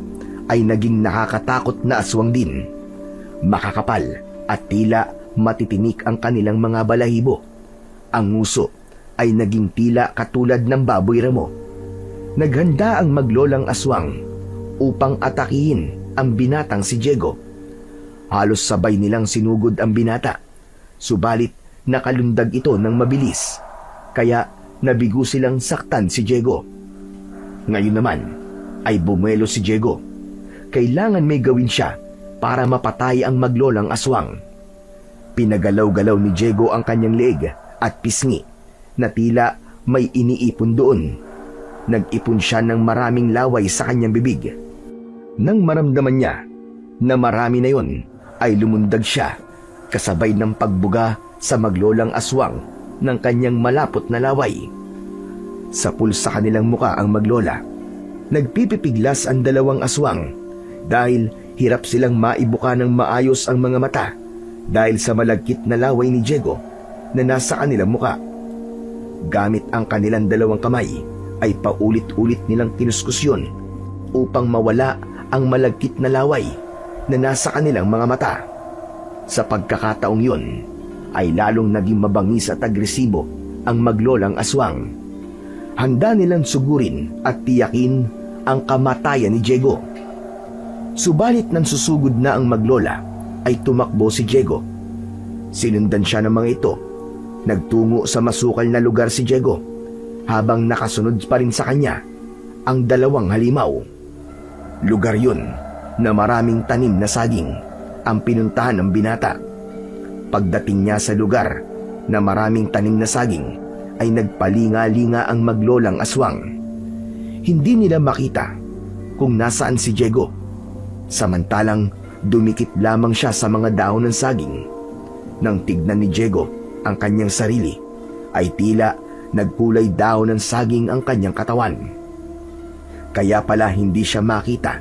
A: ay naging nakakatakot na aswang din. Makakapal at tila matitinik ang kanilang mga balahibo. Ang nguso ay naging tila katulad ng baboy ramo. Naghanda ang maglolang aswang upang atakihin ang binatang si Diego. Halos sabay nilang sinugod ang binata. Subalit nakalundag ito ng mabilis, kaya nabigo silang saktan si Diego. Ngayon naman ay bumelo si Diego. Kailangan may gawin siya para mapatay ang maglolang aswang. Pinagalaw-galaw ni Diego ang kanyang leeg at pisngi na tila may iniipon doon. Nag-ipon siya ng maraming laway sa kanyang bibig. Nang maramdaman niya na marami na yon, ay lumundag siya kasabay ng pagbuga sa maglolang aswang ng kanyang malapot na laway. Sapul sa kanilang muka ang maglola. Nagpipipiglas ang dalawang aswang dahil hirap silang maibuka ng maayos ang mga mata dahil sa malagkit na laway ni Diego na nasa kanilang muka. Gamit ang kanilang dalawang kamay ay paulit-ulit nilang kinuskusyon upang mawala ang malagkit na laway na nasa kanilang mga mata. Sa pagkakataong yun, ay lalong naging mabangis at agresibo ang maglolang aswang. Handa nilang sugurin at tiyakin ang kamatayan ni Diego. Subalit nang susugod na ang maglola, ay tumakbo si Diego. Sinundan siya ng mga ito. Nagtungo sa masukal na lugar si Diego, habang nakasunod pa rin sa kanya ang 2 halimaw. Lugar yun na maraming tanim na saging ang pinuntahan ng binata. Pagdating niya sa lugar na maraming tanim na saging, ay nagpalinga-linga ang maglolang aswang. Hindi nila makita kung nasaan si Diego. Samantalang dumikit lamang siya sa mga dahon ng saging. Nang tignan ni Diego ang kanyang sarili, ay tila nagkulay dahon ng saging ang kanyang katawan. Kaya pala hindi siya makita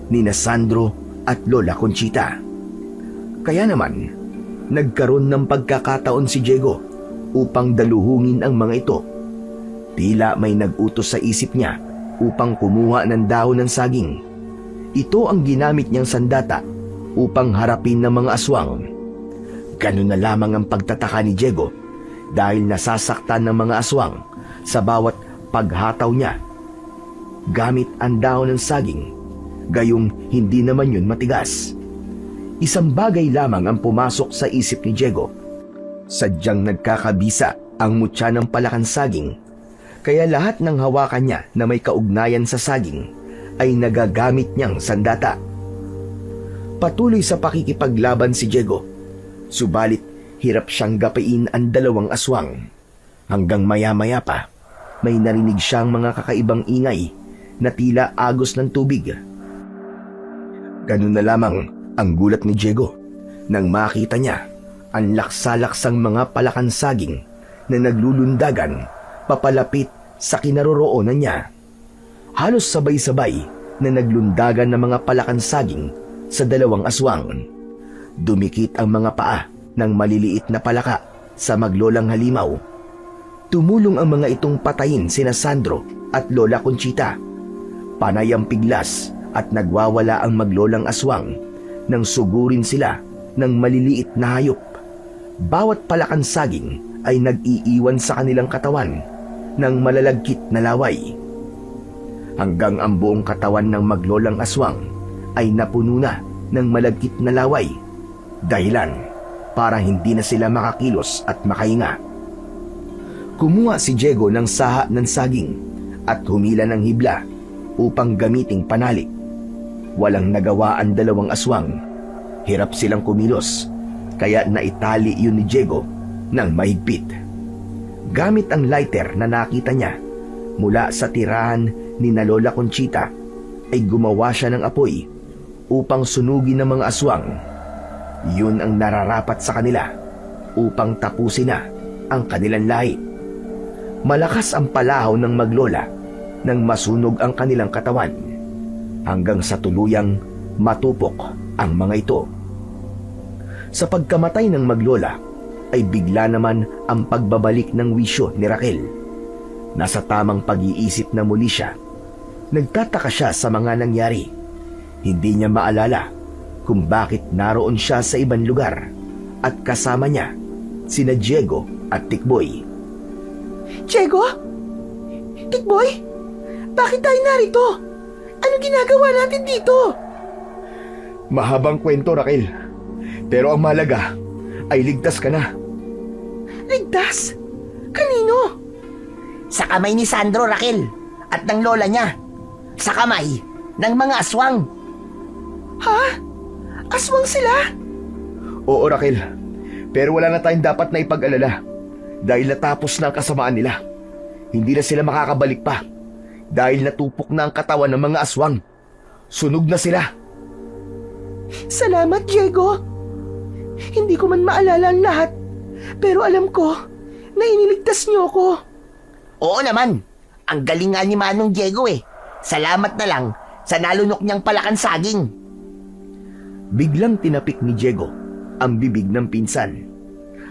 A: ni Sandro at Lola Conchita. Kaya naman, nagkaroon ng pagkakataon si Diego upang daluhungin ang mga ito. Tila may nag-utos sa isip niya upang kumuha ng dahon ng saging. Ito ang ginamit niyang sandata upang harapin ng mga aswang. Ganun na lamang ang pagtataka ni Diego dahil nasasaktan ng mga aswang sa bawat paghataw niya gamit ang dahon ng saging, gayong hindi naman yun matigas. Isang bagay lamang ang pumasok sa isip ni Diego. Sadyang nagkakabisa ang mutya ng palakan saging, kaya lahat ng hawakan niya na may kaugnayan sa saging ay nagagamit niyang sandata. Patuloy sa pakikipaglaban si Diego, subalit hirap siyang gapain ang 2 aswang. Hanggang maya-maya pa, may narinig siyang mga kakaibang ingay na tila agos ng tubig. Ganun na lamang ang gulat ni Diego nang makita niya ang laksa-laksang mga palakan saging na naglulundagan papalapit sa kinaroroonan niya. Halos sabay-sabay na naglundagan ng mga palakan saging sa 2 aswang. Dumikit ang mga paa ng maliliit na palaka sa maglolang halimaw. Tumulong ang mga itong patayin sina Sandro at Lola Conchita. Panay ang piglas at nagwawala ang maglolang aswang nang sugurin sila ng maliliit na hayop. Bawat palakan saging ay nag-iiwan sa kanilang katawan ng malalagkit na laway. Hanggang ang buong katawan ng maglolang aswang ay napuno na ng malagkit na laway, dahilan para hindi na sila makakilos at makahinga. Kumuha si Diego ng saha ng saging at humila ng hibla upang gamiting panalik. Walang nagawa ang 2 aswang. Hirap silang kumilos, kaya naitali yun ni Diego ng mahigpit. Gamit ang lighter na nakita niya mula sa tirahan ni Lola Conchita, ay gumawa siya ng apoy upang sunugin ng mga aswang. Yun ang nararapat sa kanila upang tapusin na ang kanilang lahi. Malakas ang palahaw ng maglola nang masunog ang kanilang katawan, hanggang sa tuluyang matupok ang mga ito. Sa pagkamatay ng maglola, ay bigla naman ang pagbabalik ng wisyo ni Raquel. Nasa tamang pag-iisip na muli siya. Nagtataka siya sa mga nangyari. Hindi niya maalala kung bakit naroon siya sa ibang lugar at kasama niya sina Diego at Tikboy.
C: Diego? Tikboy? Bakit tayo narito? Ano ginagawa natin dito?
D: Mahabang kwento, Raquel. Pero ang mahalaga ay ligtas ka na.
C: Ligtas? Kanino?
B: Sa kamay ni Sandro, Raquel, at ng lola niya. Sa kamay ng mga aswang.
C: Ha? Aswang sila?
D: Oo, Raquel. Pero wala na tayong dapat na ipag-alala dahil natapos na ang kasamaan nila. Hindi na sila makakabalik pa dahil natupok na ang katawan ng mga aswang. Sunog na sila.
C: Salamat, Diego. Hindi ko man maalala ang lahat, pero alam ko na iniligtas niyo ako.
B: Oo naman. Ang galing nga ni Manong Diego eh. Salamat na lang sa nalunok niyang palakan saging.
A: Biglang tinapik ni Diego ang bibig ng pinsan.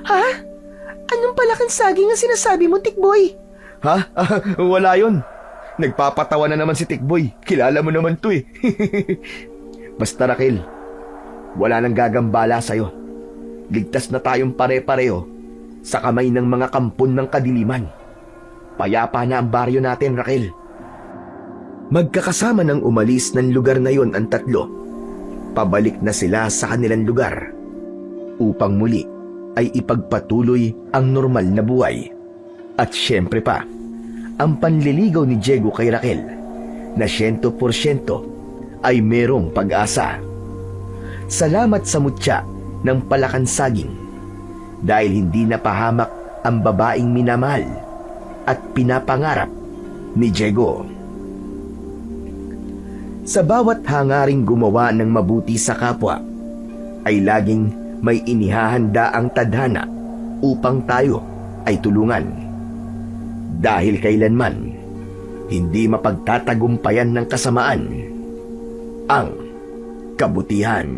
C: Ha? Anong palakan saging ang sinasabi mo, Tikboy?
D: Ha? Wala yun. Nagpapatawa na naman si Tikboy. Kilala mo naman to eh. Basta, Raquel, wala nang gagambala sa'yo. Ligtas na tayong pare-pareho sa kamay ng mga kampon ng kadiliman.
A: payapa na ang baryo natin, Raquel. Magkakasama nang umalis ng lugar na yon ang tatlo. Pabalik na sila sa kanilang lugar upang muli ay ipagpatuloy ang normal na buhay. At syempre pa, ang panliligaw ni Diego kay Raquel na 100% ay merong pag-asa. Salamat sa mutya ng palakansaging dahil hindi napahamak ang babaeng minamahal at pinapangarap ni Diego. Sa bawat hangaring gumawa ng mabuti sa kapwa, ay laging may inihahanda ang tadhana upang tayo ay tulungan. Dahil kailanman, hindi mapagtatagumpayan ng kasamaan ang kabutihan.